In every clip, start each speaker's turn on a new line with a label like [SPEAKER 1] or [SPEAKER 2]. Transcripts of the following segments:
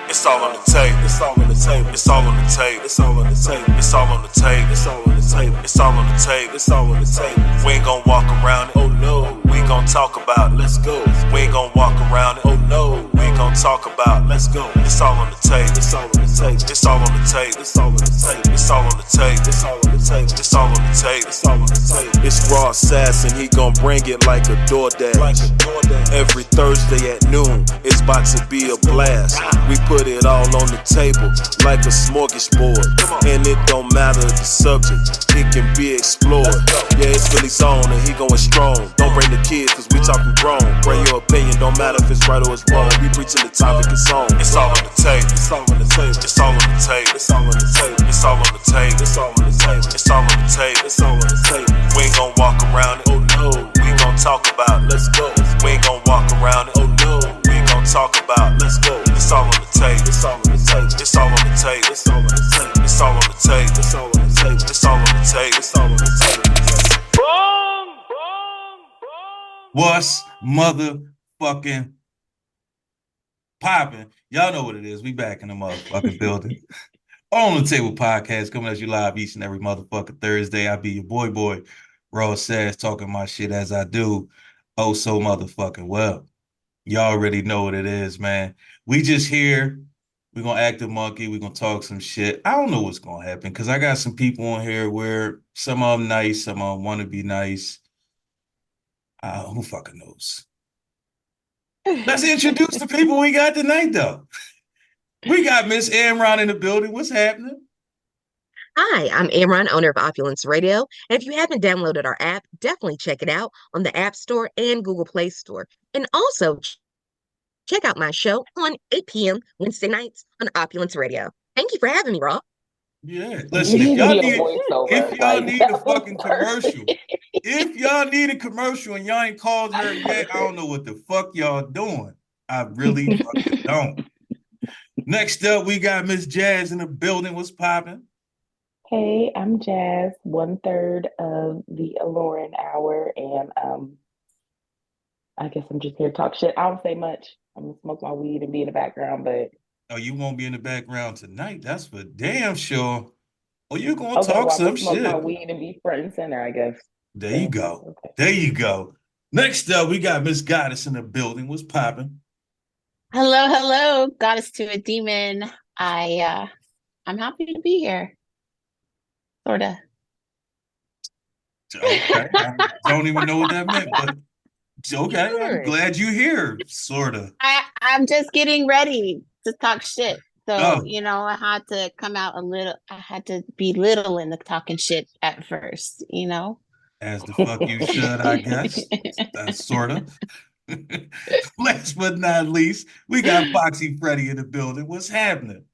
[SPEAKER 1] It's all on the table. It's all on the table. It's all on the table. It's all on the table. It's all on the table. It's all on the table. It's all on the table. It's all on the table. We ain't gonna walk around it. Oh no. We ain't gonna talk about it. Let's go. We ain't gonna walk around it. Oh no. We ain't gonna talk about it. Let's go. It's all on the table. It's all on the table. It's all on the table. It's all on the table. It's all on the table. It's all on the table. It's all on the table. It's all on the table. It's Raw Assassin. He gon' bring it like a DoorDash. Every Thursday at noon, it's about to be a blast. We put it all on the table like a smorgasbord. And it don't matter the subject, it can be explored. Yeah, it's Philly's on and he going strong. Don't bring the kids cause we talking grown. Bring your opinion, don't matter if it's right or it's wrong. We preaching the topic it's on. It's all on the table. It's all on the table. It's all on the table. It's all on the table. It's all on the table. It's all on the table. It's all on the table. It's all on the table. We ain't gonna walk around it. Oh no. We ain't gonna talk about it. Let's go. We ain't gonna walk around it. Oh no. We ain't gonna talk about it. Let's go. It's all on the table. It's all on the table. It's all on the table. It's all on the table. It's all on the table. It's all on the table. It's all on the table. It's all on the table. Boom! Boom! Boom!
[SPEAKER 2] What's motherfucking popping? Y'all know what it is. We back in the motherfucking building. On the Table Podcast, coming at you live each and every motherfucking Thursday. I be your boy, Raw Sass, talking my shit as I do. Oh, so motherfucking well. Y'all already know what it is, man. We just here. We're going to act a monkey. We're going to talk some shit. I don't know what's going to happen because I got some people on here where some of them nice, some of them want to be nice. Who fucking knows? Let's introduce the people we got tonight, though. We got Miss AMRON in the building. What's happening?
[SPEAKER 3] Hi, I'm AMRON, owner of Opulence Radio. And if you haven't downloaded our app, definitely check it out on the App Store and Google Play Store. And also check out my show on 8 p.m. Wednesday nights on Opulence Radio. Thank you for having me, Raw.
[SPEAKER 2] Yeah, listen, if y'all need a fucking commercial, if y'all need a commercial and y'all ain't called her yet, I don't know what the fuck y'all doing. I really fucking don't. Next up, we got Miss Jazz in the building. What's popping?
[SPEAKER 4] Hey, I'm Jazz, 1/3 of the Aloran Hour, and I guess I'm just here to talk shit. I don't say much. I'm gonna smoke my weed and be in the background, but
[SPEAKER 2] you won't be in the background tonight. That's for damn sure. You gonna talk some
[SPEAKER 4] smoke
[SPEAKER 2] shit?
[SPEAKER 4] My weed and be front and center, I guess.
[SPEAKER 2] There you go. Okay. There you go. Next up, we got Miss Goddess in the building. What's popping?
[SPEAKER 5] Hello, Goddess to a Demon. I'm happy to be here. Sorta.
[SPEAKER 2] Okay. I don't even know what that meant, but okay. I'm glad you're here, sorta.
[SPEAKER 5] I'm just getting ready to talk shit. So, I had to come out a little. I had to be little in the talking shit at first,
[SPEAKER 2] As the fuck you should, I guess. That's sort of. Last but not least, we got Foxy Freddie in the building. What's happening?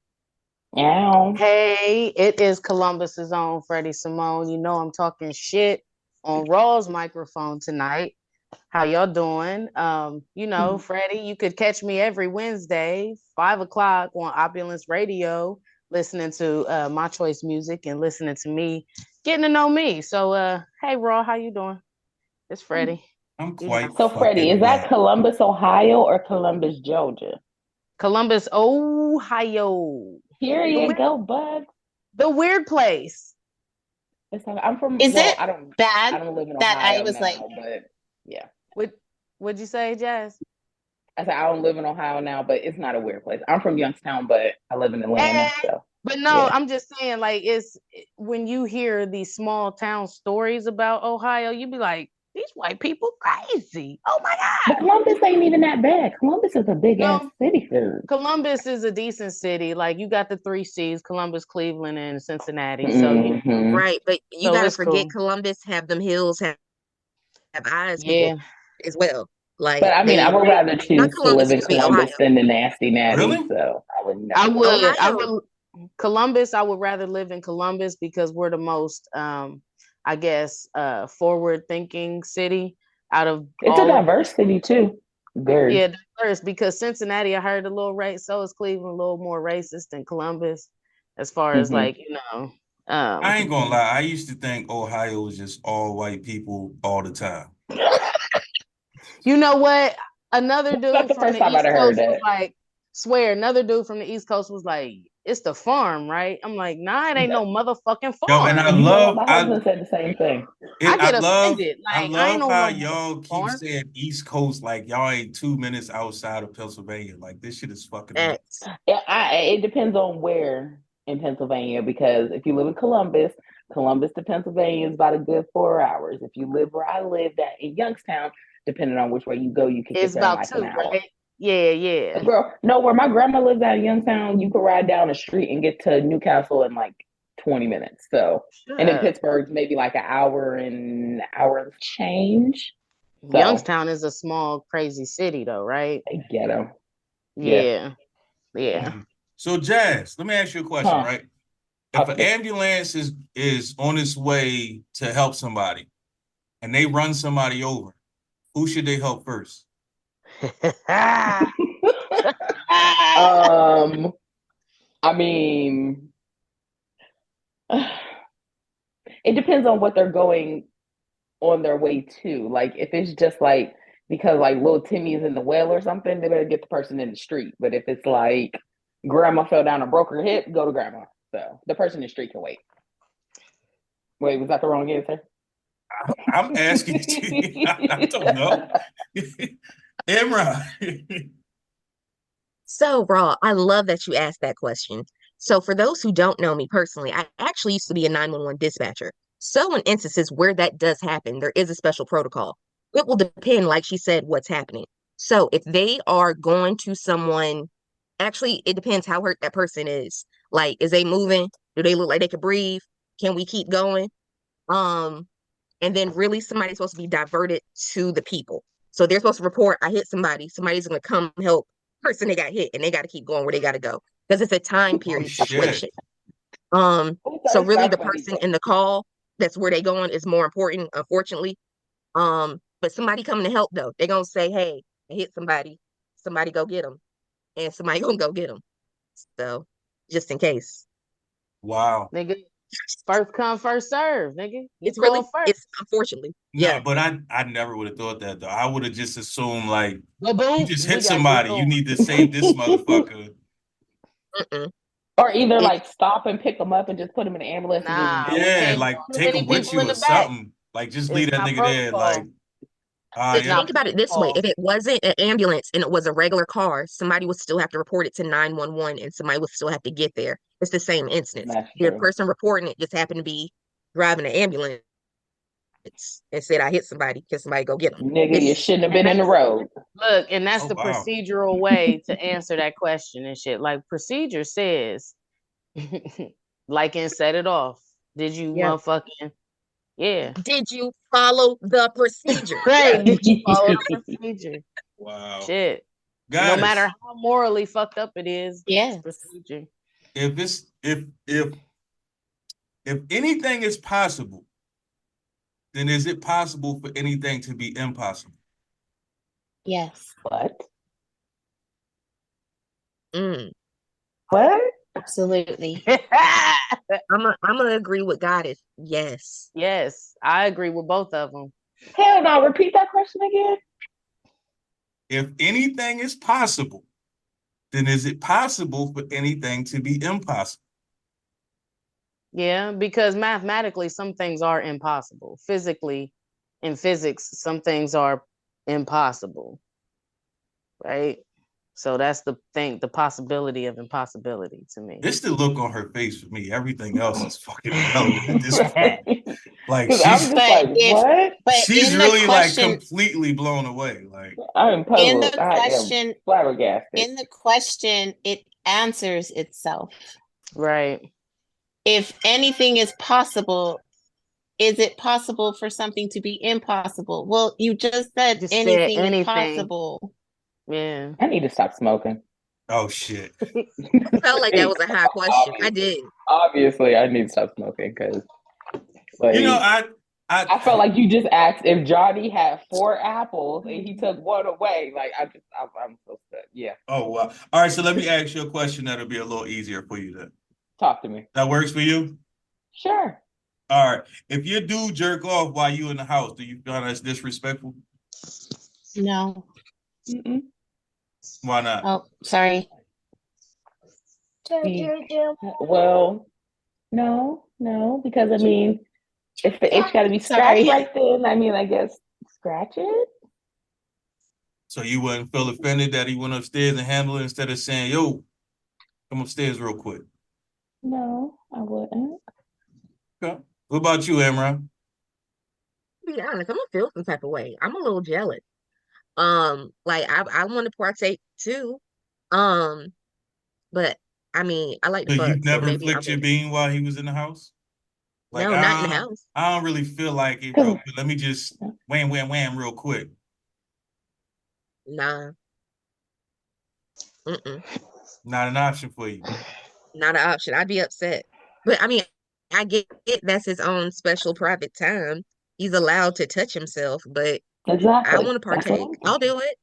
[SPEAKER 6] Hey, it is Columbus's own Freddie Simone. You know I'm talking shit on Raw's microphone tonight. How y'all doing? Freddie, you could catch me every Wednesday, 5:00 on Opulence Radio, listening to my choice music and listening to me, getting to know me. So, hey, Raw, how you doing? It's Freddie.
[SPEAKER 2] I'm quite.
[SPEAKER 4] So, Freddie, is that Columbus, Ohio, or Columbus, Georgia?
[SPEAKER 6] Columbus, Ohio.
[SPEAKER 4] Here you go, bud.
[SPEAKER 6] The weird place.
[SPEAKER 4] I'm from.
[SPEAKER 5] Is it
[SPEAKER 4] I don't live in Ohio
[SPEAKER 5] that I was
[SPEAKER 4] now,
[SPEAKER 5] like,
[SPEAKER 4] but yeah.
[SPEAKER 6] What'd you say, Jazz?
[SPEAKER 4] I said I don't live in Ohio now, but it's not a weird place. I'm from Youngstown, but I live in Atlanta.
[SPEAKER 6] But no, I'm just saying, like, it's when you hear these small town stories about Ohio, you be like, these white people crazy. Oh my God.
[SPEAKER 4] But Columbus ain't even that bad. Columbus is a big ass city.
[SPEAKER 6] Columbus is a decent city. Like, you got the 3 C's, Columbus, Cleveland, and Cincinnati. So
[SPEAKER 3] right, but you gotta forget Columbus have them hills, have eyes as well. Like,
[SPEAKER 4] but I mean, I would rather choose to live in Columbus than the nasty natty.
[SPEAKER 2] Really?
[SPEAKER 4] So
[SPEAKER 6] I would Columbus, I would rather live in Columbus because we're the most forward thinking city out of
[SPEAKER 4] it's a diverse city too. Very
[SPEAKER 6] diverse, because Cincinnati, I heard, a little race, so is Cleveland, a little more racist than Columbus as far as I
[SPEAKER 2] ain't gonna lie, I used to think Ohio was just all white people all the time.
[SPEAKER 6] You know what? Another dude from the East Coast was like, Swear, another dude from the East Coast was like, "It's the farm, right?" I'm like, "Nah, it ain't no motherfucking
[SPEAKER 2] Yo, and
[SPEAKER 6] farm."
[SPEAKER 2] I
[SPEAKER 4] You know what?
[SPEAKER 2] love,
[SPEAKER 4] My husband said the same thing.
[SPEAKER 6] I get offended.
[SPEAKER 2] I
[SPEAKER 6] Like, I ain't
[SPEAKER 2] love
[SPEAKER 6] know
[SPEAKER 2] how
[SPEAKER 6] no
[SPEAKER 2] y'all
[SPEAKER 6] motherfucking
[SPEAKER 2] keep
[SPEAKER 6] farm.
[SPEAKER 2] saying East Coast like y'all ain't 2 minutes outside of Pennsylvania. Like this shit is fucking amazing.
[SPEAKER 3] Facts.
[SPEAKER 4] It depends on where in Pennsylvania, because if you live in Columbus to Pennsylvania is about a good 4 hours. If you live where I lived at in Youngstown, depending on which way you go, you can
[SPEAKER 6] It's
[SPEAKER 4] get there in
[SPEAKER 6] about
[SPEAKER 4] like
[SPEAKER 6] 2,
[SPEAKER 4] an hour.
[SPEAKER 6] right? Yeah.
[SPEAKER 4] Girl, no, where my grandma lives out in Youngstown, you could ride down the street and get to Newcastle in like 20 minutes. So, and in Pittsburgh, maybe like an hour and change. So,
[SPEAKER 6] Youngstown is a small, crazy city, though, right?
[SPEAKER 4] Ghetto.
[SPEAKER 6] Yeah.
[SPEAKER 2] So, Jazz, let me ask you a question, right? If an ambulance is on its way to help somebody and they run somebody over, who should they help first?
[SPEAKER 4] I mean, it depends on what they're going on their way to. Like, if it's just like because like little Timmy is in the well or something, they better get the person in the street. But if it's like grandma fell down and broke her hip, go to grandma. So the person in the street can wait. Wait, was that the wrong answer?
[SPEAKER 2] I'm asking you. I don't know. Amron.
[SPEAKER 3] So, Raw, I love that you asked that question. So, for those who don't know me personally, I actually used to be a 911 dispatcher. So, in instances where that does happen, there is a special protocol. It will depend, like she said, what's happening. So, if they are going to someone, actually, it depends how hurt that person is. Like, is they moving? Do they look like they can breathe? Can we keep going? Um, and then really somebody's supposed to be diverted to the people. So they're supposed to report, I hit somebody. Somebody's going to come help person they got hit, and they got to keep going where they got to go because it's a time period situation. So really the person in the call, that's where they going, is more important, unfortunately. But somebody coming to help though, they're gonna say, hey, I hit somebody go get them, and somebody gonna go get them. So just in case.
[SPEAKER 2] Wow.
[SPEAKER 6] Nigga, first come, first serve, nigga.
[SPEAKER 3] It's really first. It's unfortunately.
[SPEAKER 2] No, but I never would have thought that though. I would have just assumed like
[SPEAKER 6] you
[SPEAKER 2] just hit somebody, you need to save this motherfucker.
[SPEAKER 4] Or either like stop and pick them up and just put them in the ambulance.
[SPEAKER 2] Yeah, like take them with you or something. Like just leave that nigga there. Like,
[SPEAKER 3] think about it this way: if it wasn't an ambulance and it was a regular car, somebody would still have to report it to 911, and somebody would still have to get there. It's the same instance. The person reporting it just happened to be driving an ambulance and said, "I hit somebody. Can somebody go get them?"
[SPEAKER 4] Nigga, you shouldn't have been in the road.
[SPEAKER 6] Look, and that's the procedural way to answer that question and shit. Like procedure says, like and set it off. Did you motherfucking
[SPEAKER 3] Did you follow the procedure?
[SPEAKER 6] Right. Did you follow the procedure?
[SPEAKER 2] Wow.
[SPEAKER 6] Shit.
[SPEAKER 2] Guys,
[SPEAKER 6] no matter how morally fucked up it is,
[SPEAKER 5] it's
[SPEAKER 6] procedure.
[SPEAKER 2] If anything is possible, then is it possible for anything to be impossible?
[SPEAKER 5] Yes.
[SPEAKER 4] What?
[SPEAKER 3] What?
[SPEAKER 5] Absolutely.
[SPEAKER 3] I'm gonna agree with Goddess. Yes.
[SPEAKER 6] Yes, I agree with both of them.
[SPEAKER 4] Hell no! Repeat that question again.
[SPEAKER 2] If anything is possible, then is it possible for anything to be impossible?
[SPEAKER 6] Yeah, because mathematically, some things are impossible. Physically, in physics, some things are impossible. Right? So that's the thing, the possibility of impossibility to me.
[SPEAKER 2] It's the look on her face for me. Everything else is fucking irrelevant at this point. Like she's
[SPEAKER 4] what?
[SPEAKER 2] She's really like completely blown away. Like
[SPEAKER 4] I'm puzzled.
[SPEAKER 5] In the question,
[SPEAKER 4] flabbergasted.
[SPEAKER 5] In the question, it answers itself.
[SPEAKER 6] Right.
[SPEAKER 5] If anything is possible, is it possible for something to be impossible? Well, you just said anything is possible.
[SPEAKER 6] Yeah.
[SPEAKER 4] I need to stop smoking.
[SPEAKER 2] Oh shit.
[SPEAKER 3] I felt like that was a high question. I did.
[SPEAKER 4] Obviously, I need to stop smoking because, like, I felt like you just asked if Johnny had 4 apples and he took 1 away. Like, I'm so sad. Yeah.
[SPEAKER 2] Oh wow. All right. So let me ask you a question that'll be a little easier for you then.
[SPEAKER 4] Talk to me.
[SPEAKER 2] That works for you?
[SPEAKER 4] Sure.
[SPEAKER 2] All right. If your dude jerk off while you in the house, do you feel that's disrespectful?
[SPEAKER 5] No.
[SPEAKER 4] Mm-mm.
[SPEAKER 2] Why not?
[SPEAKER 5] Oh, sorry.
[SPEAKER 4] Well, no, because I mean, if the itch got to be scratched right then, I mean, I guess scratch it.
[SPEAKER 2] So you wouldn't feel offended that he went upstairs and handled it instead of saying, "Yo, come upstairs real quick."
[SPEAKER 4] No, I wouldn't.
[SPEAKER 2] Okay. What about you, Amron?
[SPEAKER 3] To be honest, I'm gonna feel some type of way. I'm a little jealous. Like I want to partake too. Um, but I mean, I like to
[SPEAKER 2] So you
[SPEAKER 3] fuck, so
[SPEAKER 2] never
[SPEAKER 3] maybe I
[SPEAKER 2] flicked your
[SPEAKER 3] would.
[SPEAKER 2] bean while he was in the house? Like
[SPEAKER 3] No, not in the house.
[SPEAKER 2] I don't really feel like it real
[SPEAKER 4] Cause
[SPEAKER 2] quick. Let me just wham real quick.
[SPEAKER 3] Nah. Mm-mm.
[SPEAKER 2] Not an option for you.
[SPEAKER 3] Not an option. I'd be upset. But I mean, I get it. That's his own special private time. He's allowed to touch himself, but I
[SPEAKER 4] exactly.
[SPEAKER 3] want to
[SPEAKER 4] That's what
[SPEAKER 3] partake.
[SPEAKER 4] I'm
[SPEAKER 3] I'll
[SPEAKER 4] saying.
[SPEAKER 3] do it.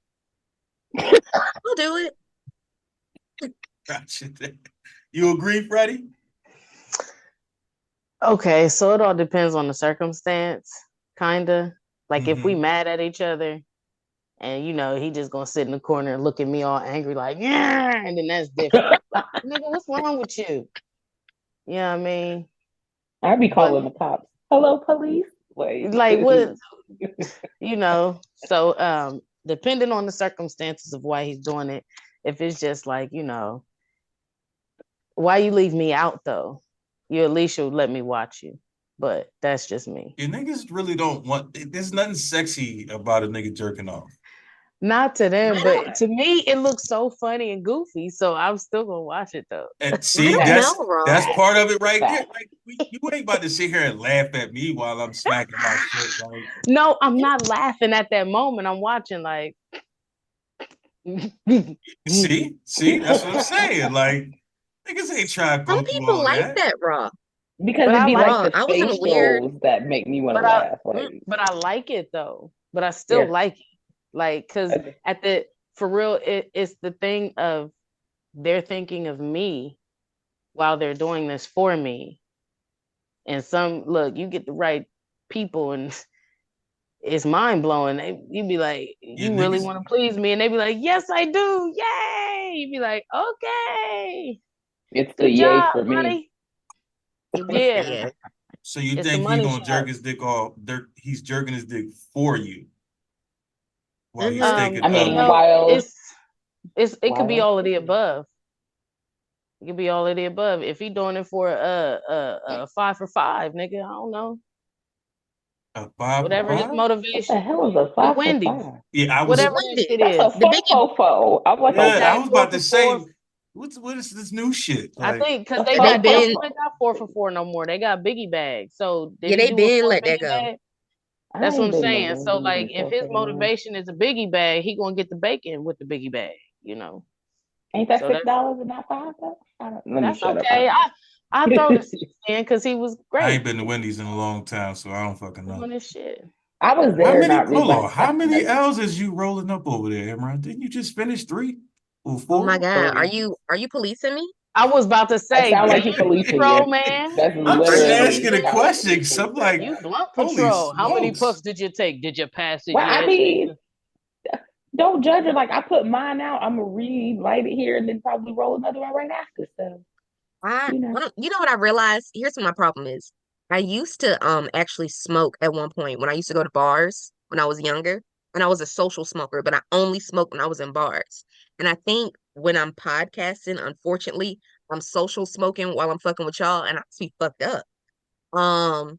[SPEAKER 3] I'll do it.
[SPEAKER 2] Gotcha. You agree, Freddie?
[SPEAKER 6] Okay, so it all depends on the circumstance, kinda. Like if we
[SPEAKER 2] Mm-hmm.
[SPEAKER 6] mad at each other and he just gonna sit in the corner and look at me all angry, like, yeah, and then that's different. Like, nigga, what's wrong with you? You know what I mean?
[SPEAKER 4] I'd be
[SPEAKER 6] But
[SPEAKER 4] calling the cops. Hello, police. Wait.
[SPEAKER 6] like what so depending on the circumstances of why he's doing it, if it's just like, why you leave me out though? You at least should let me watch you. But that's just me.
[SPEAKER 2] Yeah, niggas really don't want. There's nothing sexy about a nigga jerking off.
[SPEAKER 6] Not to them,
[SPEAKER 3] I don't
[SPEAKER 6] but to me, it looks so funny and goofy. So I'm still gonna watch it though.
[SPEAKER 2] And
[SPEAKER 3] I
[SPEAKER 2] see,
[SPEAKER 3] don't know,
[SPEAKER 2] that's
[SPEAKER 3] Ross.
[SPEAKER 2] part of it right there.
[SPEAKER 4] Fact.
[SPEAKER 2] Like you ain't about to sit here and laugh at me while I'm smacking my shit. Like,
[SPEAKER 6] No, I'm not laughing at that moment. I'm watching like
[SPEAKER 2] see, that's what I'm saying. Like, niggas ain't trying to
[SPEAKER 3] Some
[SPEAKER 2] go through
[SPEAKER 3] people
[SPEAKER 2] all
[SPEAKER 3] like
[SPEAKER 2] that.
[SPEAKER 3] that, Raw.
[SPEAKER 4] Because
[SPEAKER 6] but
[SPEAKER 4] it'd
[SPEAKER 6] I
[SPEAKER 4] be
[SPEAKER 6] like
[SPEAKER 4] like
[SPEAKER 3] Raw.
[SPEAKER 4] the
[SPEAKER 3] I was in a weird.
[SPEAKER 4] facials that make me want
[SPEAKER 6] but
[SPEAKER 4] to
[SPEAKER 6] I
[SPEAKER 4] laugh. Like,
[SPEAKER 6] but I like it though. But I still
[SPEAKER 4] yeah.
[SPEAKER 6] like it. Like, cause
[SPEAKER 4] Okay.
[SPEAKER 6] for real, it's the thing of they're thinking of me while they're doing this for me. And look, you get the right people and it's mind blowing. You be like,
[SPEAKER 2] Yeah,
[SPEAKER 6] you really
[SPEAKER 2] niggas.
[SPEAKER 6] want to please me? And they be like, yes, I do. Yay. You be like, okay,
[SPEAKER 4] It's the
[SPEAKER 6] good
[SPEAKER 4] yay
[SPEAKER 6] job,
[SPEAKER 4] for me.
[SPEAKER 6] buddy.
[SPEAKER 3] It's the
[SPEAKER 6] Yeah,
[SPEAKER 2] So you
[SPEAKER 6] it's the
[SPEAKER 2] think he
[SPEAKER 6] money
[SPEAKER 2] gonna jerk
[SPEAKER 6] shot.
[SPEAKER 2] his dick off? He's jerking his dick for you while he's
[SPEAKER 3] Mm-hmm.
[SPEAKER 2] thinking
[SPEAKER 4] I
[SPEAKER 2] of
[SPEAKER 4] mean,
[SPEAKER 2] you.
[SPEAKER 4] while
[SPEAKER 6] It could be all of the above. It could be all of the above. If he doing it for a 5 for 5, nigga, I don't know.
[SPEAKER 2] A 5 for
[SPEAKER 6] Whatever his
[SPEAKER 2] 5?
[SPEAKER 4] what
[SPEAKER 6] motivation
[SPEAKER 4] the hell is a
[SPEAKER 6] with
[SPEAKER 4] 5 for
[SPEAKER 6] Wendy's,
[SPEAKER 4] 5?
[SPEAKER 2] Yeah, I was.
[SPEAKER 3] The
[SPEAKER 6] whatever that
[SPEAKER 3] Wendy's.
[SPEAKER 6] shit
[SPEAKER 4] That's a
[SPEAKER 6] is.
[SPEAKER 3] The biggie.
[SPEAKER 4] I'm like,
[SPEAKER 2] Yeah, I
[SPEAKER 6] Okay,
[SPEAKER 2] was
[SPEAKER 4] okay.
[SPEAKER 6] 4
[SPEAKER 2] about to
[SPEAKER 6] for 4.
[SPEAKER 2] say, what is this new shit?
[SPEAKER 6] I
[SPEAKER 2] Like,
[SPEAKER 6] think because
[SPEAKER 4] A
[SPEAKER 6] they
[SPEAKER 3] They
[SPEAKER 6] got they don't
[SPEAKER 3] been.
[SPEAKER 6] even got 4 for 4 no more. They got biggie bags. So did
[SPEAKER 3] Yeah,
[SPEAKER 6] he
[SPEAKER 3] they
[SPEAKER 6] do it
[SPEAKER 3] been
[SPEAKER 6] for a
[SPEAKER 3] let that
[SPEAKER 6] biggie
[SPEAKER 3] go.
[SPEAKER 6] bag?
[SPEAKER 4] I
[SPEAKER 6] That's what
[SPEAKER 4] ain't
[SPEAKER 6] I'm
[SPEAKER 4] been to
[SPEAKER 6] saying. So
[SPEAKER 4] Wendy's
[SPEAKER 6] like,
[SPEAKER 4] in
[SPEAKER 6] if
[SPEAKER 4] so
[SPEAKER 6] his
[SPEAKER 4] fucking long.
[SPEAKER 6] motivation is a biggie bag, he gonna get the bacon with the biggie bag.
[SPEAKER 4] Ain't that
[SPEAKER 6] So
[SPEAKER 4] $6 and not 5 though? Let me
[SPEAKER 6] that's
[SPEAKER 4] shut up.
[SPEAKER 6] okay. I throw the 6 in because he was
[SPEAKER 2] I ain't
[SPEAKER 6] great
[SPEAKER 2] been to Wendy's in a long time, so I don't fucking know.
[SPEAKER 6] doing his shit.
[SPEAKER 4] I was
[SPEAKER 2] How
[SPEAKER 4] there
[SPEAKER 2] many?
[SPEAKER 4] not
[SPEAKER 2] Hold on.
[SPEAKER 4] realizing
[SPEAKER 2] How
[SPEAKER 4] that's the
[SPEAKER 2] many
[SPEAKER 4] nuggets.
[SPEAKER 2] L's is you rolling up over there, Emron? Didn't you just finish 3 or
[SPEAKER 3] Oh my
[SPEAKER 2] 4?
[SPEAKER 3] God. Are
[SPEAKER 4] 3.
[SPEAKER 3] you policing me?
[SPEAKER 6] I was about to
[SPEAKER 4] It
[SPEAKER 6] say
[SPEAKER 4] sound like he
[SPEAKER 6] blunt
[SPEAKER 4] policing
[SPEAKER 6] patrol,
[SPEAKER 4] you.
[SPEAKER 6] man.
[SPEAKER 4] That's
[SPEAKER 2] I'm just
[SPEAKER 4] literally
[SPEAKER 2] asking a
[SPEAKER 4] sound like
[SPEAKER 2] question.
[SPEAKER 4] he
[SPEAKER 2] So I'm
[SPEAKER 4] policing
[SPEAKER 2] like,
[SPEAKER 6] You
[SPEAKER 4] you.
[SPEAKER 6] blunt
[SPEAKER 2] holy
[SPEAKER 6] patrol. How many puffs
[SPEAKER 2] smokes.
[SPEAKER 6] did you take? Did you pass it
[SPEAKER 4] Well, I
[SPEAKER 6] yet?
[SPEAKER 4] mean, don't judge it. Like I put mine out. I'm gonna relight it here and then probably roll another one right after. So
[SPEAKER 3] I
[SPEAKER 4] you know.
[SPEAKER 3] you know what I realized? Here's what my problem is. I used to actually smoke at one point when I used to go to bars when I was younger, and I was a social smoker, but I only smoked when I was in bars. And I think when I'm podcasting, unfortunately, I'm social smoking while I'm fucking with y'all, and I just be fucked up.
[SPEAKER 2] I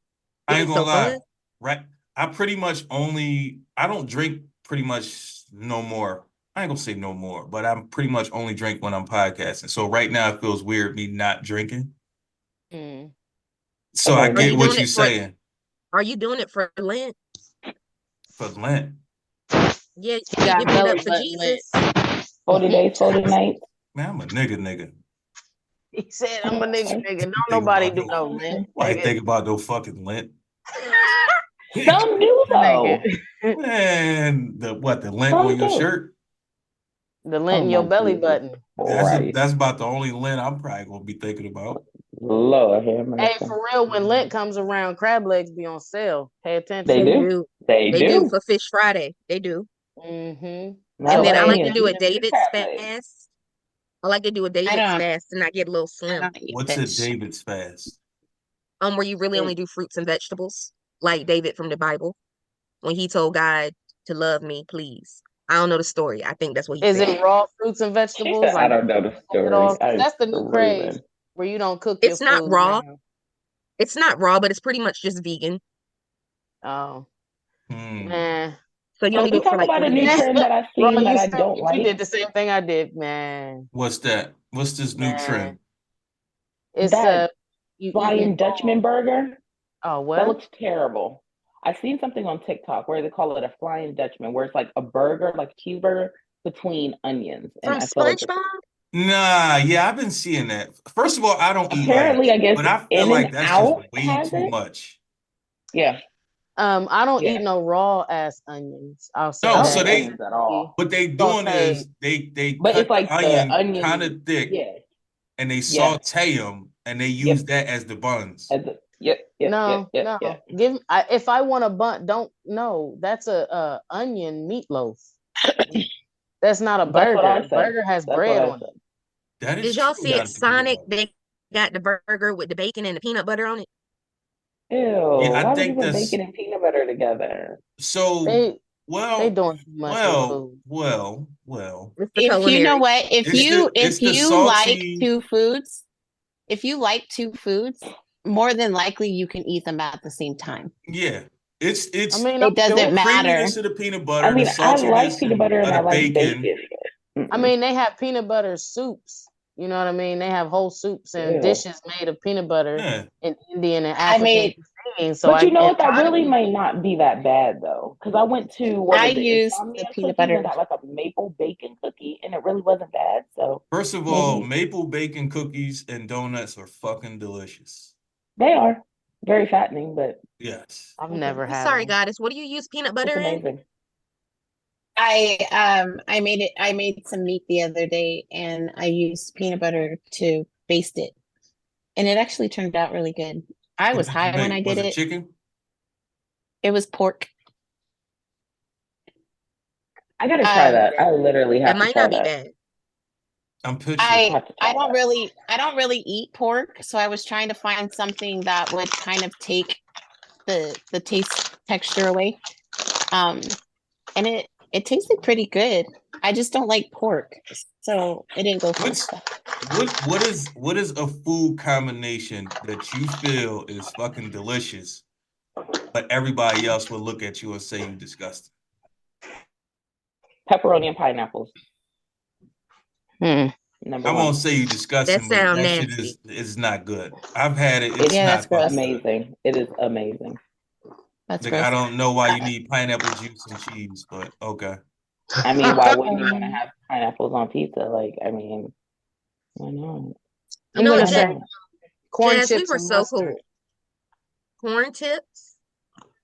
[SPEAKER 3] It
[SPEAKER 2] ain't
[SPEAKER 3] be
[SPEAKER 2] gonna
[SPEAKER 3] so
[SPEAKER 2] lie.
[SPEAKER 3] fun.
[SPEAKER 2] Right. I don't drink pretty much no more. I ain't gonna say no more, but I'm pretty much only drink when I'm podcasting. So right now it feels weird me not drinking.
[SPEAKER 6] Mm.
[SPEAKER 2] So I
[SPEAKER 4] Oh
[SPEAKER 3] Are
[SPEAKER 2] get
[SPEAKER 3] you
[SPEAKER 4] no.
[SPEAKER 2] what
[SPEAKER 3] doing
[SPEAKER 2] you're
[SPEAKER 3] it for
[SPEAKER 2] saying
[SPEAKER 3] are you doing it for Lent?
[SPEAKER 2] for Lent.
[SPEAKER 3] Yeah,
[SPEAKER 6] He
[SPEAKER 3] you
[SPEAKER 6] got
[SPEAKER 3] giving it up
[SPEAKER 6] belly
[SPEAKER 3] for
[SPEAKER 6] button lit.
[SPEAKER 3] Jesus?
[SPEAKER 4] 40 days, 40 nights.
[SPEAKER 2] Man, I'm a nigga.
[SPEAKER 6] He said, "I'm a nigga,
[SPEAKER 4] Okay.
[SPEAKER 6] nigga. Don't
[SPEAKER 2] Think
[SPEAKER 6] nobody
[SPEAKER 2] about
[SPEAKER 6] do
[SPEAKER 2] no
[SPEAKER 6] no lint,
[SPEAKER 2] Why you
[SPEAKER 6] nigga."
[SPEAKER 2] think about no fucking Lent?
[SPEAKER 4] Some do
[SPEAKER 6] Nigga,
[SPEAKER 4] though.
[SPEAKER 2] Man, the lint on
[SPEAKER 4] Some
[SPEAKER 2] your
[SPEAKER 4] do.
[SPEAKER 2] shirt?
[SPEAKER 6] the lint
[SPEAKER 4] Oh
[SPEAKER 6] in your
[SPEAKER 4] my
[SPEAKER 6] belly
[SPEAKER 4] Jesus
[SPEAKER 6] button.
[SPEAKER 4] Christ.
[SPEAKER 2] That's about the only lint I'm probably gonna be thinking about.
[SPEAKER 4] Lord have
[SPEAKER 6] Hey,
[SPEAKER 4] mercy.
[SPEAKER 6] for real, when lint comes around, crab legs be on sale. Pay
[SPEAKER 4] They
[SPEAKER 3] They
[SPEAKER 6] attention.
[SPEAKER 4] do.
[SPEAKER 3] do.
[SPEAKER 4] They
[SPEAKER 3] They do
[SPEAKER 4] do.
[SPEAKER 3] for Fish Friday. They do.
[SPEAKER 6] Mm-hmm.
[SPEAKER 4] All
[SPEAKER 3] And then
[SPEAKER 6] So
[SPEAKER 3] I
[SPEAKER 4] right
[SPEAKER 3] like to
[SPEAKER 6] hey,
[SPEAKER 4] then.
[SPEAKER 3] do a
[SPEAKER 4] Give me the
[SPEAKER 3] David
[SPEAKER 4] crab leg.
[SPEAKER 3] fast. I like to do a
[SPEAKER 5] I
[SPEAKER 3] David's
[SPEAKER 5] don't.
[SPEAKER 3] fast and I get a little
[SPEAKER 5] I
[SPEAKER 3] slim.
[SPEAKER 5] don't eat
[SPEAKER 2] What's a
[SPEAKER 5] fish.
[SPEAKER 2] David's fast?
[SPEAKER 3] Where you really only do fruits and vegetables, like David from the Bible, when he told God to love me, please. I don't know the story. I think that's what he
[SPEAKER 6] Is
[SPEAKER 3] said.
[SPEAKER 6] it raw fruits and
[SPEAKER 4] She
[SPEAKER 6] vegetables?
[SPEAKER 4] said, I don't know the story.
[SPEAKER 6] That's the new
[SPEAKER 4] Screaming.
[SPEAKER 6] craze where you don't cook your
[SPEAKER 3] It's not
[SPEAKER 6] food
[SPEAKER 3] raw.
[SPEAKER 6] now.
[SPEAKER 3] It's not raw, but it's pretty much just vegan.
[SPEAKER 6] Oh,
[SPEAKER 2] Hmm.
[SPEAKER 6] man.
[SPEAKER 3] So you
[SPEAKER 4] So
[SPEAKER 3] only
[SPEAKER 4] we
[SPEAKER 3] do it for
[SPEAKER 4] talk
[SPEAKER 3] like
[SPEAKER 4] about a
[SPEAKER 3] 3
[SPEAKER 4] new
[SPEAKER 3] days.
[SPEAKER 4] trend that I've
[SPEAKER 6] Bro,
[SPEAKER 4] seen that I
[SPEAKER 6] said
[SPEAKER 4] don't
[SPEAKER 6] you
[SPEAKER 4] like.
[SPEAKER 6] did the same thing I did, man.
[SPEAKER 2] What's that? What's this new trend?
[SPEAKER 6] It's
[SPEAKER 4] That
[SPEAKER 6] you
[SPEAKER 4] Flying
[SPEAKER 6] eating
[SPEAKER 4] Dutchman burger.
[SPEAKER 6] Oh,
[SPEAKER 4] That
[SPEAKER 6] what?
[SPEAKER 4] looks terrible. I've seen something on TikTok where they call it a Flying Dutchman, where it's like a burger, like a cheeseburger between onions, and
[SPEAKER 3] From
[SPEAKER 4] I feel like it's,
[SPEAKER 3] SpongeBob?
[SPEAKER 2] Nah, yeah, I've been seeing that. First of all, I don't eat
[SPEAKER 4] apparently,
[SPEAKER 2] onions,
[SPEAKER 4] I guess
[SPEAKER 2] but I feel
[SPEAKER 4] In
[SPEAKER 2] like
[SPEAKER 4] and
[SPEAKER 2] that's just
[SPEAKER 4] Out
[SPEAKER 2] way
[SPEAKER 4] has
[SPEAKER 2] too
[SPEAKER 4] it.
[SPEAKER 2] much.
[SPEAKER 4] Yeah,
[SPEAKER 6] I don't
[SPEAKER 4] yeah.
[SPEAKER 6] eat no raw ass onions. I'll say
[SPEAKER 2] No,
[SPEAKER 4] I don't
[SPEAKER 2] so
[SPEAKER 4] eat
[SPEAKER 6] that.
[SPEAKER 2] they
[SPEAKER 4] onions at all.
[SPEAKER 2] what they doing
[SPEAKER 6] Sauteed.
[SPEAKER 2] is they
[SPEAKER 4] But it's
[SPEAKER 2] cut the
[SPEAKER 4] like the
[SPEAKER 2] onion kind
[SPEAKER 4] onion.
[SPEAKER 2] of thick
[SPEAKER 4] Yeah,
[SPEAKER 2] and they
[SPEAKER 4] yeah.
[SPEAKER 2] saute them and they
[SPEAKER 4] Yep.
[SPEAKER 2] use that as the buns.
[SPEAKER 4] Yep.
[SPEAKER 6] No.
[SPEAKER 4] Yep.
[SPEAKER 6] If I want a bun, don't no. That's a onion meatloaf. That's not a
[SPEAKER 4] That's what I
[SPEAKER 6] burger.
[SPEAKER 4] said.
[SPEAKER 6] Burger has
[SPEAKER 4] That's
[SPEAKER 6] bread
[SPEAKER 4] what I
[SPEAKER 6] on
[SPEAKER 4] said.
[SPEAKER 6] it.
[SPEAKER 2] That is
[SPEAKER 3] Did y'all
[SPEAKER 2] true
[SPEAKER 3] see
[SPEAKER 2] now
[SPEAKER 3] it?
[SPEAKER 2] that you think
[SPEAKER 3] Sonic,
[SPEAKER 2] about it.
[SPEAKER 3] they got the burger with the bacon and the peanut butter on it.
[SPEAKER 4] Ew.
[SPEAKER 2] Yeah, I
[SPEAKER 4] Why would you
[SPEAKER 2] think
[SPEAKER 4] put
[SPEAKER 2] that's
[SPEAKER 4] bacon and peanut butter together?
[SPEAKER 2] so
[SPEAKER 6] They
[SPEAKER 2] well,
[SPEAKER 6] doing too much with food.
[SPEAKER 2] well.
[SPEAKER 3] It's the
[SPEAKER 5] If you know
[SPEAKER 3] culinary.
[SPEAKER 5] what,
[SPEAKER 2] It's
[SPEAKER 5] if
[SPEAKER 2] the
[SPEAKER 5] you like
[SPEAKER 2] salty.
[SPEAKER 5] two foods, if you like two foods, more than likely you can eat them at the same time.
[SPEAKER 2] Yeah,
[SPEAKER 6] I
[SPEAKER 2] it's
[SPEAKER 6] mean,
[SPEAKER 5] It doesn't
[SPEAKER 2] the
[SPEAKER 5] matter.
[SPEAKER 2] creaminess of the peanut
[SPEAKER 4] I
[SPEAKER 2] butter, the
[SPEAKER 4] mean, I like
[SPEAKER 2] saltiness
[SPEAKER 4] peanut butter
[SPEAKER 2] of
[SPEAKER 4] and I
[SPEAKER 2] the
[SPEAKER 4] like
[SPEAKER 2] bacon.
[SPEAKER 4] bacon.
[SPEAKER 6] I mean, they have peanut butter soups. You know what I mean? They have whole soups and
[SPEAKER 4] Ew.
[SPEAKER 6] dishes made of peanut butter
[SPEAKER 2] Yeah,
[SPEAKER 6] in Indian and
[SPEAKER 5] I
[SPEAKER 6] African
[SPEAKER 5] made
[SPEAKER 6] cuisine. So
[SPEAKER 4] But you know
[SPEAKER 6] and
[SPEAKER 4] what? That really
[SPEAKER 6] honestly,
[SPEAKER 4] might not be that bad though, because I went to what
[SPEAKER 5] I
[SPEAKER 4] was it,
[SPEAKER 5] used the
[SPEAKER 4] Insomnia
[SPEAKER 5] peanut
[SPEAKER 4] Cookies,
[SPEAKER 5] butter.
[SPEAKER 4] and got like a maple bacon cookie, and it really wasn't bad. So
[SPEAKER 2] first of all,
[SPEAKER 4] maybe
[SPEAKER 2] maple bacon cookies and donuts are fucking delicious.
[SPEAKER 4] they are very fattening, but
[SPEAKER 2] Yes.
[SPEAKER 6] I've
[SPEAKER 4] okay.
[SPEAKER 6] never
[SPEAKER 3] I'm
[SPEAKER 6] had
[SPEAKER 3] sorry,
[SPEAKER 6] them.
[SPEAKER 3] Goddess. What do you use peanut
[SPEAKER 4] It's
[SPEAKER 3] butter in?
[SPEAKER 4] amazing.
[SPEAKER 5] I made some meat the other day and I used peanut butter to baste it. And it actually turned out really good. I
[SPEAKER 2] What
[SPEAKER 5] was
[SPEAKER 2] did you
[SPEAKER 5] high when
[SPEAKER 2] make?
[SPEAKER 5] I did
[SPEAKER 2] Was it
[SPEAKER 5] it.
[SPEAKER 2] chicken?
[SPEAKER 5] It was pork.
[SPEAKER 4] I gotta try
[SPEAKER 5] Um,
[SPEAKER 4] that. I literally
[SPEAKER 3] That
[SPEAKER 4] have to
[SPEAKER 3] might
[SPEAKER 4] try
[SPEAKER 3] not be
[SPEAKER 4] that.
[SPEAKER 3] bad.
[SPEAKER 2] I'm picturing.
[SPEAKER 4] I have to try
[SPEAKER 5] I don't
[SPEAKER 4] that.
[SPEAKER 5] really eat pork, so I was trying to find something that would kind of take the taste texture away. And it tasted pretty good. I just don't like pork, so it didn't go for
[SPEAKER 2] What's
[SPEAKER 5] stuff.
[SPEAKER 2] what is a food combination that you feel is fucking delicious, but everybody else will look at you and say you disgusting?
[SPEAKER 4] Pepperoni and pineapples. Number
[SPEAKER 2] I
[SPEAKER 4] one.
[SPEAKER 2] won't say you
[SPEAKER 3] That
[SPEAKER 2] disgusting, but
[SPEAKER 3] sound
[SPEAKER 2] that shit
[SPEAKER 3] nasty.
[SPEAKER 2] is not good. I've had it. It's
[SPEAKER 5] Yeah, that's
[SPEAKER 2] not
[SPEAKER 5] gross.
[SPEAKER 2] fucking good.
[SPEAKER 4] Amazing. It is amazing.
[SPEAKER 5] That's
[SPEAKER 2] Like, I
[SPEAKER 5] gross.
[SPEAKER 2] don't know why you need pineapple juice and cheese, but okay.
[SPEAKER 4] I mean, why wouldn't you want to have pineapples on pizza? Like, I mean, why not?
[SPEAKER 3] You
[SPEAKER 6] I'm
[SPEAKER 3] know
[SPEAKER 6] gonna
[SPEAKER 3] what,
[SPEAKER 6] say
[SPEAKER 3] Jazz?
[SPEAKER 6] corn
[SPEAKER 3] Jazz, we
[SPEAKER 6] chips
[SPEAKER 3] were
[SPEAKER 6] and
[SPEAKER 3] so
[SPEAKER 6] mustard.
[SPEAKER 3] cool. Corn tips?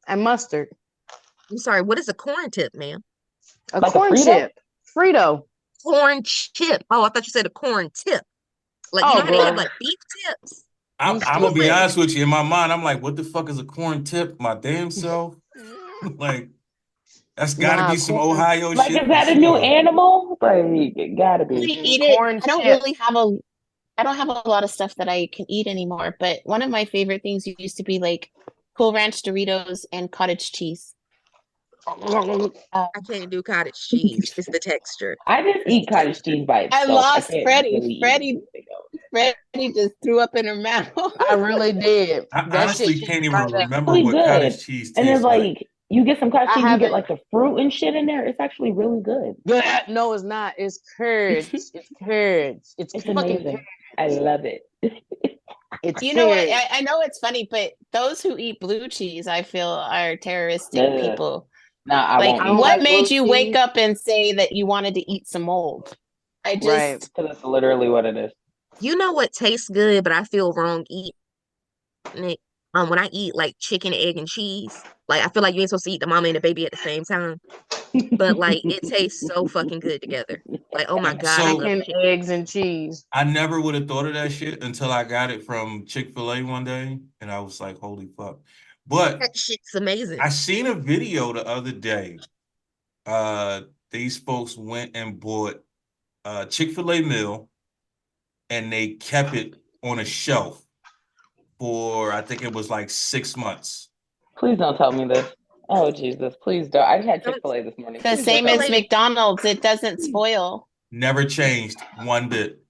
[SPEAKER 6] And mustard.
[SPEAKER 3] I'm sorry, what is a corn tip, ma'am?
[SPEAKER 6] A
[SPEAKER 4] Like a
[SPEAKER 6] corn
[SPEAKER 4] Frito?
[SPEAKER 6] chip. Frito.
[SPEAKER 3] Corn chip. Oh, I thought you said a corn tip. Like, you know how they have like beef tips?
[SPEAKER 2] I'm
[SPEAKER 6] You
[SPEAKER 2] gonna be
[SPEAKER 6] stupid.
[SPEAKER 2] honest with you. In my mind, I'm like, what the fuck is a corn tip? My damn self. Like, that's gotta
[SPEAKER 6] Nah,
[SPEAKER 2] be some
[SPEAKER 6] corn.
[SPEAKER 2] Ohio
[SPEAKER 4] Like,
[SPEAKER 2] shit
[SPEAKER 4] is
[SPEAKER 2] for
[SPEAKER 4] that a new
[SPEAKER 2] sure.
[SPEAKER 4] animal? Like, it gotta be.
[SPEAKER 5] I eat it.
[SPEAKER 6] Corn
[SPEAKER 5] I don't
[SPEAKER 6] chip.
[SPEAKER 5] really I don't have a lot of stuff that I can eat anymore, but one of my favorite things used to be like Cool Ranch Doritos and cottage cheese.
[SPEAKER 3] I can't do cottage cheese. It's the texture.
[SPEAKER 4] I just
[SPEAKER 3] It's
[SPEAKER 4] eat
[SPEAKER 3] the
[SPEAKER 4] cottage
[SPEAKER 3] texture.
[SPEAKER 4] cheese by
[SPEAKER 5] I
[SPEAKER 4] itself. I
[SPEAKER 5] lost
[SPEAKER 4] can't
[SPEAKER 5] Freddie.
[SPEAKER 4] really eat
[SPEAKER 5] Freddie Freddie just threw up in her mouth.
[SPEAKER 6] I really did.
[SPEAKER 2] I
[SPEAKER 6] That
[SPEAKER 2] honestly
[SPEAKER 6] shit
[SPEAKER 2] can't even
[SPEAKER 6] right up.
[SPEAKER 2] remember
[SPEAKER 4] really
[SPEAKER 2] what
[SPEAKER 4] good.
[SPEAKER 2] cottage cheese
[SPEAKER 4] And there's
[SPEAKER 2] tastes like.
[SPEAKER 4] like, you get some cottage
[SPEAKER 6] I
[SPEAKER 4] cheese, you get
[SPEAKER 6] haven't.
[SPEAKER 4] like the fruit and shit in there. It's actually really good.
[SPEAKER 6] No, it's not. It's curds. It's curds. It's
[SPEAKER 4] It's
[SPEAKER 6] fucking
[SPEAKER 4] amazing.
[SPEAKER 6] curds.
[SPEAKER 4] I love it.
[SPEAKER 6] It's
[SPEAKER 5] You know what?
[SPEAKER 6] curds.
[SPEAKER 5] I know it's funny, but those who eat blue cheese, I feel, are terroristic
[SPEAKER 4] Ugh.
[SPEAKER 5] people.
[SPEAKER 4] No, I
[SPEAKER 5] Like,
[SPEAKER 4] won't
[SPEAKER 6] I
[SPEAKER 4] eat
[SPEAKER 6] don't
[SPEAKER 5] what
[SPEAKER 6] like
[SPEAKER 4] that.
[SPEAKER 5] made
[SPEAKER 6] blue
[SPEAKER 5] you wake
[SPEAKER 6] cheese.
[SPEAKER 5] up and say that you wanted to eat some mold? I
[SPEAKER 6] Right.
[SPEAKER 5] just,
[SPEAKER 4] So that's literally what it is.
[SPEAKER 3] You know what tastes good, but I feel wrong eating it? When I eat like chicken, egg, and cheese, like I feel like you ain't supposed to eat the mama and the baby at the same time. But like it tastes so fucking good together. Like, oh my God, I love
[SPEAKER 6] Chicken,
[SPEAKER 3] chicken.
[SPEAKER 6] eggs, and cheese.
[SPEAKER 2] I never would have thought of that shit until I got it from Chick-fil-A one day, and I was like, holy fuck. But
[SPEAKER 3] That shit's amazing.
[SPEAKER 2] I seen a video the other day. These folks went and bought a Chick-fil-A meal, and they kept it on a shelf for, I think it was like 6 months.
[SPEAKER 4] Please don't tell me this. Oh Jesus, please don't. I just had Chick-fil-A this morning.
[SPEAKER 5] The
[SPEAKER 4] Please
[SPEAKER 5] same
[SPEAKER 4] don't
[SPEAKER 5] as
[SPEAKER 4] tell me.
[SPEAKER 5] McDonald's, it doesn't spoil.
[SPEAKER 2] Never changed one bit.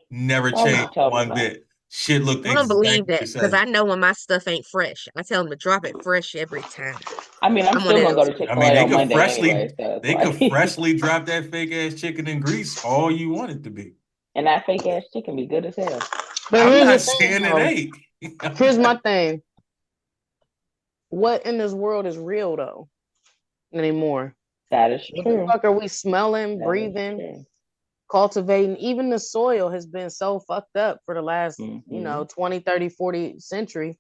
[SPEAKER 2] Never
[SPEAKER 4] Why would you
[SPEAKER 2] changed
[SPEAKER 4] tell me
[SPEAKER 2] one
[SPEAKER 4] that?
[SPEAKER 2] bit. Shit looked
[SPEAKER 3] I don't believe
[SPEAKER 2] exactly
[SPEAKER 3] that
[SPEAKER 2] the
[SPEAKER 3] because
[SPEAKER 2] same.
[SPEAKER 3] I know when my stuff ain't fresh. I tell them to drop it fresh every time.
[SPEAKER 4] I mean, I'm
[SPEAKER 3] I'm one
[SPEAKER 4] still
[SPEAKER 3] of
[SPEAKER 4] gonna go
[SPEAKER 3] those
[SPEAKER 4] to
[SPEAKER 3] people.
[SPEAKER 2] I mean,
[SPEAKER 4] Chick-fil-A on Monday anyway, so it's
[SPEAKER 2] they could
[SPEAKER 4] like,
[SPEAKER 2] freshly drop that fake ass chicken in grease all you want it to be.
[SPEAKER 4] and that fake ass chicken be good as hell.
[SPEAKER 6] But
[SPEAKER 2] I'm
[SPEAKER 6] here's
[SPEAKER 2] not
[SPEAKER 6] the thing,
[SPEAKER 2] saying it
[SPEAKER 6] though.
[SPEAKER 2] ain't.
[SPEAKER 6] Here's my thing. What in this world is real though anymore?
[SPEAKER 4] That is
[SPEAKER 6] What the
[SPEAKER 4] true.
[SPEAKER 6] fuck are we smelling,
[SPEAKER 4] That is
[SPEAKER 6] breathing,
[SPEAKER 4] true.
[SPEAKER 6] cultivating? Even the soil has been so fucked up for the last,
[SPEAKER 4] Mhm.
[SPEAKER 6] 20, 30, 40 century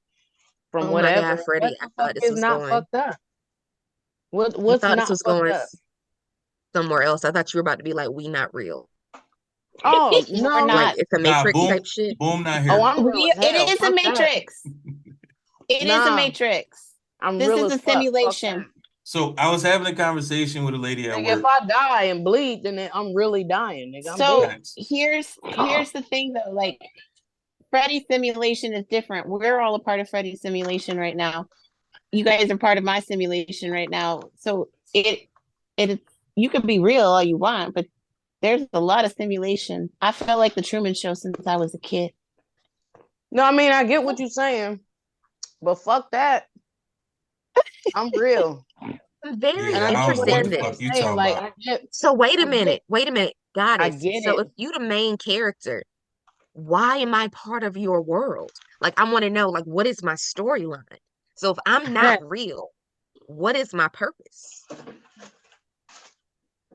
[SPEAKER 6] from
[SPEAKER 3] Oh my
[SPEAKER 6] whatever.
[SPEAKER 3] God, Freddie,
[SPEAKER 6] What
[SPEAKER 3] I
[SPEAKER 6] the fuck
[SPEAKER 3] thought this
[SPEAKER 6] is
[SPEAKER 3] was
[SPEAKER 6] not
[SPEAKER 3] going.
[SPEAKER 6] fucked up?
[SPEAKER 3] I
[SPEAKER 6] What's
[SPEAKER 3] thought this
[SPEAKER 6] not
[SPEAKER 3] was
[SPEAKER 6] fucked
[SPEAKER 3] going
[SPEAKER 6] up?
[SPEAKER 3] somewhere else. I thought you were about to be like, we not real.
[SPEAKER 6] Oh
[SPEAKER 5] We're
[SPEAKER 6] no.
[SPEAKER 3] Like
[SPEAKER 5] not.
[SPEAKER 3] it's a
[SPEAKER 2] Nah,
[SPEAKER 3] Matrix
[SPEAKER 2] boom,
[SPEAKER 3] type shit.
[SPEAKER 2] boom, not
[SPEAKER 6] Oh,
[SPEAKER 2] here.
[SPEAKER 6] I'm real as hell.
[SPEAKER 5] It is a
[SPEAKER 6] Fuck that.
[SPEAKER 5] matrix. It is a
[SPEAKER 6] Nah,
[SPEAKER 5] matrix.
[SPEAKER 6] I'm
[SPEAKER 5] This
[SPEAKER 6] real
[SPEAKER 5] is
[SPEAKER 6] as
[SPEAKER 5] a
[SPEAKER 6] fuck. Fuck that.
[SPEAKER 5] simulation.
[SPEAKER 2] So I was having a conversation with a lady at
[SPEAKER 6] Nigga, if
[SPEAKER 2] work.
[SPEAKER 6] I die and bleed, then I'm really dying, nigga. I'm
[SPEAKER 5] So
[SPEAKER 6] dead.
[SPEAKER 2] Facts.
[SPEAKER 5] here's the thing though, like Freddie's simulation is different. We're all a part of Freddie's simulation right now. You guys are part of my simulation right now. So it you can be real all you want, but there's a lot of simulation. I felt like the Truman Show since I was a kid.
[SPEAKER 6] No, I mean I get what you're saying, but fuck that. I'm real.
[SPEAKER 3] I'm very
[SPEAKER 6] And
[SPEAKER 2] Yeah,
[SPEAKER 6] I
[SPEAKER 2] I
[SPEAKER 6] get
[SPEAKER 2] don't know
[SPEAKER 6] what
[SPEAKER 2] what
[SPEAKER 3] interested
[SPEAKER 2] the
[SPEAKER 3] in
[SPEAKER 6] everybody's
[SPEAKER 2] fuck
[SPEAKER 3] this.
[SPEAKER 2] you
[SPEAKER 6] saying.
[SPEAKER 2] talking
[SPEAKER 6] Like
[SPEAKER 2] about.
[SPEAKER 3] So wait a
[SPEAKER 6] I
[SPEAKER 3] minute,
[SPEAKER 6] get,
[SPEAKER 3] wait a minute,
[SPEAKER 6] I
[SPEAKER 3] goddess.
[SPEAKER 6] get
[SPEAKER 3] So
[SPEAKER 6] it.
[SPEAKER 3] if you the main character, why am I part of your world? Like I want to know, like, what is my storyline? So if I'm not real, what is my purpose?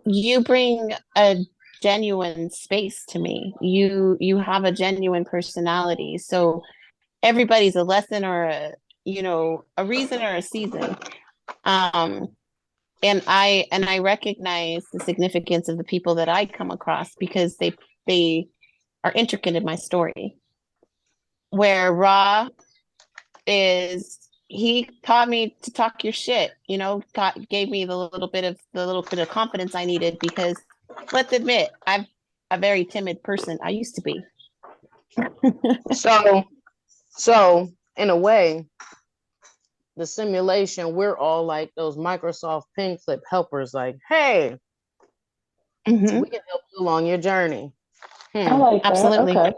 [SPEAKER 5] You bring a genuine space to me. You have a genuine personality. So everybody's a lesson or a reason or a season. Um and I recognize the significance of the people that I come across because they are intricate in my story. Where Raw is he taught me to talk your shit, gave me the little bit of confidence I needed because let's admit, I'm a very timid person. I used to be.
[SPEAKER 6] So in a way, the simulation, we're all like those Microsoft pin clip helpers, like, hey,
[SPEAKER 5] Mhm.
[SPEAKER 6] we can help you along your journey.
[SPEAKER 4] I like that.
[SPEAKER 5] Absolutely.
[SPEAKER 4] Okay.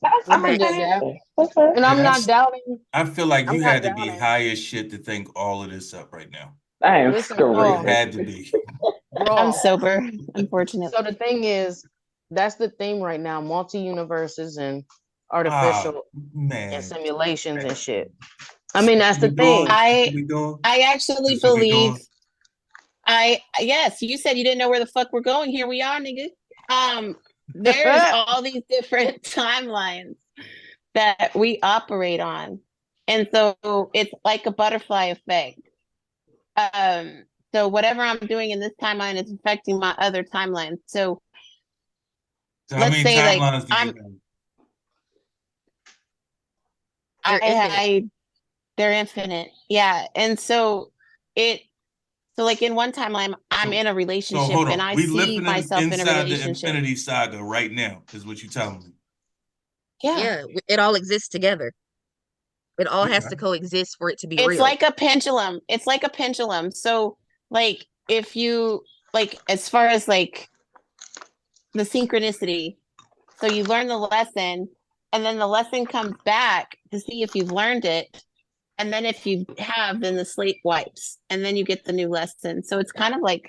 [SPEAKER 6] I
[SPEAKER 3] We're
[SPEAKER 6] can
[SPEAKER 3] back.
[SPEAKER 6] dig that.
[SPEAKER 4] Okay.
[SPEAKER 6] And I'm
[SPEAKER 2] Yeah,
[SPEAKER 6] not doubting.
[SPEAKER 2] I feel like
[SPEAKER 6] I'm
[SPEAKER 2] you
[SPEAKER 6] not
[SPEAKER 2] had to be
[SPEAKER 6] doubting.
[SPEAKER 2] high as shit to think all of this up right now.
[SPEAKER 4] I am
[SPEAKER 6] Listen,
[SPEAKER 2] You
[SPEAKER 6] raw,
[SPEAKER 2] had to be.
[SPEAKER 5] I'm
[SPEAKER 6] raw.
[SPEAKER 5] sober, unfortunately.
[SPEAKER 6] So the thing is, that's the theme right now: multi-universes and
[SPEAKER 2] Ah,
[SPEAKER 6] artificial and
[SPEAKER 2] man.
[SPEAKER 6] simulations and shit. I mean, that's
[SPEAKER 2] What we
[SPEAKER 6] the thing.
[SPEAKER 2] doing? What
[SPEAKER 5] I
[SPEAKER 2] we doing?
[SPEAKER 5] I actually
[SPEAKER 2] This what we
[SPEAKER 5] believe
[SPEAKER 2] doing?
[SPEAKER 5] yes, you said you didn't know where the fuck we're going. Here we are, nigga. There's all these different timelines that we operate on. And so it's like a butterfly effect. So whatever I'm doing in this timeline is affecting my other timeline. So
[SPEAKER 2] So how
[SPEAKER 5] let's
[SPEAKER 2] many
[SPEAKER 5] say like
[SPEAKER 2] timelines do you have?
[SPEAKER 3] They're infinite.
[SPEAKER 5] they're infinite. Yeah. And so like in one timeline, I'm
[SPEAKER 2] So,
[SPEAKER 5] in a
[SPEAKER 2] so
[SPEAKER 5] relationship
[SPEAKER 2] hold
[SPEAKER 5] and
[SPEAKER 2] on.
[SPEAKER 5] I
[SPEAKER 2] We
[SPEAKER 5] see
[SPEAKER 2] living
[SPEAKER 5] myself in a
[SPEAKER 2] inside the
[SPEAKER 5] relationship.
[SPEAKER 2] Infinity Saga right now, is what you telling me.
[SPEAKER 5] Yeah.
[SPEAKER 3] Yeah, it all exists together. It all has
[SPEAKER 2] Okay.
[SPEAKER 3] to coexist for it to be
[SPEAKER 5] It's
[SPEAKER 3] real.
[SPEAKER 5] like a pendulum. It's like a pendulum. So like if you like as far as like the synchronicity, so you learn the lesson and then the lesson comes back to see if you've learned it. And then if you have, then the slate wipes and then you get the new lesson. So it's kind of like,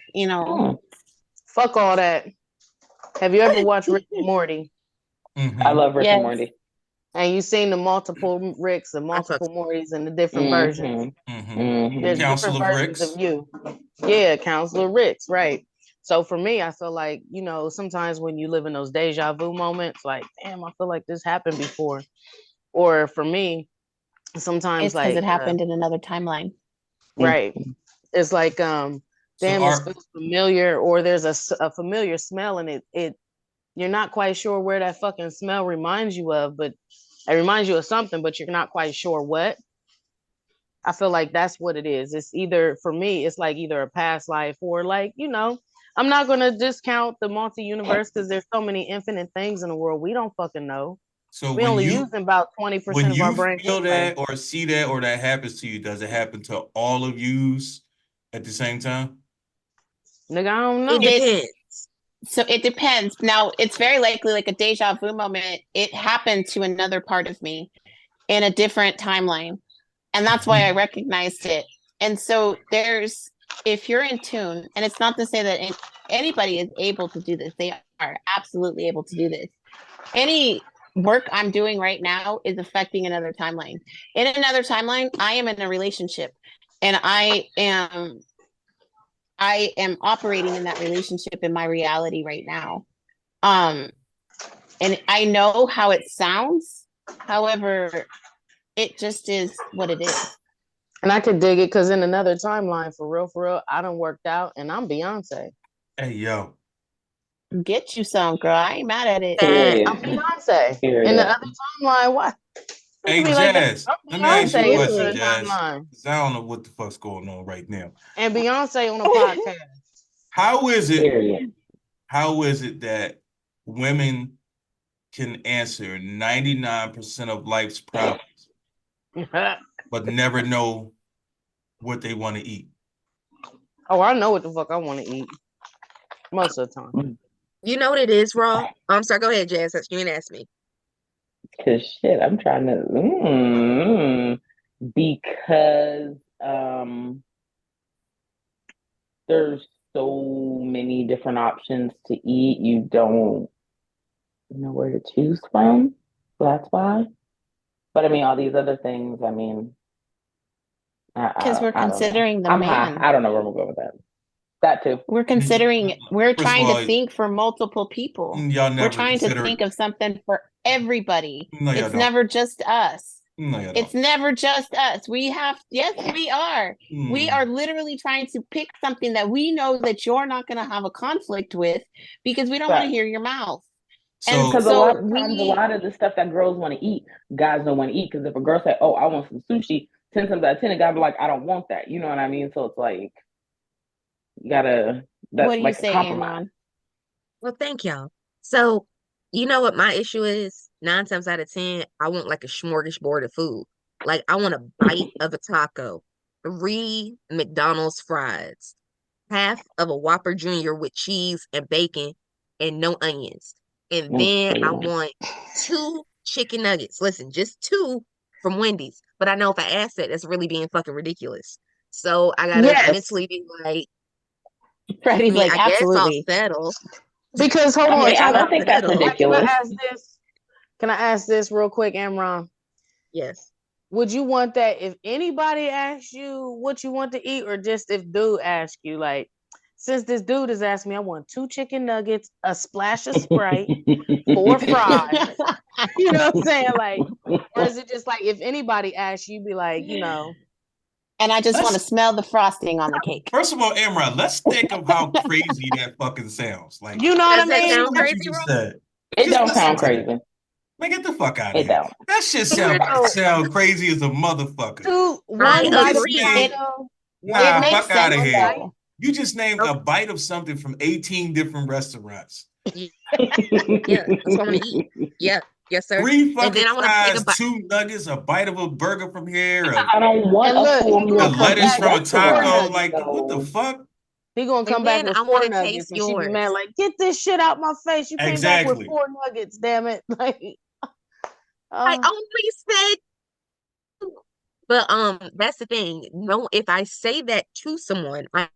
[SPEAKER 6] Fuck all that. Have you ever watched Rick and Morty?
[SPEAKER 4] I love Rick and
[SPEAKER 5] yes.
[SPEAKER 4] Morty.
[SPEAKER 6] And you've seen the multiple Ricks and
[SPEAKER 3] I fuck.
[SPEAKER 6] multiple Mortys and the different versions. There's
[SPEAKER 2] Council
[SPEAKER 6] different
[SPEAKER 2] of
[SPEAKER 6] versions
[SPEAKER 2] Ricks.
[SPEAKER 6] of you. Yeah, Counselor Ricks, right. So for me, I feel like, sometimes when you live in those deja vu moments, like, damn, I feel like this happened before. Or for me, sometimes
[SPEAKER 5] It's because
[SPEAKER 6] like,
[SPEAKER 5] it happened in another timeline.
[SPEAKER 6] right. It's like,
[SPEAKER 2] So
[SPEAKER 6] damn, this feels familiar, or there's a familiar smell, and it you're not quite sure where that fucking smell reminds you of, but it reminds you of something, but you're not quite sure what. I feel like that's what it is. It's either, for me, it's like either a past life or like, I'm not gonna discount the multi-universe because there's so many infinite things in the world we don't fucking know.
[SPEAKER 2] So
[SPEAKER 6] We only using about 20%
[SPEAKER 2] when
[SPEAKER 6] of our
[SPEAKER 2] you
[SPEAKER 6] brain.
[SPEAKER 2] feel that or see that or that happens to you, does it happen to all of yous at the same time?
[SPEAKER 6] Nigga, I don't know.
[SPEAKER 3] It depends.
[SPEAKER 5] So it depends. Now, it's very likely like a deja vu moment. It happened to another part of me in a different timeline. And that's why I recognized it. And so if you're in tune, and it's not to say that anybody is able to do this, they are absolutely able to do this. Any work I'm doing right now is affecting another timeline. In another timeline, I am in a relationship and I am operating in that relationship in my reality right now. And I know how it sounds. However, it just is what it is.
[SPEAKER 6] And I could dig it because in another timeline, for real, I done worked out and I'm Beyonce.
[SPEAKER 2] Hey, yo.
[SPEAKER 5] Get you some, girl. I ain't mad at it.
[SPEAKER 6] I'm Beyonce. In the other timeline, what?
[SPEAKER 2] Hey, Jazz, let me ask you a question, Jazz. Because I don't know what the fuck's going on right now.
[SPEAKER 6] And Beyonce on a podcast.
[SPEAKER 2] How is it that women can answer 99% of life's problems, but never know what they want to eat?
[SPEAKER 6] Oh, I know what the fuck I want to eat. Most of the time.
[SPEAKER 3] You know what it is, Raw? I'm sorry, go ahead, Jazz. You didn't ask me.
[SPEAKER 4] Cause shit, I'm trying to because there's so many different options to eat. You don't know where to choose from. So that's why. But I mean, all these other things. I mean,
[SPEAKER 5] because we're considering the
[SPEAKER 4] man. I don't know where we'll go with that. That too.
[SPEAKER 5] We're considering. We're trying to think for multiple people. We're trying to think of something for everybody.
[SPEAKER 2] No,
[SPEAKER 5] it's never just us.
[SPEAKER 2] No,
[SPEAKER 5] it's never just us. Yes, we are. We are literally trying to pick something that we know that you're not going to have a conflict with because we don't want to hear your mouth.
[SPEAKER 4] Because a lot of times, a lot of the stuff that girls want to eat, guys don't want to eat. Because if a girl say, "Oh, I want some sushi," 10 times out of 10, a guy be like, "I don't want that." You know what I mean? So it's like, you gotta. That's
[SPEAKER 5] what do
[SPEAKER 4] like
[SPEAKER 5] you say, AMRON?
[SPEAKER 3] Well, thank y'all. So, you know what my issue is? 9 times out of 10, I want like a smorgasbord of food. Like I want a bite of a taco, 3 McDonald's fries, half of a Whopper Jr. with cheese and bacon and no onions. And then I want 2 chicken nuggets. Listen, just 2 from Wendy's. But I know if I ask that, that's really being fucking ridiculous. So I gotta mentally be like,
[SPEAKER 5] Freddie's like,
[SPEAKER 3] I
[SPEAKER 5] absolutely.
[SPEAKER 3] guess I'll settle.
[SPEAKER 6] Because hold on,
[SPEAKER 4] I don't think that's ridiculous.
[SPEAKER 6] Can I ask this real quick, Amron?
[SPEAKER 3] Yes.
[SPEAKER 6] Would you want that if anybody asks you what you want to eat, or just if dude asks you, like, since this dude has asked me, I want 2 chicken nuggets, a splash of Sprite, 4 fries. You know what I'm saying? Like, or is it just like if anybody asks you, be like, you know.
[SPEAKER 5] And I just want to smell the frosting on the cake.
[SPEAKER 2] First of all, Amron, let's think of how crazy that fucking sounds. Like,
[SPEAKER 6] you know what I mean?
[SPEAKER 3] Does that sound crazy,
[SPEAKER 2] you said.
[SPEAKER 4] It don't sound crazy.
[SPEAKER 2] Man, get the fuck out of here. That shit sound crazy as a motherfucker.
[SPEAKER 6] One bite of
[SPEAKER 2] taco. Nah, fuck out of here. You just named a bite of something from 18 different restaurants.
[SPEAKER 3] Yeah, that's what I'm gonna eat. Yeah. Yes, sir.
[SPEAKER 2] 3 fucking fries, 2 nuggets, a bite of a burger from here.
[SPEAKER 4] I don't want
[SPEAKER 2] a lettuce from a taco. Like, what the fuck?
[SPEAKER 6] He gonna come back with 4 nuggets, and she be mad like, "Get this shit out my face! You came back with 4 nuggets, damn it!" Like,
[SPEAKER 3] I only said. But that's the thing. No, if I say that to someone, I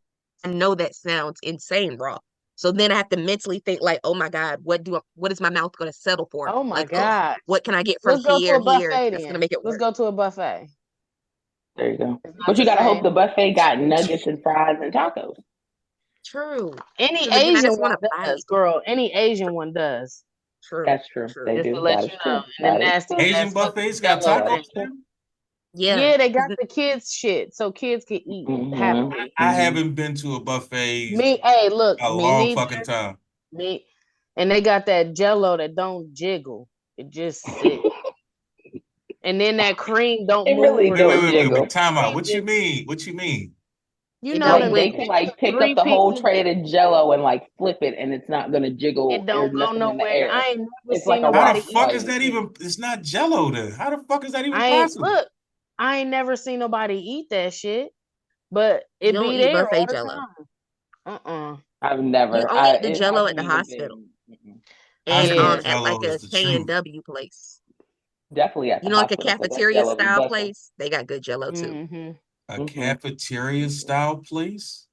[SPEAKER 3] know that sounds insane, bro. So then I have to mentally think like, oh my God, what is my mouth going to settle for?
[SPEAKER 6] Oh my
[SPEAKER 3] like,
[SPEAKER 6] God.
[SPEAKER 3] What can I get from here? That's going to make it work.
[SPEAKER 6] Let's go to a buffet.
[SPEAKER 4] There you go. But you got to hope the buffet got nuggets and fries and tacos.
[SPEAKER 3] True.
[SPEAKER 6] Any Asian one does, girl. Any Asian one does.
[SPEAKER 3] True.
[SPEAKER 4] That's true. They
[SPEAKER 6] just
[SPEAKER 4] do.
[SPEAKER 6] to let you know. And the nasty
[SPEAKER 2] Asian buffets got tacos.
[SPEAKER 6] Yeah, they got the kids shit, so kids can eat happily.
[SPEAKER 2] I haven't been to a buffet.
[SPEAKER 6] Look,
[SPEAKER 2] a long fucking time.
[SPEAKER 6] And they got that Jello that don't jiggle; it just sits. And then that cream don't move.
[SPEAKER 4] Really
[SPEAKER 2] wait. Time out. What you mean? What you mean?
[SPEAKER 6] You
[SPEAKER 3] It
[SPEAKER 6] know
[SPEAKER 3] don't
[SPEAKER 4] Like
[SPEAKER 6] them
[SPEAKER 4] they
[SPEAKER 3] wiggle.
[SPEAKER 4] can like pick up
[SPEAKER 6] 3
[SPEAKER 4] the whole
[SPEAKER 6] pieces.
[SPEAKER 4] tray of Jello and like flip it, and it's not gonna jiggle
[SPEAKER 6] It
[SPEAKER 4] or
[SPEAKER 6] don't go
[SPEAKER 4] nothing in the
[SPEAKER 6] nowhere.
[SPEAKER 4] air.
[SPEAKER 6] I ain't never
[SPEAKER 4] It's like
[SPEAKER 6] seen
[SPEAKER 4] a
[SPEAKER 2] How the
[SPEAKER 6] nobody
[SPEAKER 4] rock
[SPEAKER 6] eat
[SPEAKER 2] fuck
[SPEAKER 4] slide.
[SPEAKER 2] is
[SPEAKER 6] that
[SPEAKER 2] that
[SPEAKER 6] shit.
[SPEAKER 2] even? It's not Jello then. How the fuck is that even
[SPEAKER 6] I ain't
[SPEAKER 2] possible?
[SPEAKER 6] look. I ain't never seen nobody eat that shit, but
[SPEAKER 3] You
[SPEAKER 6] it
[SPEAKER 3] don't
[SPEAKER 6] be
[SPEAKER 3] eat
[SPEAKER 6] there all
[SPEAKER 3] buffet
[SPEAKER 6] the
[SPEAKER 3] Jello.
[SPEAKER 6] time.
[SPEAKER 4] I've
[SPEAKER 3] You
[SPEAKER 4] never.
[SPEAKER 3] only eat the
[SPEAKER 4] It
[SPEAKER 3] Jello at
[SPEAKER 4] hasn't
[SPEAKER 3] the
[SPEAKER 4] even
[SPEAKER 3] hospital
[SPEAKER 4] been. Mm-mm.
[SPEAKER 3] and
[SPEAKER 2] Hospital
[SPEAKER 6] Yeah.
[SPEAKER 3] at like
[SPEAKER 2] Jello
[SPEAKER 3] a
[SPEAKER 2] is the truth.
[SPEAKER 3] K&W place.
[SPEAKER 4] Definitely at
[SPEAKER 3] You
[SPEAKER 4] the
[SPEAKER 3] know, like a
[SPEAKER 4] hospital because that
[SPEAKER 3] cafeteria
[SPEAKER 4] Jello be
[SPEAKER 3] style
[SPEAKER 4] busting.
[SPEAKER 3] place, they got good Jello too.
[SPEAKER 6] Mm-hmm.
[SPEAKER 2] A
[SPEAKER 4] Mm-hmm.
[SPEAKER 2] cafeteria style place?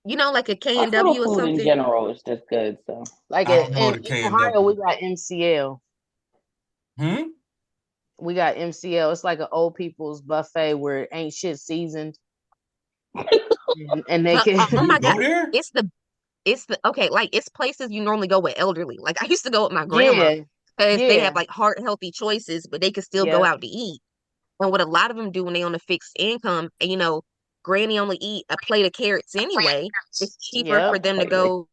[SPEAKER 3] You know, like a
[SPEAKER 4] Hospital
[SPEAKER 3] K&W or
[SPEAKER 4] food in
[SPEAKER 3] something.
[SPEAKER 4] general is just good. So
[SPEAKER 6] Like
[SPEAKER 2] I don't know
[SPEAKER 6] in
[SPEAKER 2] the K and
[SPEAKER 6] Ohio, we
[SPEAKER 2] W.
[SPEAKER 6] got MCL.
[SPEAKER 2] Hmm?
[SPEAKER 6] We got MCL. It's like an old people's buffet where it ain't shit seasoned, and they
[SPEAKER 3] But
[SPEAKER 6] can.
[SPEAKER 3] oh
[SPEAKER 2] You
[SPEAKER 3] my God,
[SPEAKER 2] go there?
[SPEAKER 3] it's the okay, like it's places you normally go with elderly. Like I used to go with my grandma
[SPEAKER 6] Yeah,
[SPEAKER 3] because they have
[SPEAKER 6] yeah,
[SPEAKER 3] like heart healthy choices, but they can still go
[SPEAKER 6] yeah.
[SPEAKER 3] out to eat. And what a lot of them do when they on a fixed income, and granny only eat a plate of carrots anyway, it's cheaper for
[SPEAKER 6] Yep.
[SPEAKER 3] them
[SPEAKER 4] I
[SPEAKER 3] to
[SPEAKER 4] agree.
[SPEAKER 3] go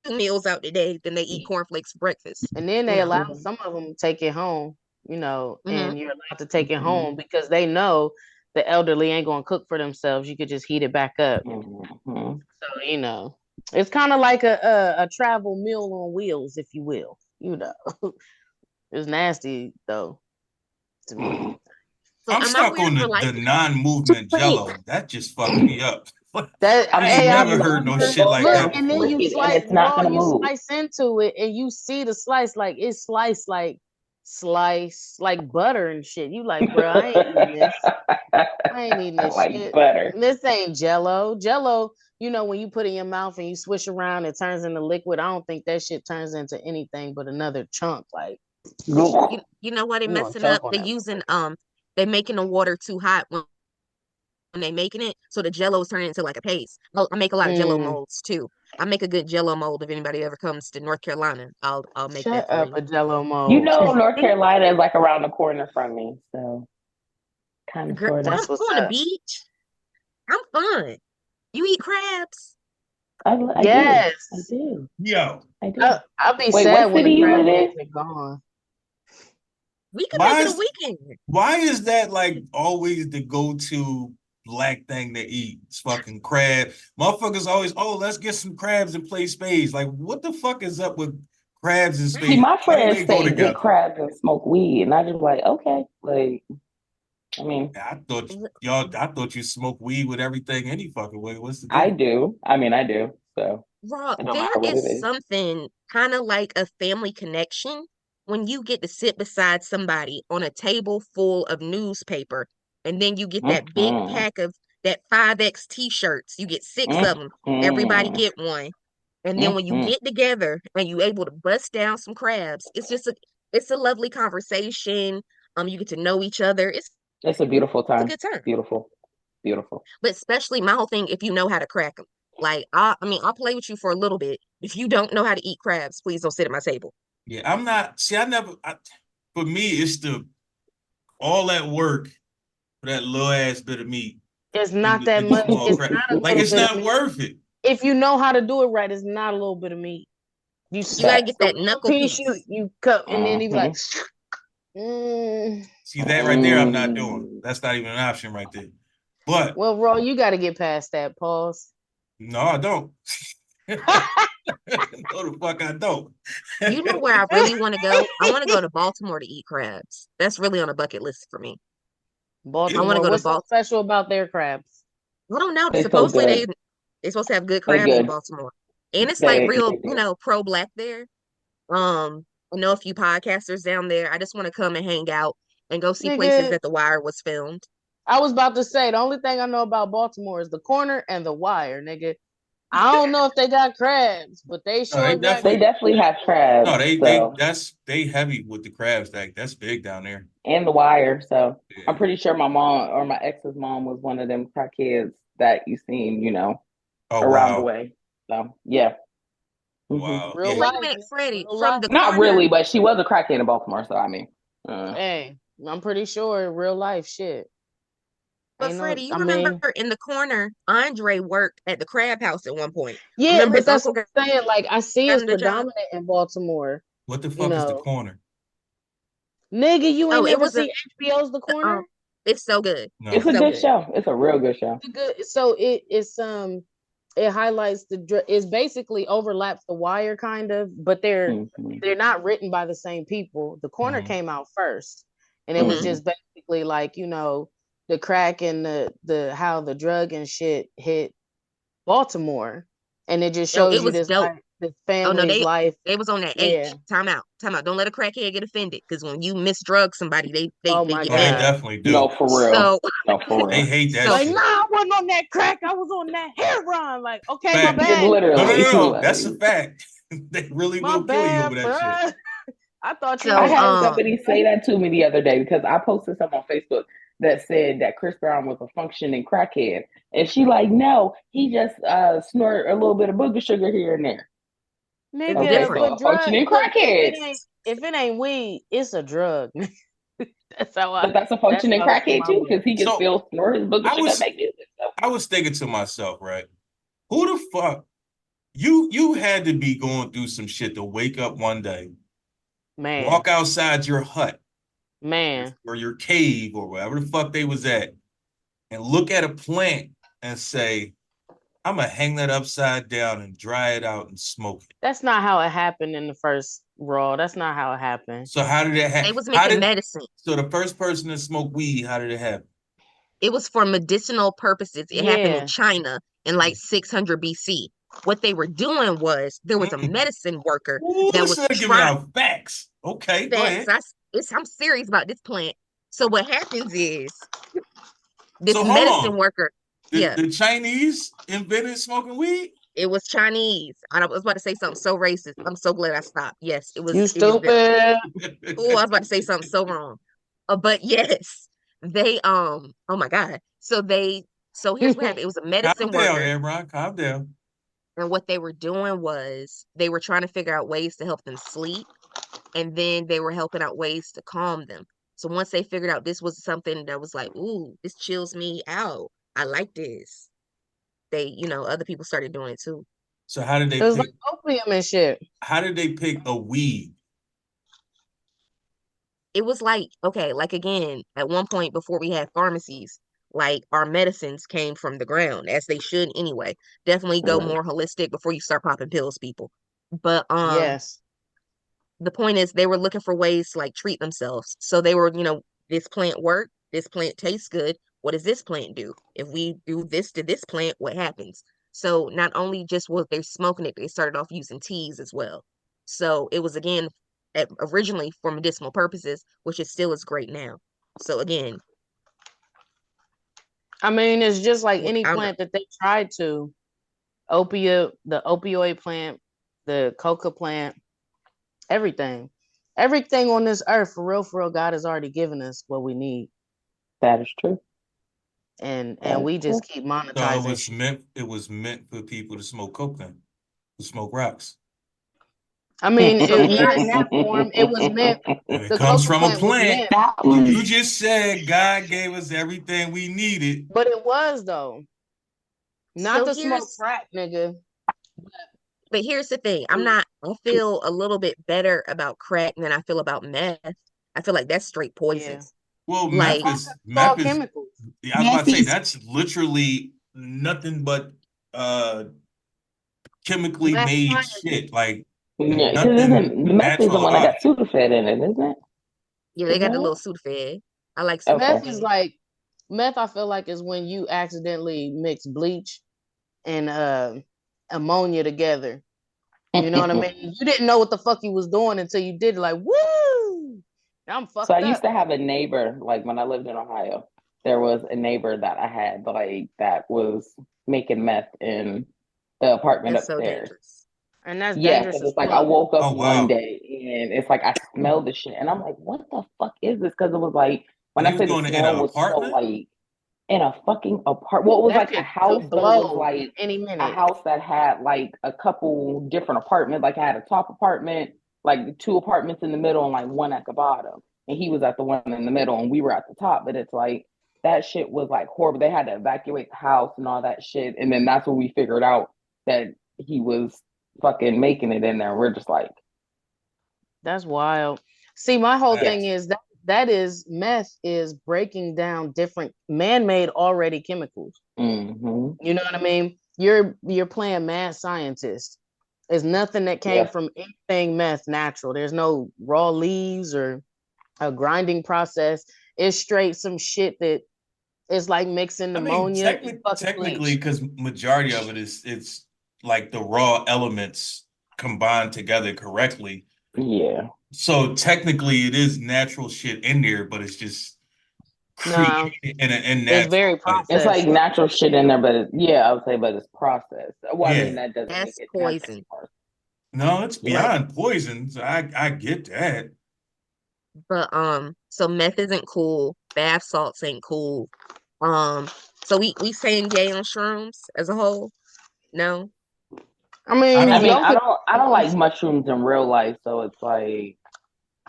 [SPEAKER 3] 2 meals out the day than they eat cornflakes for breakfast.
[SPEAKER 6] And then
[SPEAKER 3] You
[SPEAKER 6] they
[SPEAKER 3] know.
[SPEAKER 6] allow
[SPEAKER 4] Mm-hmm.
[SPEAKER 6] some of them to take it home,
[SPEAKER 3] Hmm.
[SPEAKER 6] and you're allowed to take it
[SPEAKER 4] Mm-hmm.
[SPEAKER 6] home because they know the elderly ain't gonna cook for themselves. You could just heat it back up.
[SPEAKER 4] Mm-hmm.
[SPEAKER 6] So it's kind of like a travel meal on wheels, if you will. It's nasty though to me.
[SPEAKER 3] So
[SPEAKER 2] I'm
[SPEAKER 3] am I
[SPEAKER 2] stuck
[SPEAKER 3] weird
[SPEAKER 2] on
[SPEAKER 3] for
[SPEAKER 2] the
[SPEAKER 3] liking?
[SPEAKER 2] non-movement
[SPEAKER 6] Wait,
[SPEAKER 2] Jello. That just fucks me up.
[SPEAKER 6] that
[SPEAKER 4] I
[SPEAKER 2] I
[SPEAKER 4] mean,
[SPEAKER 2] ain't
[SPEAKER 6] hey,
[SPEAKER 4] you
[SPEAKER 6] I
[SPEAKER 2] never
[SPEAKER 4] can
[SPEAKER 2] heard no
[SPEAKER 6] remember.
[SPEAKER 2] shit
[SPEAKER 4] go
[SPEAKER 2] like
[SPEAKER 4] over
[SPEAKER 6] Look,
[SPEAKER 2] that
[SPEAKER 4] and
[SPEAKER 6] and then
[SPEAKER 2] before.
[SPEAKER 4] flick
[SPEAKER 6] you
[SPEAKER 4] it, and
[SPEAKER 6] slice
[SPEAKER 4] it's not
[SPEAKER 6] raw.
[SPEAKER 4] gonna
[SPEAKER 6] You
[SPEAKER 4] move.
[SPEAKER 6] slice into it, and you see the slice like it's sliced like butter and shit. You like, bro, I ain't eating this. I ain't eating this
[SPEAKER 4] Like
[SPEAKER 6] shit.
[SPEAKER 4] butter.
[SPEAKER 6] This ain't Jello. Jello, when you put it in your mouth and you swish around, it turns into liquid. I don't think that shit turns into anything but another chunk. Like,
[SPEAKER 3] You know what? They're
[SPEAKER 4] You gonna
[SPEAKER 3] messing
[SPEAKER 4] choke
[SPEAKER 3] up.
[SPEAKER 4] on
[SPEAKER 3] They're
[SPEAKER 4] that
[SPEAKER 3] using
[SPEAKER 4] motherfucker.
[SPEAKER 3] they're making the water too hot when they making it, so the Jello is turning into like a paste. I make a lot of Jello
[SPEAKER 6] mm,
[SPEAKER 3] molds too. I make a good Jello mold if anybody ever comes to North Carolina. I'll make that
[SPEAKER 6] shut
[SPEAKER 3] for
[SPEAKER 6] up,
[SPEAKER 3] you.
[SPEAKER 6] a Jello
[SPEAKER 4] You
[SPEAKER 6] mold.
[SPEAKER 4] know, North Carolina is like around the corner from me, so kind of
[SPEAKER 3] Girl,
[SPEAKER 4] sort of.
[SPEAKER 3] come
[SPEAKER 6] That's what's
[SPEAKER 3] on the
[SPEAKER 6] up.
[SPEAKER 3] beach. I'm fun. You eat crabs?
[SPEAKER 4] I do. I
[SPEAKER 6] Yes.
[SPEAKER 4] do.
[SPEAKER 2] Yo,
[SPEAKER 4] I do.
[SPEAKER 6] I'll be
[SPEAKER 4] Wait,
[SPEAKER 6] sad
[SPEAKER 4] what
[SPEAKER 6] when
[SPEAKER 4] city
[SPEAKER 6] the
[SPEAKER 4] you
[SPEAKER 6] crab
[SPEAKER 4] live in?
[SPEAKER 6] legs are gone.
[SPEAKER 3] We could make
[SPEAKER 2] why
[SPEAKER 3] it a
[SPEAKER 2] is
[SPEAKER 3] weekend.
[SPEAKER 2] why is that like always the go-to black thing to eat? It's fucking crab. Motherfuckers always, oh, let's get some crabs and play spades. Like, what the fuck is up with crabs and
[SPEAKER 4] See,
[SPEAKER 2] spades?
[SPEAKER 4] my
[SPEAKER 2] How do
[SPEAKER 4] friends
[SPEAKER 2] they go
[SPEAKER 4] say get
[SPEAKER 2] together?
[SPEAKER 4] crabs and smoke weed, and I just like, okay, like, I mean,
[SPEAKER 2] I thought you smoked weed with everything any fucking way. What's the
[SPEAKER 4] I
[SPEAKER 2] deal?
[SPEAKER 4] do. I mean, I do. So
[SPEAKER 3] Raw,
[SPEAKER 4] it don't
[SPEAKER 3] there
[SPEAKER 4] matter what
[SPEAKER 3] is
[SPEAKER 4] it is.
[SPEAKER 3] something kind of like a family connection when you get to sit beside somebody on a table full of newspaper, and then you get that big
[SPEAKER 4] Mm-hmm.
[SPEAKER 3] pack of that 5X t-shirts. You get six of them. Everybody
[SPEAKER 4] Mm-hmm.
[SPEAKER 3] get one. And then when you
[SPEAKER 4] Mm-hmm.
[SPEAKER 3] get together and you able to bust down some crabs, it's a lovely conversation. You get to know each other.
[SPEAKER 4] It's a beautiful
[SPEAKER 3] It's a
[SPEAKER 4] time.
[SPEAKER 3] good time.
[SPEAKER 4] Beautiful. Beautiful.
[SPEAKER 3] But especially my whole thing, if you know how to crack them. Like I mean, I'll play with you for a little bit. If you don't know how to eat crabs, please don't sit at my table.
[SPEAKER 2] Yeah, I'm not. See, for me, it's all that work for that little ass bit of meat
[SPEAKER 6] It's
[SPEAKER 2] in
[SPEAKER 6] not
[SPEAKER 2] the
[SPEAKER 6] that
[SPEAKER 2] in the
[SPEAKER 6] much.
[SPEAKER 2] small
[SPEAKER 6] It's
[SPEAKER 2] crab.
[SPEAKER 6] not a
[SPEAKER 2] Like,
[SPEAKER 6] little
[SPEAKER 2] it's
[SPEAKER 6] bit of
[SPEAKER 2] not
[SPEAKER 6] meat.
[SPEAKER 2] worth it.
[SPEAKER 6] If you know how to do it right, it's not a little bit of meat. You
[SPEAKER 3] You gotta
[SPEAKER 6] the
[SPEAKER 3] get that
[SPEAKER 6] one
[SPEAKER 3] knuckle
[SPEAKER 6] piece you
[SPEAKER 3] piece.
[SPEAKER 6] you cut, and then you be like,
[SPEAKER 4] Mm-hmm.
[SPEAKER 2] See, that right there, I'm not doing. That's not even an option right there. But
[SPEAKER 6] well, Ro, you got to get past that. Pause.
[SPEAKER 2] no, I don't. No, the fuck I don't.
[SPEAKER 3] You know where I really want to go? I want to go to Baltimore to eat crabs. That's really on a bucket list for me. I want to
[SPEAKER 6] Baltimore.
[SPEAKER 3] go to
[SPEAKER 6] What's so
[SPEAKER 3] Baltimore.
[SPEAKER 6] special about their crabs?
[SPEAKER 3] I don't know.
[SPEAKER 4] They so
[SPEAKER 3] Supposedly
[SPEAKER 4] good.
[SPEAKER 3] they supposed to have good
[SPEAKER 4] They
[SPEAKER 3] crabs in
[SPEAKER 4] good.
[SPEAKER 3] Baltimore. And it's like
[SPEAKER 4] They
[SPEAKER 3] real,
[SPEAKER 4] do.
[SPEAKER 3] pro black there. I know a few podcasters down there. I just want to come and hang out and go see places
[SPEAKER 6] Nigga,
[SPEAKER 3] that The Wire was filmed.
[SPEAKER 6] I was about to say the only thing I know about Baltimore is the corner and the wire, nigga. I don't know if they got crabs, but they
[SPEAKER 2] No, they
[SPEAKER 6] sure got
[SPEAKER 4] They
[SPEAKER 2] definitely.
[SPEAKER 4] definitely have crabs.
[SPEAKER 2] No,
[SPEAKER 4] So
[SPEAKER 2] they heavy with the crab stack. That's big down there.
[SPEAKER 4] and the wire. So I'm
[SPEAKER 2] Yeah.
[SPEAKER 4] pretty sure my mom or my ex's mom was one of them crackheads that you seen,
[SPEAKER 2] Oh
[SPEAKER 4] around the
[SPEAKER 2] wow,
[SPEAKER 4] way. So yeah. Hmm.
[SPEAKER 2] wow.
[SPEAKER 6] real
[SPEAKER 2] Yeah.
[SPEAKER 3] Wait a
[SPEAKER 6] life,
[SPEAKER 3] minute, Freddie.
[SPEAKER 6] real
[SPEAKER 3] From
[SPEAKER 6] life.
[SPEAKER 3] the
[SPEAKER 4] Not
[SPEAKER 3] corner,
[SPEAKER 4] really, but she was a crackhead in Baltimore. So I mean,
[SPEAKER 6] Hey, I'm pretty sure real life shit.
[SPEAKER 3] but
[SPEAKER 6] Ain't no,
[SPEAKER 3] Freddie, you
[SPEAKER 6] I
[SPEAKER 3] remember
[SPEAKER 6] mean,
[SPEAKER 3] in the corner, Andre worked at the Crab House at one point.
[SPEAKER 6] yeah,
[SPEAKER 3] Remember
[SPEAKER 6] but
[SPEAKER 3] his
[SPEAKER 6] that's
[SPEAKER 3] uncle
[SPEAKER 6] what
[SPEAKER 3] got
[SPEAKER 6] I'm saying. Like, I see it's
[SPEAKER 3] him the job?
[SPEAKER 6] predominant in Baltimore.
[SPEAKER 2] What the
[SPEAKER 6] You
[SPEAKER 2] fuck is the
[SPEAKER 6] know,
[SPEAKER 2] corner?
[SPEAKER 6] nigga, you
[SPEAKER 3] Oh,
[SPEAKER 6] ain't
[SPEAKER 3] it
[SPEAKER 6] never
[SPEAKER 3] was
[SPEAKER 6] see HBO's The
[SPEAKER 3] um
[SPEAKER 6] Corner?
[SPEAKER 3] It's so good.
[SPEAKER 2] No.
[SPEAKER 4] It's a
[SPEAKER 3] so
[SPEAKER 4] good show. It's a real good show.
[SPEAKER 6] Good. So it highlights it's basically overlaps The Wire kind of, but they're not written by the same people. The Corner came out first, and it was just basically like, you know, the crack and the how the drug and shit hit Baltimore, and it just shows
[SPEAKER 3] it
[SPEAKER 6] you
[SPEAKER 3] was
[SPEAKER 6] this
[SPEAKER 3] dope.
[SPEAKER 6] this
[SPEAKER 3] Oh no,
[SPEAKER 6] family's life.
[SPEAKER 3] they was on that
[SPEAKER 6] Yeah.
[SPEAKER 3] H. Time out. Don't let a crackhead get offended, because when you misdrug somebody, they
[SPEAKER 6] Oh
[SPEAKER 3] they
[SPEAKER 6] my
[SPEAKER 3] get
[SPEAKER 2] Oh, they
[SPEAKER 3] mad.
[SPEAKER 6] God.
[SPEAKER 2] definitely do.
[SPEAKER 4] No, for real.
[SPEAKER 3] So
[SPEAKER 4] No, for
[SPEAKER 2] They
[SPEAKER 4] real.
[SPEAKER 2] hate that
[SPEAKER 3] So-
[SPEAKER 2] shit.
[SPEAKER 6] Like, nah, I wasn't on that crack. I was on that heroin. Like, okay, my
[SPEAKER 2] Fact.
[SPEAKER 6] bad.
[SPEAKER 4] Literally.
[SPEAKER 2] No. That's a fact. They really
[SPEAKER 6] My
[SPEAKER 2] will kill you
[SPEAKER 6] bad,
[SPEAKER 2] over that shit.
[SPEAKER 6] bruh. I thought you
[SPEAKER 3] So,
[SPEAKER 4] I
[SPEAKER 6] was
[SPEAKER 4] had
[SPEAKER 3] um,
[SPEAKER 4] somebody say that to me the other day because I posted something on Facebook that said that Chris Brown was a functioning crackhead. And she like, no, he just snorted a little bit of booger sugar here and there.
[SPEAKER 6] nigga,
[SPEAKER 4] Okay,
[SPEAKER 3] different.
[SPEAKER 4] so a functioning
[SPEAKER 6] look,
[SPEAKER 4] crackhead.
[SPEAKER 6] if it ain't weed, it's a drug. That's how
[SPEAKER 4] But that's a functioning
[SPEAKER 6] how I see
[SPEAKER 4] crackhead
[SPEAKER 6] my
[SPEAKER 4] too,
[SPEAKER 6] book.
[SPEAKER 4] because he can
[SPEAKER 2] So,
[SPEAKER 4] still snort his booger
[SPEAKER 2] I
[SPEAKER 4] sugar
[SPEAKER 2] was-
[SPEAKER 4] and make music. So.
[SPEAKER 2] I was thinking to myself, right? Who the fuck? You had to be going through some shit to wake up one day,
[SPEAKER 6] Man,
[SPEAKER 2] walk outside your hut
[SPEAKER 6] man.
[SPEAKER 2] or your cave or wherever the fuck they was at, and look at a plant and say, I'm gonna hang that upside down and dry it out and smoke it.
[SPEAKER 6] That's not how it happened in the first Raw. That's not how it happened.
[SPEAKER 2] So how did that happen?
[SPEAKER 3] they was making medicine.
[SPEAKER 2] So the first person to smoke weed, how did it happen?
[SPEAKER 3] It was for medicinal purposes. It happened in
[SPEAKER 6] Yeah.
[SPEAKER 3] China in like 600 BC. What they were doing was there was a medicine worker
[SPEAKER 2] Ooh,
[SPEAKER 3] that was
[SPEAKER 2] instead of giving
[SPEAKER 3] trying.
[SPEAKER 2] out facts. Okay, go ahead.
[SPEAKER 3] I'm serious about this plant. So what happens is this
[SPEAKER 2] So hold
[SPEAKER 3] medicine
[SPEAKER 2] on.
[SPEAKER 3] worker. Yeah,
[SPEAKER 2] The Chinese invented smoking weed?
[SPEAKER 3] it was Chinese. I was about to say something so racist. I'm so glad I stopped. Yes, it was.
[SPEAKER 6] You
[SPEAKER 3] It was
[SPEAKER 6] stupid.
[SPEAKER 3] Oh, I was about to say something so wrong. But yes, they oh my God. So here's what happened. It was a medicine
[SPEAKER 2] Calm down,
[SPEAKER 3] worker,
[SPEAKER 2] AMRON. Calm down.
[SPEAKER 3] and what they were doing was they were trying to figure out ways to help them sleep, and then they were helping out ways to calm them. So once they figured out this was something that was like, ooh, this chills me out. I like this. Other people started doing it too.
[SPEAKER 2] So how did they
[SPEAKER 6] It was
[SPEAKER 2] pick?
[SPEAKER 6] like opium and shit.
[SPEAKER 2] How did they pick a weed?
[SPEAKER 3] It was like, okay, like again, at one point before we had pharmacies, like our medicines came from the ground, as they should anyway. Definitely go more holistic before you start popping pills, people. But
[SPEAKER 6] Yes.
[SPEAKER 3] the point is they were looking for ways to like treat themselves. So they were, this plant worked, this plant tastes good. What does this plant do? If we do this to this plant, what happens? So not only just was they smoking it, they started off using teas as well. So it was again originally for medicinal purposes, which is still is great now. So again,
[SPEAKER 6] I mean, it's just like any
[SPEAKER 3] I don't know.
[SPEAKER 6] plant that they tried to. The opioid plant, the coca plant, everything. Everything on this earth, for real, God has already given us what we need.
[SPEAKER 4] That is true.
[SPEAKER 6] And
[SPEAKER 4] That's
[SPEAKER 6] we just
[SPEAKER 4] true.
[SPEAKER 6] keep
[SPEAKER 2] So
[SPEAKER 6] monetizing.
[SPEAKER 2] it was meant for people to smoke coke then, to smoke rocks.
[SPEAKER 6] I mean,
[SPEAKER 3] So
[SPEAKER 6] not in that form. It was meant.
[SPEAKER 2] It
[SPEAKER 6] The
[SPEAKER 2] comes
[SPEAKER 6] coca
[SPEAKER 2] from a
[SPEAKER 6] plant was
[SPEAKER 2] plant.
[SPEAKER 6] meant,
[SPEAKER 2] You just said God gave us everything we needed.
[SPEAKER 6] but it was though. Not
[SPEAKER 3] So
[SPEAKER 6] to smoke crack, nigga.
[SPEAKER 3] But here's the thing. I feel a little bit better about crack than I feel about meth. I feel like that's straight poison.
[SPEAKER 6] Yeah.
[SPEAKER 2] Well,
[SPEAKER 3] Like,
[SPEAKER 6] It's all chemicals.
[SPEAKER 2] I was about to say that's literally nothing but chemically
[SPEAKER 6] Meth
[SPEAKER 2] made
[SPEAKER 6] science.
[SPEAKER 2] shit. Like
[SPEAKER 4] Yeah, because
[SPEAKER 2] nothing
[SPEAKER 4] the meth is the
[SPEAKER 2] natural
[SPEAKER 4] one that
[SPEAKER 2] about
[SPEAKER 4] got
[SPEAKER 2] it.
[SPEAKER 4] Sudafed in it, isn't it?
[SPEAKER 3] yeah, they got the
[SPEAKER 4] Mhm.
[SPEAKER 3] little Sudafed. I like
[SPEAKER 4] Okay.
[SPEAKER 6] Meth
[SPEAKER 3] Sudafed.
[SPEAKER 6] is like meth. I feel like is when you accidentally mix bleach and ammonia together. You know what I mean? You didn't know what the fuck you was doing until you did it. Like, woo! I'm fucked
[SPEAKER 4] So I
[SPEAKER 6] up.
[SPEAKER 4] used to have a neighbor, like when I lived in Ohio, there was a neighbor that I had, like that was making meth in the apartment
[SPEAKER 3] That's so
[SPEAKER 4] upstairs.
[SPEAKER 3] dangerous.
[SPEAKER 6] And that's
[SPEAKER 4] Yeah,
[SPEAKER 6] dangerous
[SPEAKER 4] because
[SPEAKER 6] as
[SPEAKER 4] it's like I
[SPEAKER 6] fuck.
[SPEAKER 4] woke up
[SPEAKER 2] Oh, wow.
[SPEAKER 4] one day and it's like I smelled the shit, and I'm like, what the fuck is this? Because it was like when
[SPEAKER 2] He
[SPEAKER 4] I
[SPEAKER 2] was
[SPEAKER 4] say the
[SPEAKER 2] doing it in
[SPEAKER 4] smell
[SPEAKER 2] an
[SPEAKER 4] was so
[SPEAKER 2] apartment?
[SPEAKER 4] like in a fucking apartment. Well, it was
[SPEAKER 6] That
[SPEAKER 4] like a
[SPEAKER 6] shit
[SPEAKER 4] house,
[SPEAKER 6] could
[SPEAKER 4] but it was
[SPEAKER 6] blow
[SPEAKER 4] like
[SPEAKER 6] any
[SPEAKER 4] a
[SPEAKER 6] minute.
[SPEAKER 4] house that had like a couple different apartments. Like I had a top apartment, like two apartments in the middle, and like one at the bottom. And he was at the one in the middle, and we were at the top. But it's like that shit was like horrible. They had to evacuate the house and all that shit. And then that's when we figured out that he was fucking making it in there. We're just like,
[SPEAKER 6] That's wild. See, my whole
[SPEAKER 2] Facts.
[SPEAKER 6] thing is meth is breaking down different man-made already chemicals.
[SPEAKER 4] Mm-hmm.
[SPEAKER 6] You know what I mean? You're playing mad scientist. There's nothing that came from anything meth natural. There's no raw leaves or a grinding process. It's straight some shit that is like mixing ammonia and fucking
[SPEAKER 2] technically,
[SPEAKER 6] bleach.
[SPEAKER 2] because majority of it is it's like the raw elements combined together correctly.
[SPEAKER 4] Yeah.
[SPEAKER 2] So technically, it is natural shit in there, but it's just
[SPEAKER 6] No,
[SPEAKER 2] created in
[SPEAKER 6] it's
[SPEAKER 2] natural
[SPEAKER 6] very
[SPEAKER 2] way.
[SPEAKER 6] processed.
[SPEAKER 4] It's like natural shit in there, but I would say, but it's processed. Well, I
[SPEAKER 2] Yeah.
[SPEAKER 4] mean, that doesn't make
[SPEAKER 3] That's
[SPEAKER 4] it
[SPEAKER 3] poison.
[SPEAKER 2] No, it's
[SPEAKER 3] Yeah.
[SPEAKER 2] beyond poison. So I get that.
[SPEAKER 3] But so meth isn't cool. Bath salts ain't cool. So we saying yay on shrooms as a whole? No.
[SPEAKER 6] I mean,
[SPEAKER 4] I don't like mushrooms in real life, so it's like.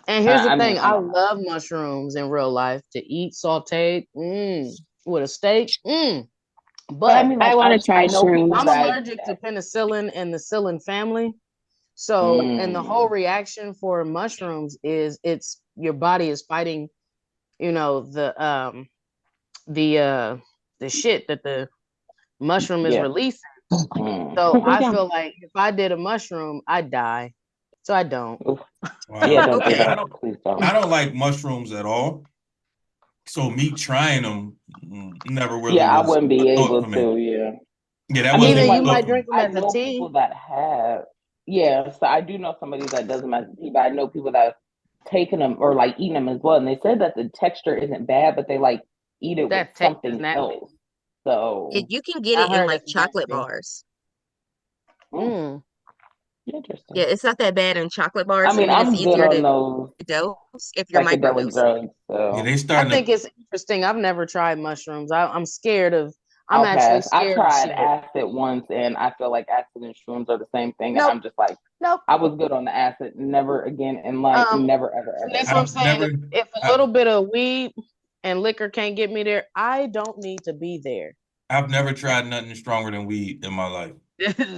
[SPEAKER 6] And here's the
[SPEAKER 4] I
[SPEAKER 6] thing:
[SPEAKER 4] mean,
[SPEAKER 6] I love mushrooms in real life to eat sauteed with a steak. But
[SPEAKER 4] I mean, like,
[SPEAKER 5] I want to try
[SPEAKER 4] know people
[SPEAKER 5] shrooms.
[SPEAKER 6] I'm
[SPEAKER 4] that-
[SPEAKER 6] allergic to penicillin and the psyllin family. So, and the whole reaction for mushrooms is it's your body is fighting, you know, the shit that the mushroom is releasing. So I feel like if I did a mushroom, I'd die. So I don't.
[SPEAKER 2] Wow.
[SPEAKER 4] Yeah, don't do
[SPEAKER 3] Okay.
[SPEAKER 4] that. Please don't.
[SPEAKER 2] I don't like mushrooms at all. So me trying them never really
[SPEAKER 4] Yeah, I
[SPEAKER 2] was
[SPEAKER 4] wouldn't be
[SPEAKER 2] a thought
[SPEAKER 4] able
[SPEAKER 2] for me.
[SPEAKER 4] to. Yeah.
[SPEAKER 2] Yeah, that
[SPEAKER 4] I mean,
[SPEAKER 2] wasn't
[SPEAKER 6] Either
[SPEAKER 2] a
[SPEAKER 6] you
[SPEAKER 2] thought
[SPEAKER 6] might
[SPEAKER 2] for me.
[SPEAKER 6] drink them
[SPEAKER 4] I
[SPEAKER 6] as a
[SPEAKER 4] know
[SPEAKER 6] tea.
[SPEAKER 4] people that have. Yeah, so I do know somebody that does them as a tea, but I know people that have taken them or like eaten them as well, and they said that the texture isn't bad, but they like eat it
[SPEAKER 6] That
[SPEAKER 4] with
[SPEAKER 6] taste is
[SPEAKER 4] something
[SPEAKER 6] nasty.
[SPEAKER 4] else. So
[SPEAKER 3] You can get
[SPEAKER 6] I
[SPEAKER 3] it in
[SPEAKER 6] heard
[SPEAKER 3] like
[SPEAKER 6] it's
[SPEAKER 3] chocolate
[SPEAKER 6] nasty.
[SPEAKER 3] bars.
[SPEAKER 4] Interesting.
[SPEAKER 3] Yeah, it's not that bad in chocolate
[SPEAKER 4] I
[SPEAKER 3] bars,
[SPEAKER 4] mean,
[SPEAKER 3] and then it's
[SPEAKER 4] I'm good
[SPEAKER 3] easier
[SPEAKER 4] on
[SPEAKER 3] to
[SPEAKER 4] those
[SPEAKER 3] dose if you're
[SPEAKER 4] psychedelic
[SPEAKER 3] microdosing.
[SPEAKER 4] drugs.
[SPEAKER 2] Yeah,
[SPEAKER 4] So
[SPEAKER 2] they
[SPEAKER 6] I
[SPEAKER 2] starting
[SPEAKER 6] think
[SPEAKER 2] to.
[SPEAKER 6] it's interesting. I've never tried mushrooms. I'm scared of. I'm
[SPEAKER 4] I'll
[SPEAKER 6] actually
[SPEAKER 4] pass. I
[SPEAKER 6] scared of
[SPEAKER 4] tried
[SPEAKER 6] shit.
[SPEAKER 4] acid once, and I feel like acid and shrooms are the same thing, and
[SPEAKER 6] Nope.
[SPEAKER 4] I'm just like,
[SPEAKER 6] Nope.
[SPEAKER 4] I was good on the acid. Never again in life. Never, ever, ever.
[SPEAKER 6] That's what I'm saying. If a little bit of weed and liquor can't get me there, I don't need to be there.
[SPEAKER 2] I've never tried nothing stronger than weed in my life.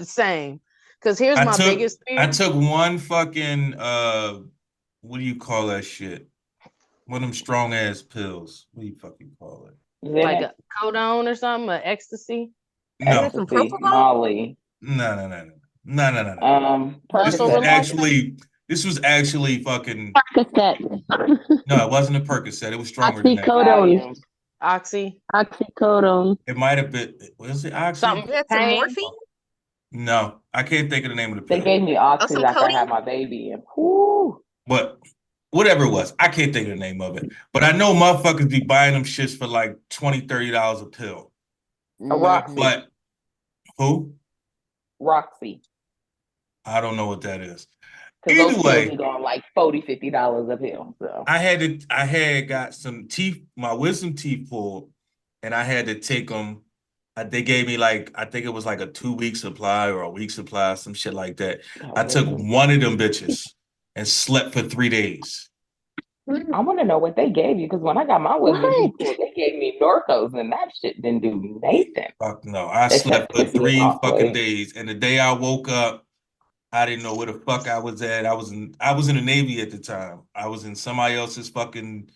[SPEAKER 6] Same. Because here's my biggest fear.
[SPEAKER 2] I took one fucking what do you call that shit? One of them strong ass pills. What do you fucking call it?
[SPEAKER 6] Like a codone or something, an ecstasy.
[SPEAKER 2] No.
[SPEAKER 4] Ecstasy, Molly.
[SPEAKER 2] No. This was actually fucking
[SPEAKER 5] Percocet.
[SPEAKER 2] No, it wasn't a Percocet. It was stronger than that.
[SPEAKER 5] Oxycodone.
[SPEAKER 6] Oxycodone.
[SPEAKER 2] It might have been. Was it Oxy?
[SPEAKER 6] Something.
[SPEAKER 3] You had some morphine?
[SPEAKER 2] No, I can't think of the name of the pill.
[SPEAKER 4] They gave me Oxy
[SPEAKER 3] some
[SPEAKER 4] after I
[SPEAKER 3] codeine?
[SPEAKER 4] had my baby, and whoo.
[SPEAKER 2] But whatever it was, I can't think of the name of it. But I know motherfuckers be buying them shits for like $20, $30 a pill.
[SPEAKER 4] A Roxy.
[SPEAKER 2] But who?
[SPEAKER 4] Roxy.
[SPEAKER 2] I don't know what that is.
[SPEAKER 4] Because
[SPEAKER 2] Either
[SPEAKER 4] those pills be going like $40, $50 a pill. So
[SPEAKER 2] I had got some teeth, my wisdom teeth pulled, and I had to take them. They gave me like, I think it was like a 2-week supply or a week supply, some shit like that. I took one of them bitches and slept for 3 days.
[SPEAKER 4] I want to know what they gave you, because when I got my wisdom teeth pulled, they gave me Norcos, and that shit didn't do nothing.
[SPEAKER 2] Fuck no, I slept for 3 fucking days, and the day I woke up, I didn't know where the fuck I was at. I was in the Navy at the time. I was in somebody else's fucking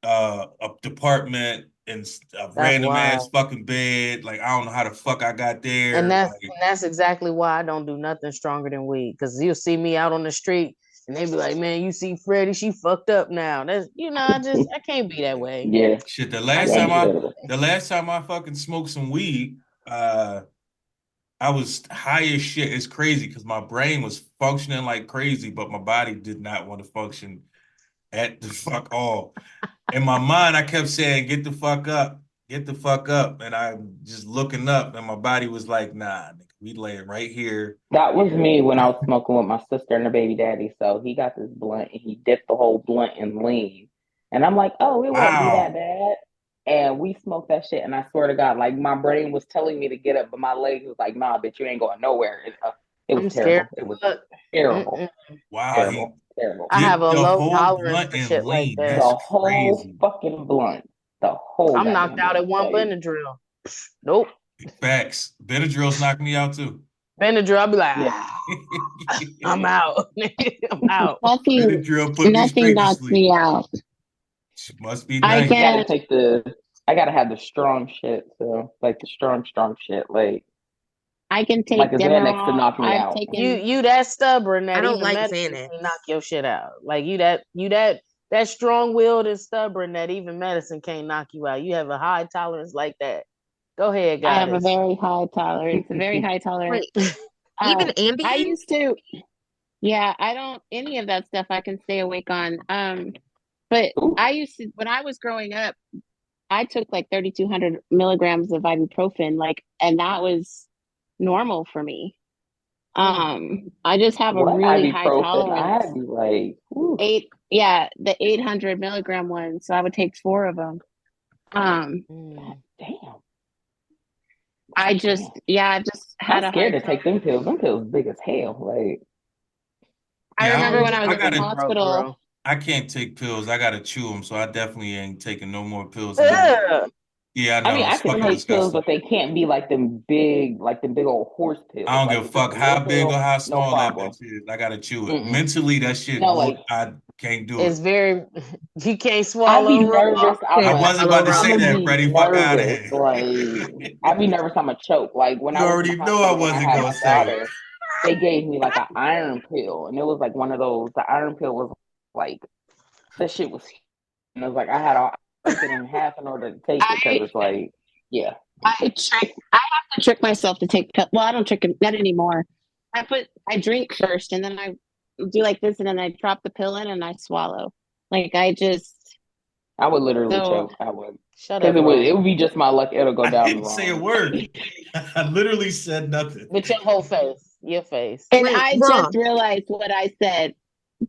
[SPEAKER 2] a department in a random ass fucking bed. Like, I don't know how the fuck I got there.
[SPEAKER 6] And that's exactly why I don't do nothing stronger than weed. Because you'll see me out on the street and they be like, "Man, you see Freddie? She fucked up now." That's I can't be that way.
[SPEAKER 4] Yeah.
[SPEAKER 2] Shit. The last time I fucking smoked some weed, I was high as shit. It's crazy because my brain was functioning like crazy, but my body did not want to function at the fuck all. In my mind, I kept saying, "Get the fuck up, get the fuck up," and I'm just looking up, and my body was like, "Nah, nigga, we laying right here."
[SPEAKER 4] That was me when I was smoking with my sister and her baby daddy. So he got this blunt and he dipped the whole blunt in lean, and I'm like, "Oh, it won't be that bad." And we smoked that shit, and I swear to God, like, my brain was telling me to get up, but my legs was like, "Nah, bitch, you ain't going nowhere." It was terrible. It was terrible.
[SPEAKER 2] Wow,
[SPEAKER 4] terrible.
[SPEAKER 6] I have a low tolerance for shit like that.
[SPEAKER 4] The whole fucking blunt. The whole.
[SPEAKER 6] I'm knocked out at one Benadryl. Nope.
[SPEAKER 2] Facts. Benadryl's knocked me out too.
[SPEAKER 6] Benadryl, I'll be like, I'm out. I'm out.
[SPEAKER 5] Nothing knocks me out.
[SPEAKER 2] She must be
[SPEAKER 5] I
[SPEAKER 2] nice.
[SPEAKER 5] can.
[SPEAKER 4] I gotta have the strong shit. So like the strong shit.
[SPEAKER 5] I can
[SPEAKER 4] Like
[SPEAKER 5] take
[SPEAKER 4] a Xanax to
[SPEAKER 5] Demerol.
[SPEAKER 4] knock me
[SPEAKER 5] I've
[SPEAKER 4] out.
[SPEAKER 5] taken.
[SPEAKER 6] You that stubborn
[SPEAKER 3] I
[SPEAKER 6] that
[SPEAKER 3] don't
[SPEAKER 6] even
[SPEAKER 3] like
[SPEAKER 6] medicine
[SPEAKER 3] Xanax.
[SPEAKER 6] can knock your shit out. Like that strong willed and stubborn that even medicine can't knock you out. You have a high tolerance like that. Go ahead,
[SPEAKER 5] I have a
[SPEAKER 6] goddess.
[SPEAKER 5] very high tolerance. A very high tolerance.
[SPEAKER 3] Wait, even
[SPEAKER 5] I
[SPEAKER 3] Ambien?
[SPEAKER 5] used to. Yeah, I don't any of that stuff I can stay awake on. But
[SPEAKER 4] Ooh.
[SPEAKER 5] I used to when I was growing up, I took like 3,200 milligrams of ibuprofen, like, and that was normal for me. I just have a
[SPEAKER 4] What
[SPEAKER 5] really high
[SPEAKER 4] ibuprofen?
[SPEAKER 5] tolerance.
[SPEAKER 4] I'd be like, ooh,
[SPEAKER 5] The 800 milligram one. So I would take 4 of them.
[SPEAKER 4] damn.
[SPEAKER 5] I just had
[SPEAKER 4] I'm
[SPEAKER 5] a hard
[SPEAKER 4] scared to
[SPEAKER 5] time.
[SPEAKER 4] take them pills. Them pills big as hell. Like,
[SPEAKER 5] I
[SPEAKER 2] Yeah,
[SPEAKER 5] remember when I
[SPEAKER 2] I
[SPEAKER 5] was in the
[SPEAKER 2] gotta.
[SPEAKER 5] hospital.
[SPEAKER 2] I can't take pills. I gotta chew them, so I definitely ain't taking no more pills.
[SPEAKER 6] Ugh.
[SPEAKER 2] Yeah, I
[SPEAKER 4] I mean,
[SPEAKER 2] know
[SPEAKER 4] I
[SPEAKER 2] it's
[SPEAKER 4] can
[SPEAKER 2] fucking
[SPEAKER 4] take pills,
[SPEAKER 2] disgusting.
[SPEAKER 4] but they can't be like them big old horse pills.
[SPEAKER 2] I don't
[SPEAKER 4] Like
[SPEAKER 2] give a
[SPEAKER 4] if it's
[SPEAKER 2] fuck
[SPEAKER 4] a
[SPEAKER 2] how
[SPEAKER 4] little
[SPEAKER 2] big or
[SPEAKER 4] pill,
[SPEAKER 2] how
[SPEAKER 4] no
[SPEAKER 2] small that
[SPEAKER 4] problem.
[SPEAKER 2] bitch is. I gotta chew it.
[SPEAKER 4] Mm-mm.
[SPEAKER 2] Mentally, that shit
[SPEAKER 4] No,
[SPEAKER 2] would.
[SPEAKER 4] like
[SPEAKER 2] I can't do
[SPEAKER 6] It's
[SPEAKER 2] it.
[SPEAKER 6] very you can't
[SPEAKER 4] I'd
[SPEAKER 6] swallow
[SPEAKER 4] be
[SPEAKER 6] raw.
[SPEAKER 4] nervous.
[SPEAKER 2] I wasn't about to
[SPEAKER 4] I'm
[SPEAKER 2] say
[SPEAKER 4] gonna
[SPEAKER 2] that,
[SPEAKER 4] be
[SPEAKER 2] Freddie. Fuck out of
[SPEAKER 4] nervous.
[SPEAKER 2] here.
[SPEAKER 4] Like I'd be nervous. I'm gonna choke. Like when
[SPEAKER 2] You
[SPEAKER 4] I was in the
[SPEAKER 2] already know I
[SPEAKER 4] hospital when I
[SPEAKER 2] wasn't
[SPEAKER 4] had
[SPEAKER 2] gonna
[SPEAKER 4] my
[SPEAKER 2] say it.
[SPEAKER 4] daughter, they gave me like an iron pill, and it was like one of those. The iron pill was like that shit was, and it was like I had to break it in half in order to take it because
[SPEAKER 5] I
[SPEAKER 4] it's like, yeah.
[SPEAKER 5] I have to trick myself to take pills. Well, I don't trick it not anymore. I drink first and then I do like this and then I drop the pill in and I swallow. Like I just
[SPEAKER 4] I would literally
[SPEAKER 5] so
[SPEAKER 4] choke. I would,
[SPEAKER 6] Shut
[SPEAKER 4] because
[SPEAKER 6] up, Ro.
[SPEAKER 4] it would be just my luck. It'll go
[SPEAKER 2] I
[SPEAKER 4] down
[SPEAKER 2] didn't say a
[SPEAKER 4] wrong.
[SPEAKER 2] word. I literally said nothing.
[SPEAKER 6] With your whole face. Your face.
[SPEAKER 5] and
[SPEAKER 3] Wait,
[SPEAKER 5] I
[SPEAKER 3] Raw,
[SPEAKER 5] just realized what I said.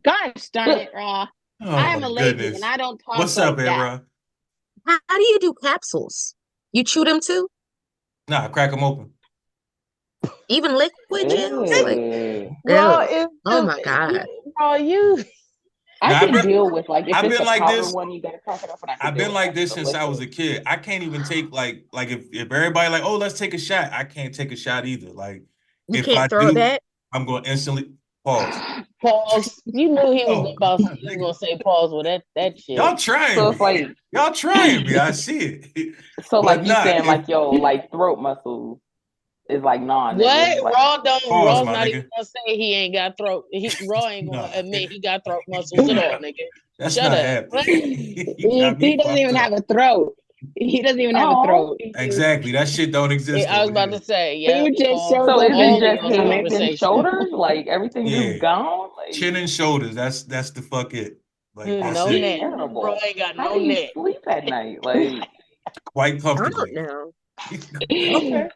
[SPEAKER 5] Gosh darn it, Raw.
[SPEAKER 2] Oh
[SPEAKER 5] I'm
[SPEAKER 2] my
[SPEAKER 5] a lady and
[SPEAKER 2] goodness.
[SPEAKER 5] I don't talk
[SPEAKER 2] What's up,
[SPEAKER 5] like that.
[SPEAKER 2] Era?
[SPEAKER 3] how do you do capsules? You chew them too?
[SPEAKER 2] Nah, crack them open.
[SPEAKER 3] Even liquid gels? Like,
[SPEAKER 6] Raw
[SPEAKER 3] ew.
[SPEAKER 6] is
[SPEAKER 3] Oh my God.
[SPEAKER 6] Raw you.
[SPEAKER 4] I
[SPEAKER 2] Now,
[SPEAKER 4] can deal with like if
[SPEAKER 2] I've
[SPEAKER 4] it's
[SPEAKER 2] been
[SPEAKER 4] a
[SPEAKER 2] like
[SPEAKER 4] powder
[SPEAKER 2] this.
[SPEAKER 4] one, you gotta crack it open. I can
[SPEAKER 2] I've
[SPEAKER 4] deal
[SPEAKER 2] been
[SPEAKER 4] with
[SPEAKER 2] like
[SPEAKER 4] that.
[SPEAKER 2] this
[SPEAKER 4] The
[SPEAKER 2] since I was
[SPEAKER 4] liquid.
[SPEAKER 2] a kid. I can't even take like if everybody like, oh, let's take a shot. I can't take a shot either. Like
[SPEAKER 3] You
[SPEAKER 2] if I
[SPEAKER 3] can't throw it
[SPEAKER 2] do,
[SPEAKER 3] back?
[SPEAKER 2] I'm going to instantly pause.
[SPEAKER 6] Pause. You knew he was
[SPEAKER 2] Oh,
[SPEAKER 6] about you was
[SPEAKER 2] nigga.
[SPEAKER 6] gonna say pause with that
[SPEAKER 2] Y'all
[SPEAKER 6] shit.
[SPEAKER 2] trying
[SPEAKER 4] So
[SPEAKER 2] me.
[SPEAKER 4] it's like,
[SPEAKER 2] Y'all trying me. I see it.
[SPEAKER 4] so
[SPEAKER 2] But
[SPEAKER 4] like you
[SPEAKER 2] not
[SPEAKER 4] saying
[SPEAKER 2] if
[SPEAKER 4] like yo like throat muscles is like
[SPEAKER 6] What?
[SPEAKER 4] non-nigga. Like
[SPEAKER 2] pause,
[SPEAKER 6] Raw's
[SPEAKER 2] my
[SPEAKER 6] not even
[SPEAKER 2] nigga.
[SPEAKER 6] gonna say he ain't got throat. Raw ain't gonna
[SPEAKER 2] No,
[SPEAKER 6] admit he got throat muscles at all, nigga.
[SPEAKER 2] that's
[SPEAKER 6] Shut
[SPEAKER 2] not
[SPEAKER 6] up.
[SPEAKER 2] happening.
[SPEAKER 6] What?
[SPEAKER 2] You got me
[SPEAKER 5] He doesn't
[SPEAKER 2] fucked
[SPEAKER 5] even have
[SPEAKER 2] up.
[SPEAKER 5] a throat. He doesn't even have a
[SPEAKER 4] oh,
[SPEAKER 5] throat.
[SPEAKER 2] Exactly. That shit don't exist
[SPEAKER 6] I was
[SPEAKER 2] over
[SPEAKER 6] about
[SPEAKER 2] here.
[SPEAKER 6] to say, yeah.
[SPEAKER 5] He just
[SPEAKER 6] Pause.
[SPEAKER 5] shows
[SPEAKER 4] so
[SPEAKER 5] up
[SPEAKER 4] is
[SPEAKER 5] in
[SPEAKER 4] it
[SPEAKER 6] All of
[SPEAKER 5] his
[SPEAKER 4] just
[SPEAKER 6] y'all's
[SPEAKER 5] stomach.
[SPEAKER 4] head and
[SPEAKER 6] conversation.
[SPEAKER 4] shoulders? Like everything
[SPEAKER 2] Yeah.
[SPEAKER 4] just gone? Like
[SPEAKER 2] Chin and shoulders. That's the fuck it. Like that's
[SPEAKER 6] No
[SPEAKER 2] it.
[SPEAKER 6] neck. Raw
[SPEAKER 4] terrible.
[SPEAKER 6] ain't got
[SPEAKER 4] How
[SPEAKER 6] no
[SPEAKER 4] do you
[SPEAKER 6] neck.
[SPEAKER 4] sleep at night? Like
[SPEAKER 2] Quite
[SPEAKER 3] I don't
[SPEAKER 2] comfortably.
[SPEAKER 3] know.
[SPEAKER 4] okay,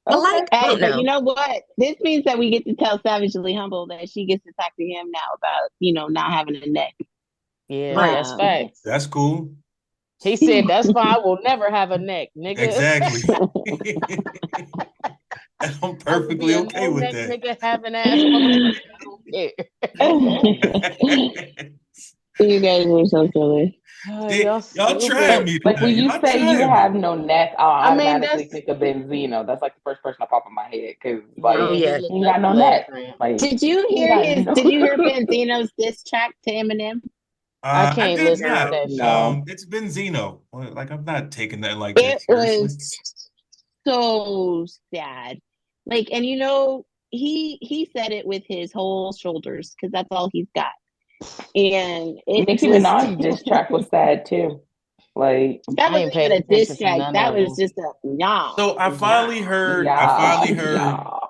[SPEAKER 3] But
[SPEAKER 4] okay.
[SPEAKER 3] like, I
[SPEAKER 5] Hey,
[SPEAKER 3] don't
[SPEAKER 5] but you
[SPEAKER 3] know.
[SPEAKER 5] know what? This means that we get to tell Savagely Humble that she gets to talk to him now about, not having a neck.
[SPEAKER 6] Yeah,
[SPEAKER 3] Right.
[SPEAKER 6] that's facts.
[SPEAKER 2] That's cool.
[SPEAKER 6] He said, that's fine. I will never have a neck, nigga.
[SPEAKER 2] Exactly. I'm
[SPEAKER 6] I will be
[SPEAKER 2] perfectly
[SPEAKER 6] a
[SPEAKER 2] okay
[SPEAKER 6] no
[SPEAKER 2] with
[SPEAKER 6] neck
[SPEAKER 2] that.
[SPEAKER 6] nigga having ass motherfucker. I don't
[SPEAKER 5] You guys are so silly.
[SPEAKER 6] care.
[SPEAKER 2] See,
[SPEAKER 6] Y'all
[SPEAKER 2] y'all
[SPEAKER 6] stupid.
[SPEAKER 2] trying me
[SPEAKER 4] Like when
[SPEAKER 2] tonight.
[SPEAKER 4] you
[SPEAKER 2] Y'all
[SPEAKER 4] say you
[SPEAKER 2] trying me.
[SPEAKER 4] have no neck, I'll
[SPEAKER 6] I mean,
[SPEAKER 4] automatically
[SPEAKER 6] that's
[SPEAKER 4] think of Benzino. That's like the first person that pop in my head because
[SPEAKER 3] Oh,
[SPEAKER 4] like
[SPEAKER 6] yeah. He
[SPEAKER 3] yeah.
[SPEAKER 6] looked
[SPEAKER 4] he ain't
[SPEAKER 6] like
[SPEAKER 4] got
[SPEAKER 6] a
[SPEAKER 4] no
[SPEAKER 6] leg
[SPEAKER 4] neck.
[SPEAKER 6] cramp.
[SPEAKER 4] Like
[SPEAKER 5] Did you
[SPEAKER 4] he ain't
[SPEAKER 5] hear
[SPEAKER 4] got
[SPEAKER 5] his?
[SPEAKER 4] no.
[SPEAKER 5] Did you hear Benzino's diss track to Eminem?
[SPEAKER 6] I
[SPEAKER 2] I
[SPEAKER 6] can't
[SPEAKER 2] did
[SPEAKER 6] listen to
[SPEAKER 2] not.
[SPEAKER 3] No.
[SPEAKER 6] that shit.
[SPEAKER 4] No.
[SPEAKER 2] It's Benzino. Like I'm not taking that like that
[SPEAKER 5] It
[SPEAKER 2] seriously.
[SPEAKER 5] was so sad. Like, and he said it with his whole shoulders because that's all he's got. And it
[SPEAKER 4] Nicki
[SPEAKER 5] just
[SPEAKER 4] Minaj's diss track was sad too. Like
[SPEAKER 5] that
[SPEAKER 6] I
[SPEAKER 5] wasn't
[SPEAKER 6] ain't
[SPEAKER 5] even
[SPEAKER 6] paying
[SPEAKER 5] a diss
[SPEAKER 6] attention to
[SPEAKER 5] track.
[SPEAKER 6] none
[SPEAKER 5] That
[SPEAKER 6] of
[SPEAKER 5] was
[SPEAKER 6] them.
[SPEAKER 5] just a nah,
[SPEAKER 2] So
[SPEAKER 5] nah.
[SPEAKER 2] I
[SPEAKER 4] yeah,
[SPEAKER 2] finally heard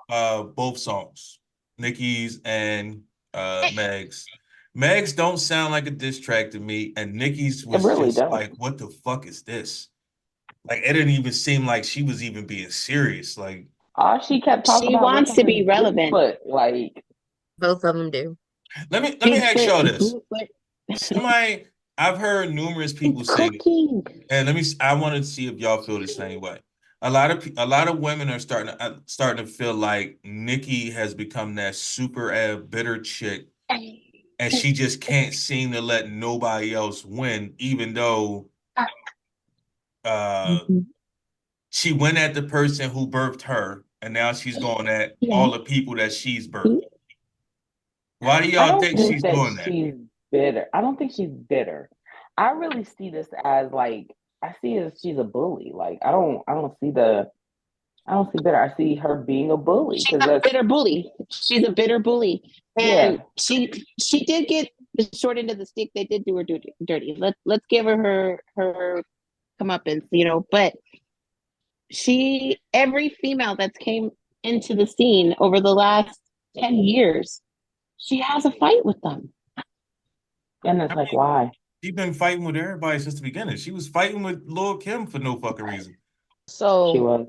[SPEAKER 4] yeah.
[SPEAKER 2] both songs. Nicki's and Meg's. Meg's don't sound like a diss track to me, and Nicki's
[SPEAKER 4] It
[SPEAKER 2] was
[SPEAKER 4] really
[SPEAKER 2] just
[SPEAKER 4] don't.
[SPEAKER 2] like, what the fuck is this? Like it didn't even seem like she was even being serious. Like
[SPEAKER 4] All she kept talking
[SPEAKER 5] She
[SPEAKER 4] about was
[SPEAKER 5] wants to
[SPEAKER 4] her
[SPEAKER 5] be relevant.
[SPEAKER 4] Bigfoot. Like
[SPEAKER 3] Both of them do.
[SPEAKER 2] let me ask
[SPEAKER 5] Bigfoot,
[SPEAKER 2] y'all this.
[SPEAKER 5] Bigfoot,
[SPEAKER 2] Somebody I've heard numerous people
[SPEAKER 5] it's
[SPEAKER 2] say,
[SPEAKER 5] cooking.
[SPEAKER 2] and I wanted to see if y'all feel the same way. A lot of women are starting to feel like Nikki has become that super bitter chick, and she just can't seem to let nobody else win, even though uh,
[SPEAKER 5] Mhm.
[SPEAKER 2] she went at the person who birthed her, and now she's going at
[SPEAKER 5] Yeah.
[SPEAKER 2] all the people that she's birthed. Why do
[SPEAKER 4] I
[SPEAKER 2] y'all
[SPEAKER 4] don't
[SPEAKER 2] think
[SPEAKER 4] think
[SPEAKER 2] she's
[SPEAKER 4] that
[SPEAKER 2] doing that?
[SPEAKER 4] she's bitter. I don't think she's bitter. I really see this as like I see it as she's a bully. Like I don't see better. I see her being a bully
[SPEAKER 5] She's
[SPEAKER 4] because
[SPEAKER 5] a
[SPEAKER 4] that's
[SPEAKER 5] bitter bully. She's a bitter bully,
[SPEAKER 4] yeah.
[SPEAKER 5] and she did get the short end of the stick. They did do her dirty. Let's give her comeuppance, you know. But every female that's came into the scene over the last 10 years, she has a fight with them.
[SPEAKER 4] And it's
[SPEAKER 2] I
[SPEAKER 4] like
[SPEAKER 2] mean,
[SPEAKER 4] why?
[SPEAKER 2] she's been fighting with everybody since the beginning. She was fighting with Lil Kim for no fucking reason.
[SPEAKER 4] She
[SPEAKER 6] So
[SPEAKER 4] was.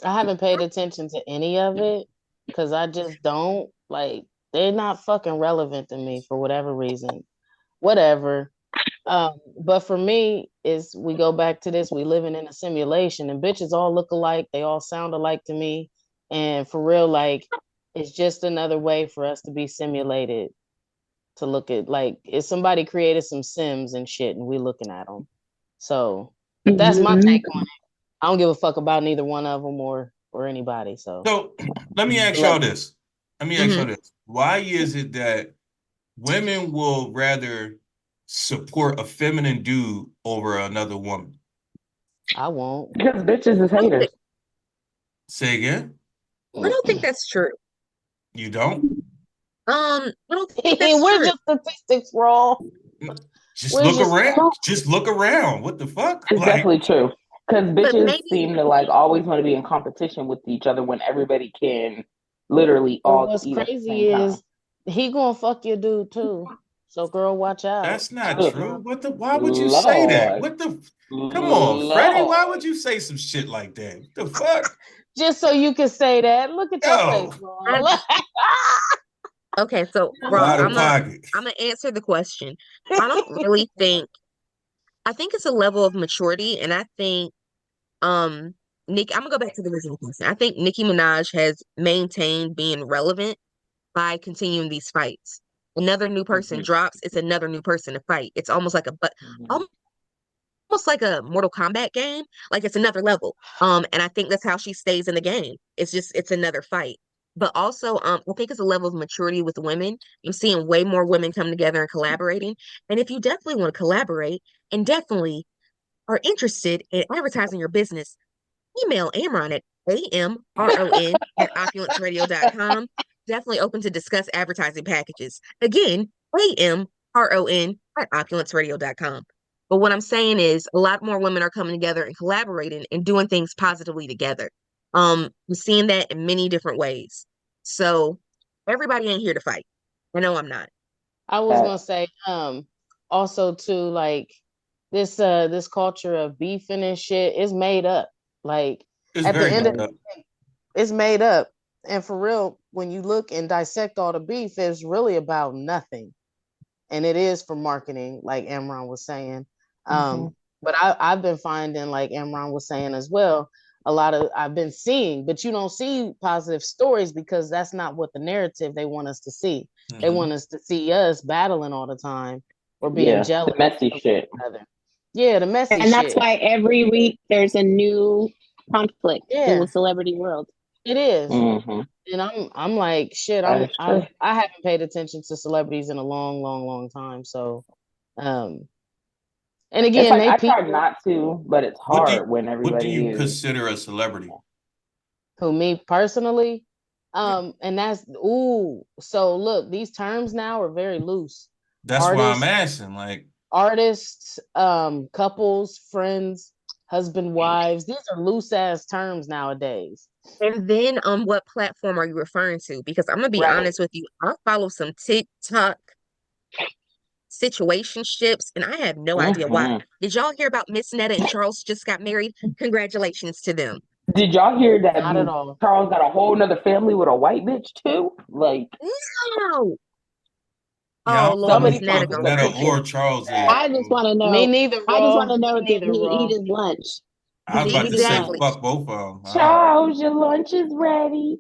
[SPEAKER 6] I haven't paid attention to any of it because I just don't like they're not fucking relevant to me for whatever reason. Whatever. But for me, is we go back to this, we living in a simulation and bitches all look alike, they all sound alike to me. And for real, like it's just another way for us to be simulated to look at like if somebody created some Sims and shit and we looking at them. So that's my take on it. I don't give a fuck about neither one of them or anybody. So
[SPEAKER 2] So let me ask y'all this. Let me ask y'all this. Why is it that women will rather support a feminine dude over another woman?
[SPEAKER 6] I won't.
[SPEAKER 4] Because bitches is haters.
[SPEAKER 2] Say again?
[SPEAKER 3] I don't think that's true.
[SPEAKER 2] You don't?
[SPEAKER 3] I don't think that's
[SPEAKER 6] Where's
[SPEAKER 3] true.
[SPEAKER 6] your statistics, roll?
[SPEAKER 2] Just
[SPEAKER 6] Where's
[SPEAKER 2] look
[SPEAKER 6] your
[SPEAKER 2] around. Just look around. What the fuck?
[SPEAKER 4] It's definitely true. Because
[SPEAKER 3] But
[SPEAKER 4] bitches
[SPEAKER 3] maybe
[SPEAKER 4] seem to like always want to be in competition with each other when everybody can literally
[SPEAKER 6] But
[SPEAKER 4] all
[SPEAKER 6] what's
[SPEAKER 4] eat at the
[SPEAKER 6] crazy
[SPEAKER 4] same time.
[SPEAKER 6] is he gonna fuck your dude too. So girl, watch out.
[SPEAKER 2] That's not
[SPEAKER 4] Ugh.
[SPEAKER 2] true. Why would you say that?
[SPEAKER 4] Lord.
[SPEAKER 2] Come on, Freddie. Why
[SPEAKER 4] Lord.
[SPEAKER 2] would you say some shit like that? What the fuck?
[SPEAKER 6] Just so you can say that. Look at your
[SPEAKER 2] Yo.
[SPEAKER 6] face, bro.
[SPEAKER 3] okay, so Ross,
[SPEAKER 2] Out
[SPEAKER 3] I'm
[SPEAKER 2] of
[SPEAKER 3] gonna
[SPEAKER 2] pocket.
[SPEAKER 3] answer the question. I don't really think I think it's a level of maturity, and I think Nick, I'm gonna go back to the original question. I think Nicki Minaj has maintained being relevant by continuing these fights. Another new person drops, it's another new person to fight. It's almost like almost like a Mortal Kombat game. Like it's another level. And I think that's how she stays in the game. It's another fight. But also, I think it's a level of maturity with women. I'm seeing way more women come together and collaborating. And if you definitely want to collaborate and definitely are interested in advertising your business, email Amron at AMRON at opulenceradio.com. Definitely open to discuss advertising packages. Again, AMRON at opulenceradio.com. But what I'm saying is a lot more women are coming together and collaborating and doing things positively together. I'm seeing that in many different ways. So everybody ain't here to fight. I know I'm not.
[SPEAKER 6] I was gonna say, also too, like this culture of beefing and shit is made up. Like
[SPEAKER 2] It's
[SPEAKER 6] at the
[SPEAKER 2] very
[SPEAKER 6] end of
[SPEAKER 2] messed
[SPEAKER 6] the
[SPEAKER 2] up.
[SPEAKER 6] day, it's made up. And for real, when you look and dissect all the beef, it's really about nothing. And it is for marketing, like Amron was saying. But I've been finding, like Amron was saying as well, a lot of I've been seeing, but you don't see positive stories because that's not what the narrative they want us to see. They want us to see us battling all the time or being jealous
[SPEAKER 4] the messy
[SPEAKER 6] of
[SPEAKER 4] shit.
[SPEAKER 6] one another. Yeah, the messy shit.
[SPEAKER 5] And that's why every week there's a new conflict in the celebrity world.
[SPEAKER 6] It is.
[SPEAKER 4] Mm-hmm.
[SPEAKER 6] And I'm like, shit, I haven't paid attention to celebrities in a long, long, long time. So and again,
[SPEAKER 4] it's like
[SPEAKER 6] they
[SPEAKER 4] I
[SPEAKER 6] people
[SPEAKER 4] try not to, but it's hard when
[SPEAKER 2] What do
[SPEAKER 4] everybody
[SPEAKER 2] you
[SPEAKER 4] is.
[SPEAKER 2] consider a celebrity?
[SPEAKER 6] who me personally. And that's so look, these terms now are very loose.
[SPEAKER 2] That's why I'm asking. Like
[SPEAKER 6] artists, couples, friends, husband, wives, these are loose ass terms nowadays.
[SPEAKER 3] And then on what platform are you referring to? Because I'm gonna be honest with you, I follow some TikTok situationships, and I have no idea why. Did y'all hear about Miss Netta and Charles just got married? Congratulations to them.
[SPEAKER 4] Did y'all hear that
[SPEAKER 6] Not at all.
[SPEAKER 4] Charles got a whole nother family with a white bitch too? Like
[SPEAKER 3] no.
[SPEAKER 2] yeah,
[SPEAKER 3] Oh Lord, Miss Netta
[SPEAKER 2] fuck Netta or Charles is.
[SPEAKER 5] I just want to know.
[SPEAKER 6] Me neither.
[SPEAKER 5] I just want to know,
[SPEAKER 6] Me
[SPEAKER 5] did
[SPEAKER 6] neither,
[SPEAKER 5] he
[SPEAKER 6] Raw.
[SPEAKER 5] eat his lunch?
[SPEAKER 2] I was about to say fuck both of them.
[SPEAKER 4] Charles, your lunch is ready.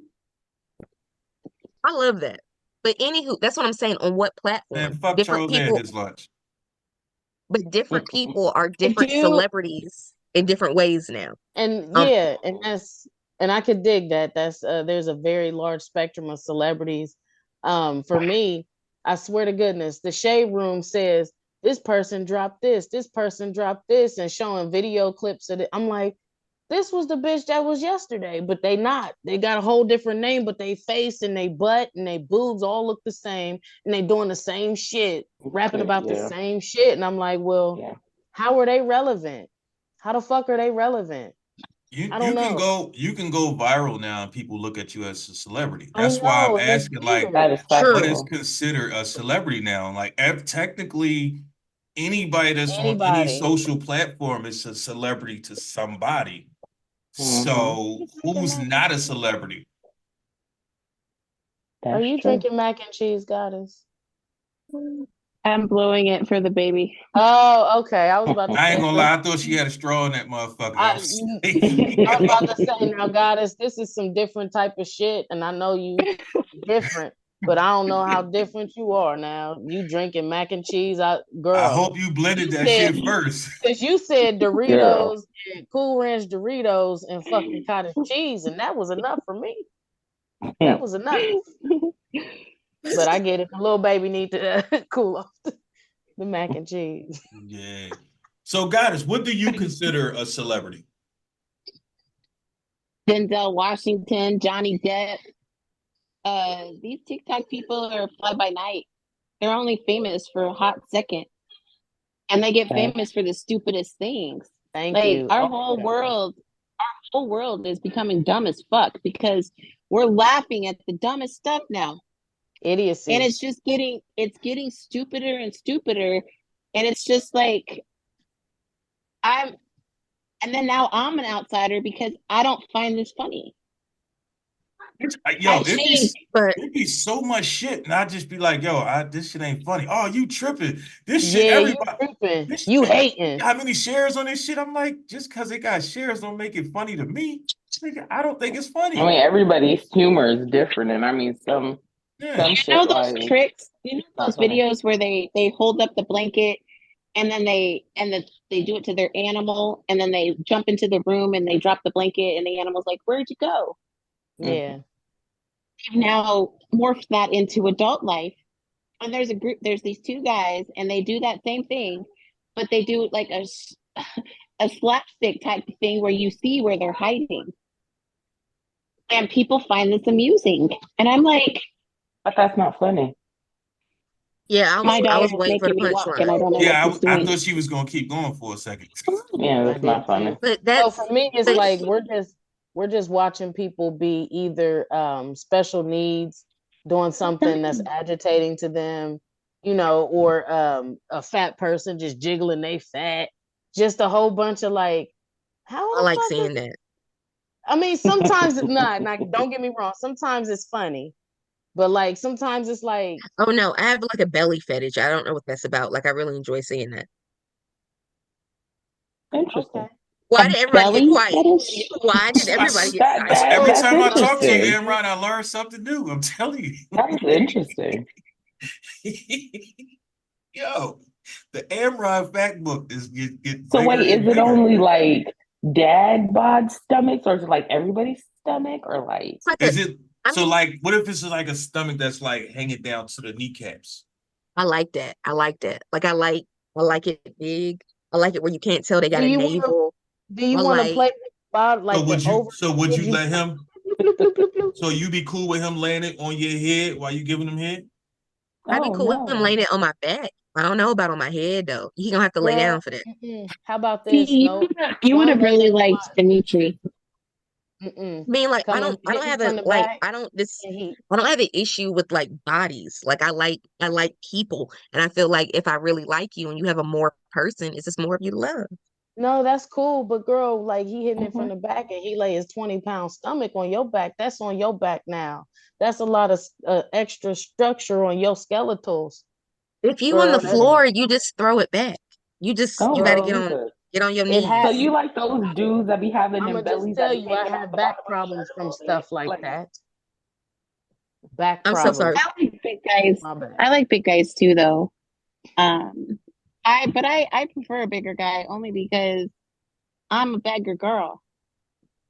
[SPEAKER 3] I love that. But anywho, that's what I'm saying. On what platform?
[SPEAKER 2] Man, fuck
[SPEAKER 3] Different
[SPEAKER 2] Charles and
[SPEAKER 3] people,
[SPEAKER 2] his lunch.
[SPEAKER 3] but different people are different celebrities in different ways now.
[SPEAKER 6] And yeah, and I could dig that. That's there's a very large spectrum of celebrities. For me, I swear to goodness, the Shade Room says this person dropped this person dropped this, and showing video clips of it. I'm like, this was the bitch that was yesterday, but they not. They got a whole different name, but they face and they butt and they boobs all look the same, and they doing the same shit, rapping about the same shit. And I'm like, well, how are they relevant? How the fuck are they relevant? I don't know.
[SPEAKER 2] You can go viral now and people look at you as a celebrity. That's why I'm asking, like,
[SPEAKER 4] That is
[SPEAKER 2] what is
[SPEAKER 4] true.
[SPEAKER 2] considered a celebrity now? Like, technically, anybody that's on any social platform is a celebrity to somebody. So who's not a celebrity?
[SPEAKER 6] Are you drinking mac and cheese, Goddess?
[SPEAKER 5] I'm blowing it for the baby.
[SPEAKER 6] Oh, okay. I was about to say.
[SPEAKER 2] I ain't gonna lie, I thought she had a straw in that motherfucker.
[SPEAKER 6] I was about to say, now, Goddess, this is some different type of shit, and I know you different, but I don't know how different you are now. You drinking mac and cheese, girl.
[SPEAKER 2] I hope you blended that shit first.
[SPEAKER 6] Because you said Doritos and Cool Ranch Doritos and fucking cottage cheese, and that was enough for me. That was enough. But I get it. The little baby need to cool off the mac and cheese.
[SPEAKER 2] Yeah. So, Goddess, what do you consider a celebrity?
[SPEAKER 5] Denzel Washington, Johnny Depp. These TikTok people are fly by night. They're only famous for a hot second, and they get famous for the stupidest things.
[SPEAKER 6] Thank you.
[SPEAKER 5] Our whole world is becoming dumb as fuck because we're laughing at the dumbest stuff now.
[SPEAKER 6] Idiocy.
[SPEAKER 5] And it's getting stupider and stupider, and it's just like and then now I'm an outsider because I don't find this funny.
[SPEAKER 2] It'd be so much shit, and I'd just be like, yo, this shit ain't funny. Oh, you tripping. This shit, everybody.
[SPEAKER 6] You tripping. You hating.
[SPEAKER 2] How many shares on this shit? I'm like, just because it got shares don't make it funny to me. I don't think it's funny.
[SPEAKER 4] I mean, everybody's humor is different, and I mean, some
[SPEAKER 5] those tricks, those videos where they hold up the blanket and then they do it to their animal, and then they jump into the room and they drop the blanket and the animal's like, where'd you go?
[SPEAKER 6] Yeah.
[SPEAKER 5] They've now morphed that into adult life. And there's these two guys, and they do that same thing, but they do like a slapstick type of thing where you see where they're hiding. And people find this amusing. And I'm like,
[SPEAKER 4] but that's not funny.
[SPEAKER 3] Yeah, I was waiting for the punchline.
[SPEAKER 2] Yeah, I thought she was gonna keep going for a second.
[SPEAKER 4] Yeah, that's not funny.
[SPEAKER 3] But
[SPEAKER 6] so for me, it's like we're just watching people be either special needs, doing something that's agitating to them, or a fat person just jiggling they fat. Just a whole bunch of like,
[SPEAKER 3] I like seeing that.
[SPEAKER 6] I mean, sometimes it's not. Like, don't get me wrong. Sometimes it's funny, but like sometimes it's like,
[SPEAKER 3] oh no, I have like a belly fetish. I don't know what that's about. Like, I really enjoy seeing that.
[SPEAKER 4] Interesting.
[SPEAKER 6] Okay.
[SPEAKER 3] Why did everybody get quiet? Why did everybody get quiet?
[SPEAKER 2] Every time I talk to you, Amron, I learn something new. I'm telling you.
[SPEAKER 4] That was interesting.
[SPEAKER 2] Yo, the Amron fact book is getting
[SPEAKER 4] so wait, is it only like dad bod stomachs, or is it like everybody's stomach, or like
[SPEAKER 2] is it like what if it's like a stomach that's like hanging down to the kneecaps?
[SPEAKER 3] I like that. Like I like it big. I like it where you can't tell they got a navel.
[SPEAKER 6] Do you want to play about like
[SPEAKER 2] so would you let him? So you be cool with him laying it on your head while you giving him head?
[SPEAKER 3] I'd be cool with him laying it on my back. I don't know about on my head though. He gonna have to lay down for that.
[SPEAKER 6] How about this?
[SPEAKER 5] You would have really liked Dimitri.
[SPEAKER 3] I mean, like I don't have an issue with like bodies. Like I like people, and I feel like if I really like you and you have a more person, it's just more of you to love.
[SPEAKER 6] No, that's cool, but girl, like he hitting it from the back and he lay his 20-pound stomach on your back. That's on your back now. That's a lot of extra structure on your skeletals.
[SPEAKER 3] If you on the floor, you just throw it back. You gotta get on your knees.
[SPEAKER 4] So you like those dudes that be having them bellies?
[SPEAKER 6] Tell you, I have back problems from stuff like that. Back
[SPEAKER 3] I'm
[SPEAKER 6] problems.
[SPEAKER 3] so sorry.
[SPEAKER 5] I like big guys. I like big guys too, though. I prefer a bigger guy only because I'm a bagger girl.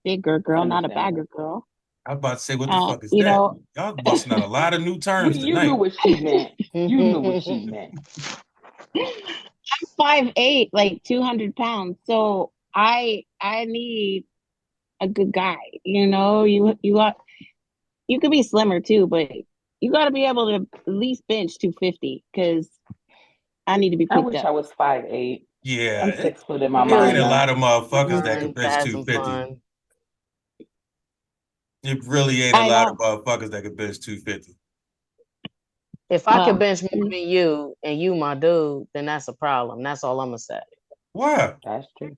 [SPEAKER 5] Bigger girl, not a bagger girl.
[SPEAKER 2] I was about to say, what the fuck is that? Y'all busting out a lot of new terms tonight.
[SPEAKER 4] You knew what she meant. You knew what she meant.
[SPEAKER 5] 5'8", like 200 pounds. So I need a good guy. You know, you could be slimmer too, but you got to be able to at least bench 250 because I need to be
[SPEAKER 4] I
[SPEAKER 5] picked
[SPEAKER 4] wish
[SPEAKER 5] up.
[SPEAKER 4] I was 5'8".
[SPEAKER 2] Yeah,
[SPEAKER 4] I'm 6 foot in my
[SPEAKER 2] it ain't
[SPEAKER 4] mind
[SPEAKER 2] a
[SPEAKER 4] now.
[SPEAKER 2] lot of motherfuckers that
[SPEAKER 6] Fun,
[SPEAKER 2] could bench
[SPEAKER 6] have some
[SPEAKER 2] 250.
[SPEAKER 6] fun.
[SPEAKER 2] It really ain't a
[SPEAKER 5] I
[SPEAKER 2] lot of
[SPEAKER 5] know.
[SPEAKER 2] motherfuckers that could bench 250.
[SPEAKER 6] If I could
[SPEAKER 5] Well,
[SPEAKER 6] bench more than you and you my dude, then that's a problem. That's all I'm gonna say.
[SPEAKER 2] Why?
[SPEAKER 4] That's true.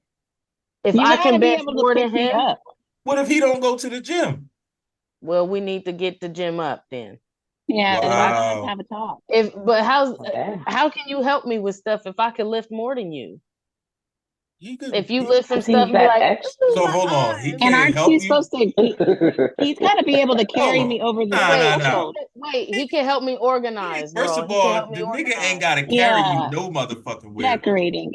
[SPEAKER 6] If
[SPEAKER 5] you
[SPEAKER 6] I
[SPEAKER 5] got
[SPEAKER 6] can
[SPEAKER 5] to be
[SPEAKER 6] bench
[SPEAKER 5] able to
[SPEAKER 6] more
[SPEAKER 5] pick
[SPEAKER 6] than
[SPEAKER 5] me
[SPEAKER 6] him,
[SPEAKER 5] up.
[SPEAKER 2] What if he don't go to the gym?
[SPEAKER 6] well, we need to get the gym up then.
[SPEAKER 5] Yeah,
[SPEAKER 6] If
[SPEAKER 5] we're
[SPEAKER 6] I
[SPEAKER 5] gonna have to
[SPEAKER 2] Wow.
[SPEAKER 5] have a talk.
[SPEAKER 6] but
[SPEAKER 4] Damn.
[SPEAKER 6] how can you help me with stuff if I can lift more than you?
[SPEAKER 2] He could.
[SPEAKER 6] If you lift some
[SPEAKER 4] Because
[SPEAKER 6] stuff
[SPEAKER 4] he's
[SPEAKER 6] and be
[SPEAKER 4] that
[SPEAKER 6] like, this is
[SPEAKER 2] So
[SPEAKER 4] extra.
[SPEAKER 6] my
[SPEAKER 2] hold on. He
[SPEAKER 6] arm.
[SPEAKER 5] And
[SPEAKER 2] can't
[SPEAKER 5] aren't you
[SPEAKER 2] help you.
[SPEAKER 5] supposed to? He's got to be able to
[SPEAKER 2] Hold
[SPEAKER 5] carry
[SPEAKER 2] on.
[SPEAKER 5] me over the
[SPEAKER 2] Nah, nah,
[SPEAKER 6] Wait,
[SPEAKER 2] nah.
[SPEAKER 5] threshold.
[SPEAKER 6] he can help me organize,
[SPEAKER 2] First
[SPEAKER 6] bro.
[SPEAKER 2] of
[SPEAKER 6] He can
[SPEAKER 2] all,
[SPEAKER 6] help me
[SPEAKER 2] the nigga ain't
[SPEAKER 6] organize.
[SPEAKER 2] gotta carry you
[SPEAKER 5] Yeah,
[SPEAKER 2] no motherfucking where.
[SPEAKER 5] decorating.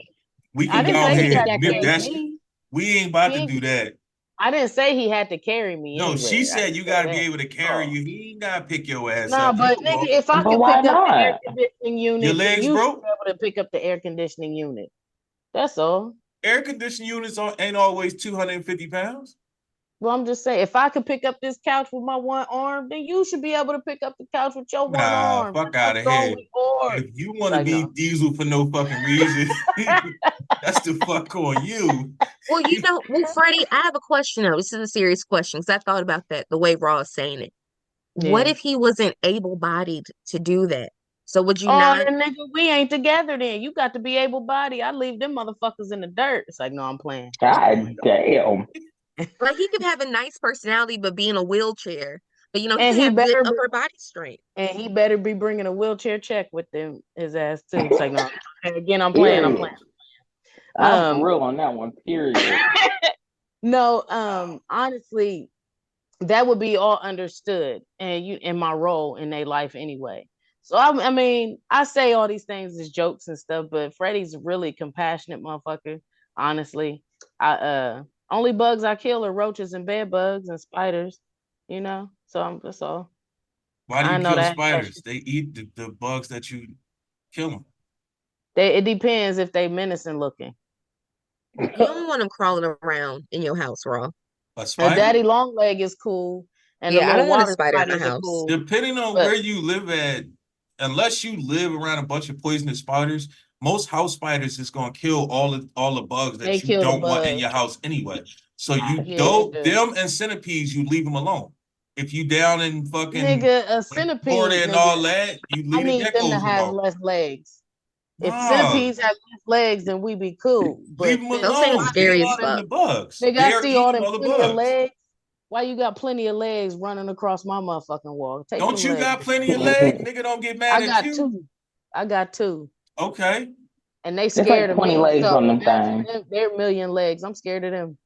[SPEAKER 2] We
[SPEAKER 6] I
[SPEAKER 2] can
[SPEAKER 6] didn't
[SPEAKER 2] go
[SPEAKER 5] I'll
[SPEAKER 6] say he
[SPEAKER 5] take
[SPEAKER 2] ahead
[SPEAKER 6] had to
[SPEAKER 2] nip
[SPEAKER 6] carry
[SPEAKER 2] that
[SPEAKER 5] decorating.
[SPEAKER 2] shit.
[SPEAKER 6] me.
[SPEAKER 2] We ain't about
[SPEAKER 6] He
[SPEAKER 2] to
[SPEAKER 6] ain't,
[SPEAKER 2] do that.
[SPEAKER 6] I didn't say he had to carry me
[SPEAKER 2] No, she
[SPEAKER 6] anywhere. I
[SPEAKER 2] said
[SPEAKER 6] didn't
[SPEAKER 2] you
[SPEAKER 6] say
[SPEAKER 2] gotta be
[SPEAKER 6] that.
[SPEAKER 2] able to carry
[SPEAKER 6] Oh.
[SPEAKER 2] you. He ain't gotta pick your ass
[SPEAKER 6] Nah,
[SPEAKER 2] up. You
[SPEAKER 6] but
[SPEAKER 2] can
[SPEAKER 6] nigga,
[SPEAKER 2] walk.
[SPEAKER 6] if I
[SPEAKER 4] But
[SPEAKER 6] can
[SPEAKER 4] why
[SPEAKER 6] pick up the air
[SPEAKER 4] not?
[SPEAKER 6] conditioning
[SPEAKER 2] Your
[SPEAKER 6] unit, then
[SPEAKER 2] legs
[SPEAKER 6] you should
[SPEAKER 2] broke?
[SPEAKER 6] be able to pick up the air conditioning unit. That's all.
[SPEAKER 2] Air conditioning units ain't always 250 pounds.
[SPEAKER 6] Well, I'm just saying, if I could pick up this couch with my one arm, then you should be able to pick up the couch with your one
[SPEAKER 2] Nah,
[SPEAKER 6] arm.
[SPEAKER 2] fuck
[SPEAKER 6] That's how
[SPEAKER 2] out of
[SPEAKER 6] strong
[SPEAKER 2] here.
[SPEAKER 6] we are.
[SPEAKER 2] If you want to
[SPEAKER 6] Like,
[SPEAKER 2] be
[SPEAKER 6] no.
[SPEAKER 2] Diesel for no fucking reason, that's the fuck on you.
[SPEAKER 3] Well, Freddie, I have a question though. This is a serious question because I thought about that the way Raw is saying it. What
[SPEAKER 6] Yeah.
[SPEAKER 3] if he wasn't able-bodied to do that? So would you
[SPEAKER 6] Oh,
[SPEAKER 3] not?
[SPEAKER 6] then nigga, we ain't together then. You got to be able bodied. I leave them motherfuckers in the dirt. It's like, no, I'm playing.
[SPEAKER 4] God damn.
[SPEAKER 3] Like he could have a nice personality but be in a wheelchair. But he
[SPEAKER 6] And
[SPEAKER 3] could
[SPEAKER 6] he
[SPEAKER 3] have good
[SPEAKER 6] better be,
[SPEAKER 3] upper body strength.
[SPEAKER 6] and he better be bringing a wheelchair check with them his ass too. It's like, no. And again, I'm playing. I'm
[SPEAKER 4] Period.
[SPEAKER 6] playing.
[SPEAKER 4] I'm for
[SPEAKER 6] Um,
[SPEAKER 4] real on that one. Period.
[SPEAKER 6] no, honestly, that would be all understood and you in my role in their life anyway. So I mean, I say all these things as jokes and stuff, but Freddie's a really compassionate motherfucker. Honestly, I only bugs I kill are roaches and bed bugs and spiders, you know. So that's all.
[SPEAKER 2] Why do
[SPEAKER 6] I
[SPEAKER 2] you
[SPEAKER 6] know
[SPEAKER 2] kill
[SPEAKER 6] that.
[SPEAKER 2] spiders? They eat the bugs that you kill them.
[SPEAKER 6] It depends if they menacing looking.
[SPEAKER 3] You don't want them crawling around in your house, Raw.
[SPEAKER 2] A
[SPEAKER 6] A
[SPEAKER 2] spider?
[SPEAKER 6] daddy long leg is cool, and the
[SPEAKER 3] Yeah, I
[SPEAKER 6] little
[SPEAKER 3] don't want a
[SPEAKER 6] water
[SPEAKER 3] spider in my
[SPEAKER 6] spiders are
[SPEAKER 3] house.
[SPEAKER 6] cool.
[SPEAKER 2] Depending on
[SPEAKER 6] But
[SPEAKER 2] where you live at, unless you live around a bunch of poisonous spiders, most house spiders is gonna kill all the bugs
[SPEAKER 6] they
[SPEAKER 2] that you
[SPEAKER 6] kill the
[SPEAKER 2] don't want in
[SPEAKER 6] bugs.
[SPEAKER 2] your house anyway. So you
[SPEAKER 6] Yeah, they
[SPEAKER 2] don't
[SPEAKER 6] do.
[SPEAKER 2] them and centipedes, you leave them alone. If you down in fucking
[SPEAKER 6] Nigga, a
[SPEAKER 2] like Florida
[SPEAKER 6] centipede,
[SPEAKER 2] and
[SPEAKER 6] nigga.
[SPEAKER 2] all that, you
[SPEAKER 6] I
[SPEAKER 2] leave the
[SPEAKER 6] need them to
[SPEAKER 2] geckos
[SPEAKER 6] have
[SPEAKER 2] alone.
[SPEAKER 6] less legs. If
[SPEAKER 2] No,
[SPEAKER 6] centipedes have less legs, then we be cool.
[SPEAKER 2] leave
[SPEAKER 6] But
[SPEAKER 2] them
[SPEAKER 3] Those
[SPEAKER 6] if
[SPEAKER 3] things
[SPEAKER 6] I
[SPEAKER 2] alone. They
[SPEAKER 6] see
[SPEAKER 3] scary as
[SPEAKER 6] all them,
[SPEAKER 2] eating
[SPEAKER 3] fuck.
[SPEAKER 2] the bugs.
[SPEAKER 6] nigga, I
[SPEAKER 2] They're
[SPEAKER 6] see all
[SPEAKER 2] eating
[SPEAKER 6] them
[SPEAKER 2] all the
[SPEAKER 6] plenty of
[SPEAKER 2] bugs.
[SPEAKER 6] legs. Why you got plenty of legs running across my motherfucking wall? Take
[SPEAKER 2] Don't
[SPEAKER 6] them
[SPEAKER 2] you
[SPEAKER 6] legs.
[SPEAKER 2] got plenty of legs? Nigga, don't get mad
[SPEAKER 6] I
[SPEAKER 2] at
[SPEAKER 6] got
[SPEAKER 2] you.
[SPEAKER 6] two. I got two.
[SPEAKER 2] Okay.
[SPEAKER 6] And they
[SPEAKER 4] There's
[SPEAKER 6] scared
[SPEAKER 4] like
[SPEAKER 6] of
[SPEAKER 4] 20
[SPEAKER 6] me.
[SPEAKER 4] legs
[SPEAKER 6] So
[SPEAKER 4] on them
[SPEAKER 6] imagine
[SPEAKER 4] things.
[SPEAKER 6] them, their million legs. I'm scared of them.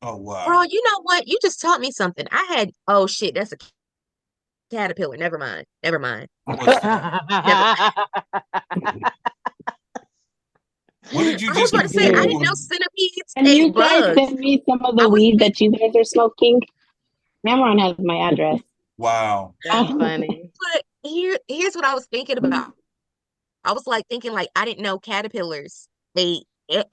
[SPEAKER 2] Oh
[SPEAKER 3] Bro,
[SPEAKER 2] wow.
[SPEAKER 3] you know what? You just taught me something. Oh shit, that's a caterpillar. Never mind. Never mind.
[SPEAKER 2] What's that?
[SPEAKER 3] Never mind.
[SPEAKER 2] What did you
[SPEAKER 3] I was
[SPEAKER 2] just
[SPEAKER 3] about to say, I
[SPEAKER 2] confuse?
[SPEAKER 3] didn't know centipedes
[SPEAKER 5] Can you
[SPEAKER 3] ate
[SPEAKER 5] guys
[SPEAKER 3] bugs.
[SPEAKER 5] send me some of
[SPEAKER 3] I
[SPEAKER 5] the
[SPEAKER 3] was
[SPEAKER 5] weed that
[SPEAKER 3] thinking,
[SPEAKER 5] you guys are smoking? Amron has my address.
[SPEAKER 2] Wow.
[SPEAKER 6] That's funny.
[SPEAKER 3] but here's what I was thinking about. I was like thinking like I didn't know caterpillars ate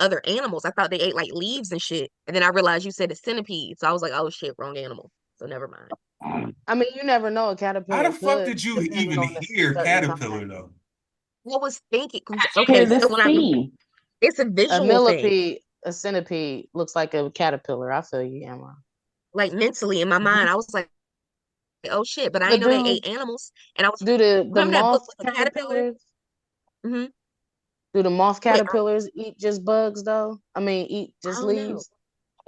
[SPEAKER 3] other animals. I thought they ate like leaves and shit. And then I realized you said a centipede. So I was like, oh shit, wrong animal. So never mind.
[SPEAKER 6] I mean, you never know. A
[SPEAKER 2] How the
[SPEAKER 6] caterpillar
[SPEAKER 2] fuck
[SPEAKER 6] could,
[SPEAKER 2] did you
[SPEAKER 6] depending
[SPEAKER 2] even
[SPEAKER 6] on the
[SPEAKER 2] hear
[SPEAKER 6] certain kind.
[SPEAKER 2] caterpillar though?
[SPEAKER 3] I was thinking,
[SPEAKER 4] Hear
[SPEAKER 3] okay,
[SPEAKER 4] the
[SPEAKER 3] so
[SPEAKER 4] C.
[SPEAKER 3] it's a
[SPEAKER 6] A
[SPEAKER 3] visual thing.
[SPEAKER 6] millipede, a centipede looks like a caterpillar. I feel you, Emma.
[SPEAKER 3] Like mentally in my mind, I was like, oh shit, but I
[SPEAKER 6] But
[SPEAKER 3] didn't know they ate animals. And I was
[SPEAKER 6] do the
[SPEAKER 3] remember that book
[SPEAKER 6] moth
[SPEAKER 3] with the caterpillar?
[SPEAKER 6] caterpillars
[SPEAKER 3] Hmm.
[SPEAKER 6] do the moth
[SPEAKER 3] Wait,
[SPEAKER 6] caterpillars eat just bugs though? I mean, eat
[SPEAKER 3] I
[SPEAKER 6] just
[SPEAKER 3] don't know.
[SPEAKER 6] leaves?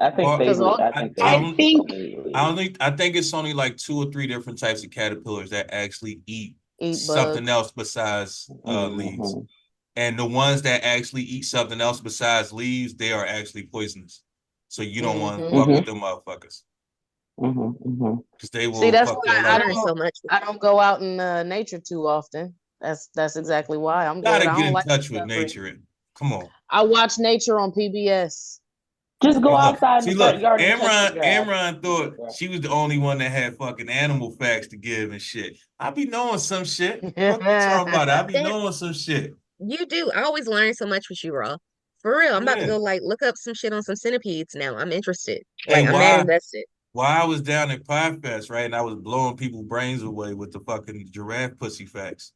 [SPEAKER 4] I think
[SPEAKER 2] Well,
[SPEAKER 4] they.
[SPEAKER 6] Because all
[SPEAKER 4] I
[SPEAKER 2] I,
[SPEAKER 4] think
[SPEAKER 2] I
[SPEAKER 5] I
[SPEAKER 4] they.
[SPEAKER 2] don't
[SPEAKER 5] think
[SPEAKER 2] I think it's only like 2 or 3 different types of caterpillars that actually eat
[SPEAKER 6] eat
[SPEAKER 2] something
[SPEAKER 6] bugs.
[SPEAKER 2] else besides leaves.
[SPEAKER 4] Mm-hmm.
[SPEAKER 2] And the ones that actually eat something else besides leaves, they are actually poisonous. So you don't want to
[SPEAKER 6] Hmm.
[SPEAKER 2] fuck with
[SPEAKER 4] Mm-hmm.
[SPEAKER 2] them motherfuckers.
[SPEAKER 4] Mm-hmm.
[SPEAKER 2] Because they
[SPEAKER 6] See,
[SPEAKER 2] will
[SPEAKER 6] that's
[SPEAKER 2] fuck
[SPEAKER 6] why
[SPEAKER 2] your
[SPEAKER 3] I
[SPEAKER 2] life
[SPEAKER 3] learned
[SPEAKER 2] up.
[SPEAKER 3] so much.
[SPEAKER 6] I don't go out in nature too often. That's exactly why I'm good.
[SPEAKER 2] Gotta
[SPEAKER 6] I
[SPEAKER 2] get
[SPEAKER 6] don't
[SPEAKER 2] in
[SPEAKER 6] like
[SPEAKER 2] touch with
[SPEAKER 6] discovery.
[SPEAKER 2] nature. Come on.
[SPEAKER 6] I watch nature on PBS.
[SPEAKER 4] Just go
[SPEAKER 2] Look,
[SPEAKER 4] outside in
[SPEAKER 2] see,
[SPEAKER 4] the
[SPEAKER 2] look,
[SPEAKER 4] front yard and touch the
[SPEAKER 2] Amron,
[SPEAKER 4] grass.
[SPEAKER 2] Amron thought she was the only one that had fucking animal facts to give and shit. I be knowing some shit. Fuck you talking about? I be
[SPEAKER 3] That
[SPEAKER 2] knowing some shit.
[SPEAKER 3] You do. I always learn so much with you, Raw. For real, I'm about to
[SPEAKER 2] Yeah.
[SPEAKER 3] go like look up some shit on some centipedes now. I'm interested.
[SPEAKER 2] Hey,
[SPEAKER 3] Like I'm mad
[SPEAKER 2] why?
[SPEAKER 3] invested.
[SPEAKER 2] While I was down at Pie Fest, right, and I was blowing people's brains away with the fucking giraffe pussy facts.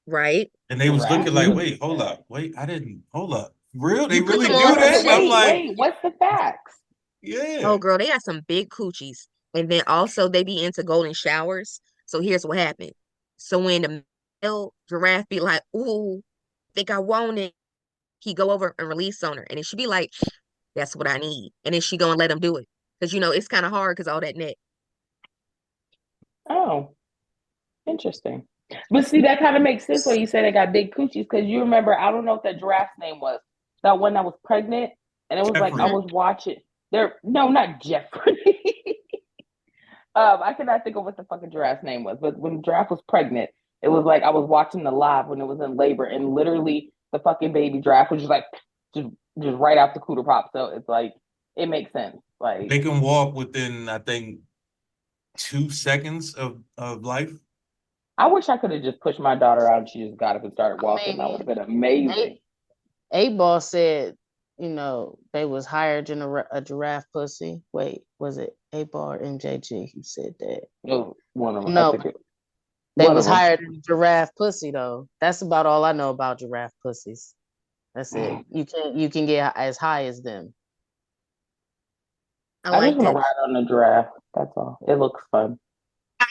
[SPEAKER 3] Right?
[SPEAKER 2] And they was
[SPEAKER 4] Giraffe
[SPEAKER 2] looking like,
[SPEAKER 4] pussy
[SPEAKER 2] wait, hold
[SPEAKER 4] facts.
[SPEAKER 2] up. Wait, I didn't hold up. Real? They
[SPEAKER 5] You put
[SPEAKER 2] really
[SPEAKER 5] them
[SPEAKER 2] do
[SPEAKER 5] on
[SPEAKER 2] that? I'm like,
[SPEAKER 4] What's the facts?
[SPEAKER 2] yeah.
[SPEAKER 3] Oh, girl, they got some big coochies. And then also they be into golden showers. So here's what happened. So when the male giraffe be like, ooh, think I want it, he go over and release on her. And then she be like, that's what I need. And then she go and let him do it. Because it's kind of hard because all that neck.
[SPEAKER 4] Oh, interesting. But see, that kind of makes sense when you say they got big coochies, because you remember, I don't know what that giraffe's name was, that one that was pregnant, and it was like I
[SPEAKER 2] Jeffrey.
[SPEAKER 4] was watching there. No, not Jeffrey. I cannot think of what the fucking giraffe's name was, but when the giraffe was pregnant, it was like I was watching the live when it was in labor, and literally the fucking baby giraffe was just like just right out the cooter pop. So it's like it makes sense. Like
[SPEAKER 2] They can walk within, I think, 2 seconds of life.
[SPEAKER 4] I wish I could have just pushed my daughter out and she just got up and started walking. That would have been amazing.
[SPEAKER 6] A-Ball said, they was higher than a giraffe pussy. Wait, was it A-Ball or MJG who said that?
[SPEAKER 4] No, one of them.
[SPEAKER 6] No,
[SPEAKER 4] I think
[SPEAKER 6] they was higher than a giraffe pussy though. That's about all I know about giraffe pussies. That's it. You can get as high as them.
[SPEAKER 3] I
[SPEAKER 4] I just
[SPEAKER 3] like
[SPEAKER 4] want to
[SPEAKER 3] that.
[SPEAKER 4] ride on the giraffe. That's all. It looks fun.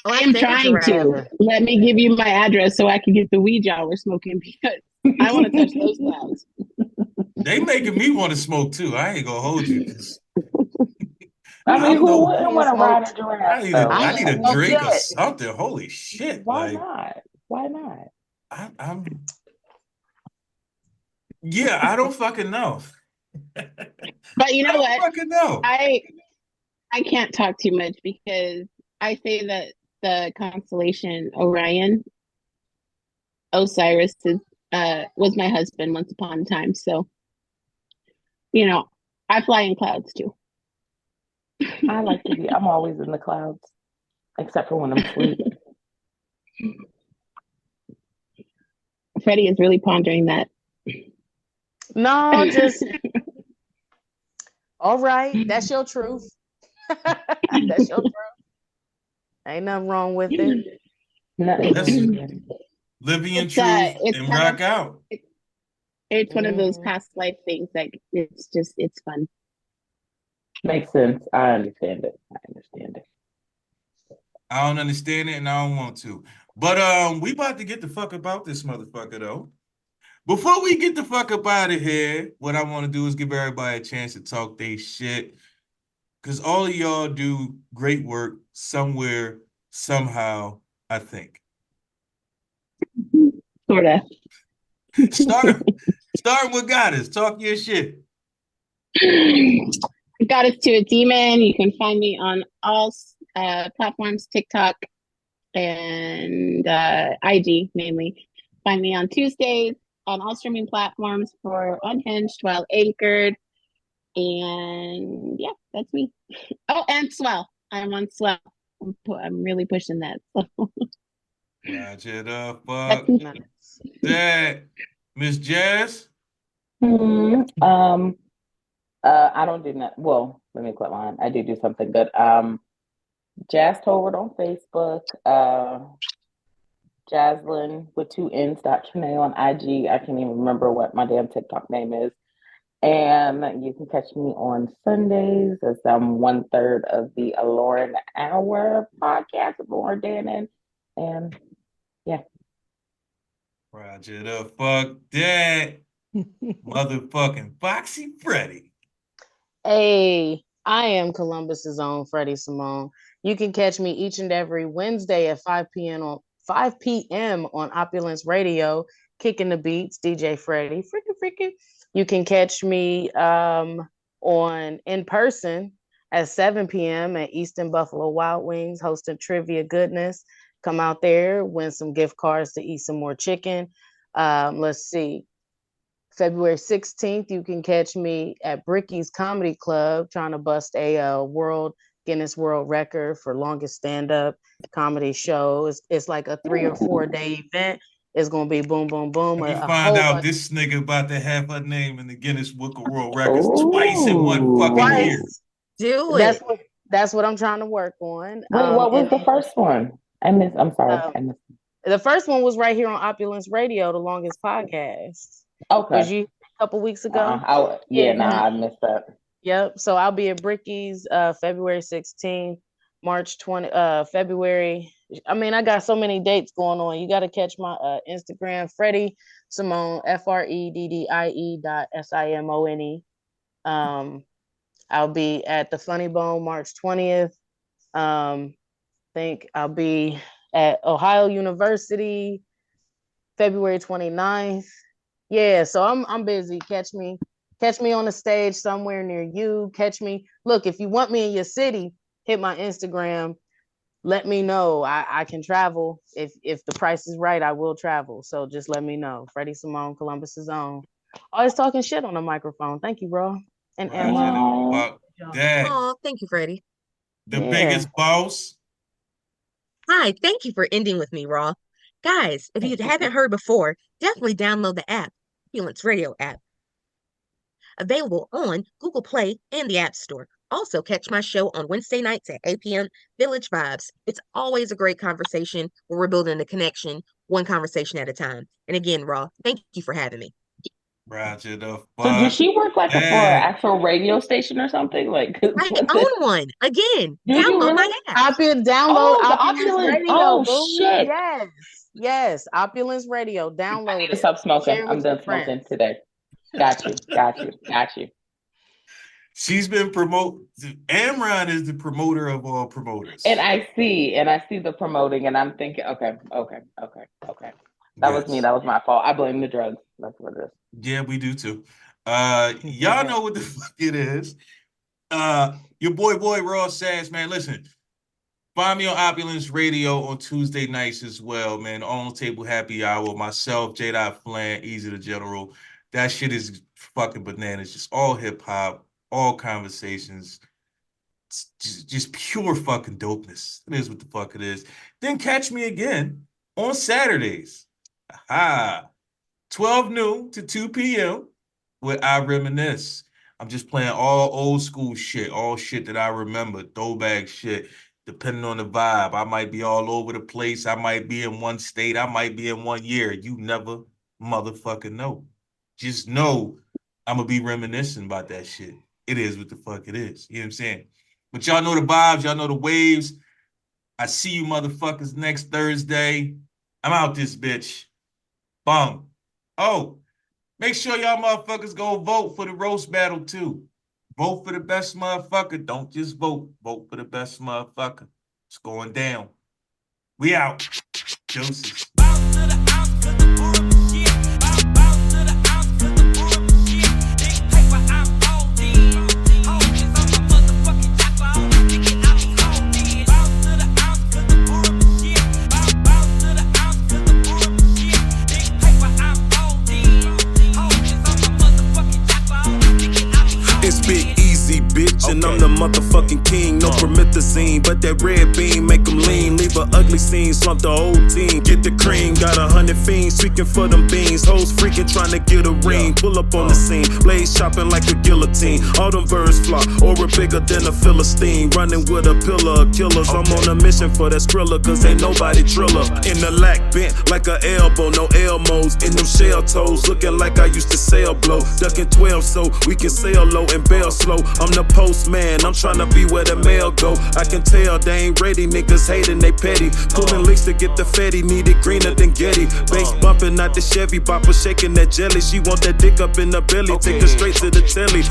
[SPEAKER 3] Oh,
[SPEAKER 7] I
[SPEAKER 3] I've
[SPEAKER 7] am
[SPEAKER 3] seen a
[SPEAKER 7] trying
[SPEAKER 3] giraffe.
[SPEAKER 7] to. Let me give you my address so I can get the weed y'all were smoking because I want to touch those clouds.
[SPEAKER 2] They making me want to smoke too. I ain't gonna hold you because
[SPEAKER 4] I
[SPEAKER 2] I
[SPEAKER 4] mean,
[SPEAKER 2] don't
[SPEAKER 4] who
[SPEAKER 2] know.
[SPEAKER 4] wouldn't want to ride a giraffe though?
[SPEAKER 2] I
[SPEAKER 6] I ain't
[SPEAKER 2] need a
[SPEAKER 6] smoked
[SPEAKER 2] drink or
[SPEAKER 6] yet.
[SPEAKER 2] something. Holy shit!
[SPEAKER 4] Why
[SPEAKER 2] Like
[SPEAKER 4] not? Why not?
[SPEAKER 2] I'm. Yeah, I don't fucking know.
[SPEAKER 7] But you
[SPEAKER 2] I
[SPEAKER 7] know
[SPEAKER 2] don't
[SPEAKER 7] what?
[SPEAKER 2] fucking know.
[SPEAKER 7] I can't talk too much because I say that the constellation Orion, Osiris is, was my husband once upon a time. So, I fly in clouds too.
[SPEAKER 4] I like to be. I'm always in the clouds, except for when I'm asleep.
[SPEAKER 7] Freddie is really pondering that.
[SPEAKER 6] No, just all right. That's your truth. That's your truth. Ain't nothing wrong with it.
[SPEAKER 4] Nothing
[SPEAKER 2] Let's
[SPEAKER 4] wrong with it.
[SPEAKER 2] live in
[SPEAKER 7] It's
[SPEAKER 2] truth
[SPEAKER 7] it's
[SPEAKER 2] and
[SPEAKER 7] kind
[SPEAKER 2] rock
[SPEAKER 7] of
[SPEAKER 2] out.
[SPEAKER 7] it's one of those past life things that it's fun.
[SPEAKER 4] Makes sense. I understand it. I understand it.
[SPEAKER 2] I don't understand it and I don't want to. But we about to get the fuck about this motherfucker though. Before we get the fuck up out of here, what I want to do is give everybody a chance to talk their shit. Cause all of y'all do great work somewhere, somehow, I think.
[SPEAKER 7] Sorta.
[SPEAKER 2] Start with Goddess. Talk your shit.
[SPEAKER 7] Goddess to a Demon. You can find me on all platforms, TikTok and IG mainly. Find me on Tuesdays on all streaming platforms for Unhinged, While Anchored. And yeah, that's me. Oh, and Swell. I'm on Swell. I'm really pushing that. So
[SPEAKER 2] Roger the
[SPEAKER 7] that's
[SPEAKER 2] fuck
[SPEAKER 7] me.
[SPEAKER 2] that. Miss Jazz.
[SPEAKER 4] I don't do that. Well, let me quit mine. I do something good. Jazz Toward on Facebook. Jaslyn with 2 N's .Trinae on IG. I can't even remember what my damn TikTok name is. And you can catch me on Sundays as I'm 1/3 of the Lauren Hour podcast with Lauren Dannon. And yeah.
[SPEAKER 2] Roger the fuck that. Motherfucking Foxy Freddie.
[SPEAKER 6] Hey, I am Columbus's own Freddie Simone. You can catch me each and every Wednesday at 5 p.m. on Opulence Radio, kicking the beats, DJ Freddie. Freaking. You can catch me on in person at 7 p.m. at Easton Buffalo Wild Wings, hosting Trivia Goodness. Come out there, win some gift cards to eat some more chicken. Let's see. February 16th, you can catch me at Bricky's Comedy Club trying to bust a Guinness World Record for longest stand-up comedy show. It's like a 3 or 4 day event. It's gonna be boom, boom, boom.
[SPEAKER 2] Let me
[SPEAKER 6] A
[SPEAKER 2] find
[SPEAKER 6] whole
[SPEAKER 2] out
[SPEAKER 6] bunch
[SPEAKER 2] this nigga about to have her name in the Guinness Book of World Records twice in one fucking year.
[SPEAKER 6] twice.
[SPEAKER 3] Do
[SPEAKER 6] That's
[SPEAKER 3] it.
[SPEAKER 6] that's what I'm trying to work on.
[SPEAKER 4] Wait, what was
[SPEAKER 6] And
[SPEAKER 4] the first one? I'm sorry. I missed.
[SPEAKER 6] the first one was right here on Opulence Radio, the longest podcast.
[SPEAKER 4] Okay.
[SPEAKER 6] Was you a couple weeks ago?
[SPEAKER 4] I missed that.
[SPEAKER 6] Yep. So I'll be at Bricky's February 16th, March 20, February. I mean, I got so many dates going on. You got to catch my Instagram, Freddie Simone, FREDDIE.SIMONE. I'll be at the Funny Bone March 20th. Think I'll be at Ohio University February 29th. Yeah, so I'm busy. Catch me on the stage somewhere near you. Catch me. Look, if you want me in your city, hit my Instagram. Let me know. I can travel. If the price is right, I will travel. So just let me know. Freddie Simone, Columbus's own. Always talking shit on the microphone. Thank you, bro. And Emma.
[SPEAKER 2] Fuck that.
[SPEAKER 3] Oh, thank you, Freddie.
[SPEAKER 2] The biggest boss.
[SPEAKER 3] Hi, thank you for ending with me, Raw. Guys, if you haven't heard before, definitely download the app, Opulence Radio app. Available on Google Play and the App Store. Also, catch my show on Wednesday nights at 8 p.m. Village Vibes. It's always a great conversation where we're building a connection, one conversation at a time. And again, Raw, thank you for having me.
[SPEAKER 2] Roger the fuck.
[SPEAKER 4] So does she work like for an actual radio station or something? Like
[SPEAKER 3] I own one. Again, download my app.
[SPEAKER 6] Download Opulence Radio.
[SPEAKER 4] Oh
[SPEAKER 6] boo.
[SPEAKER 4] shit!
[SPEAKER 6] Yes, Opulence Radio. Download it.
[SPEAKER 4] Stop smoking.
[SPEAKER 6] Share
[SPEAKER 4] I'm
[SPEAKER 6] with
[SPEAKER 4] done
[SPEAKER 6] your friends.
[SPEAKER 4] smoking today. Got you.
[SPEAKER 2] She's been AMRON is the promoter of all promoters.
[SPEAKER 4] And I see the promoting, and I'm thinking, okay. That was me. That was my fault. I blame the drugs. That's what it is.
[SPEAKER 2] Yeah, we do too. Y'all know what the fuck it is. Your boy Raw says, man, listen, find me on Opulence Radio on Tuesday nights as well, man. On the Table Happy Hour. Myself, J. Flan, Easy the General. That shit is fucking bananas. Just all hip hop, all conversations. Just pure fucking dopeness. It is what the fuck it is. Then catch me again on Saturdays. 12 noon to 2 p.m. where I reminisce. I'm just playing all old school shit, all shit that I remember, throwback shit, depending on the vibe. I might be all over the place. I might be in one state. I might be in 1 year. You never motherfucking know. Just know I'm going to be reminiscing about that shit. It is what the fuck it is. You know what I'm saying? But y'all know the vibes. Y'all know the waves. I see you motherfuckers next Thursday. I'm out this bitch. Bum. Oh, make sure y'all motherfuckers go vote for the roast battle too. Vote for the best motherfucker. Don't just vote. Vote for the best motherfucker. It's going down. We out. Deuces.
[SPEAKER 1] And I'm the motherfucking king, no promethazine, but that red beam make them lean, leave a ugly scene, slump the whole team, get the cream, got 100 fiends, speaking for them beans, hoes freaking trying to get a ring, pull up on the scene, blades chopping like a guillotine, all them birds fly, aura bigger than a Philistine, running with a pillar of killers, I'm on a mission for that Skrilla, cause ain't nobody driller, in the lack bent like a elbow, no Elmos, in them shell toes, looking like I used to sail blow, ducking 12 so we can sail low and bail slow, I'm the postman, I'm tryna be where the mail go. I can tell they ain't ready, niggas hating, they petty. Pulling licks to get the fatty, need it greener than Getty. Bass bumping out the Chevy, Papa shaking that jelly. She want that dick up in the belly, take her straight to the telly.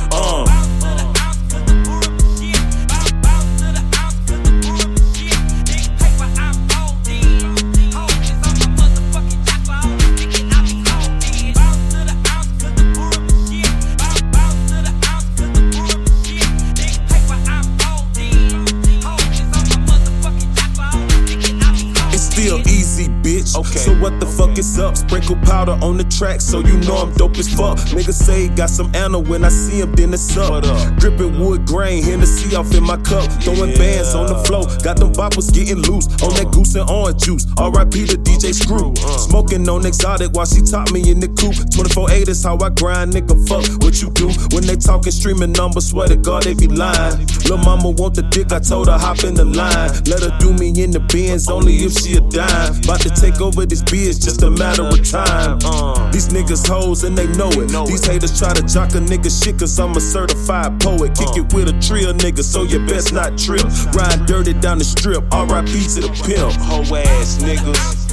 [SPEAKER 1] see, bitch. Okay. So what the fuck is up? Sprinkle powder on the track, so you know I'm dope as fuck. Niggas say got some anna when I see him, then it's up. Dripping wood grain, Hennessy off in my cup. Throwing bands on the floor, got them boppers getting loose on that goose and orange juice. R.I.P. to DJ Screw. Smoking on exotic while she taught me in the coupe. 24/8 is how I grind, nigga. Fuck what you do when they talking streaming numbers. Swear to God they be lying. Lil' mama want the dick, I told her hop in the line. Let her do me in the Benz, only if she a dime. About to take over this biz, just a matter of time. These niggas hoes and they know it. These haters try to jock a nigga shit, cause I'm a certified poet. Kick it with a trio nigga, so you best not trip. Ride dirty down the strip, R.I.P. to the pimp. Hoe ass niggas.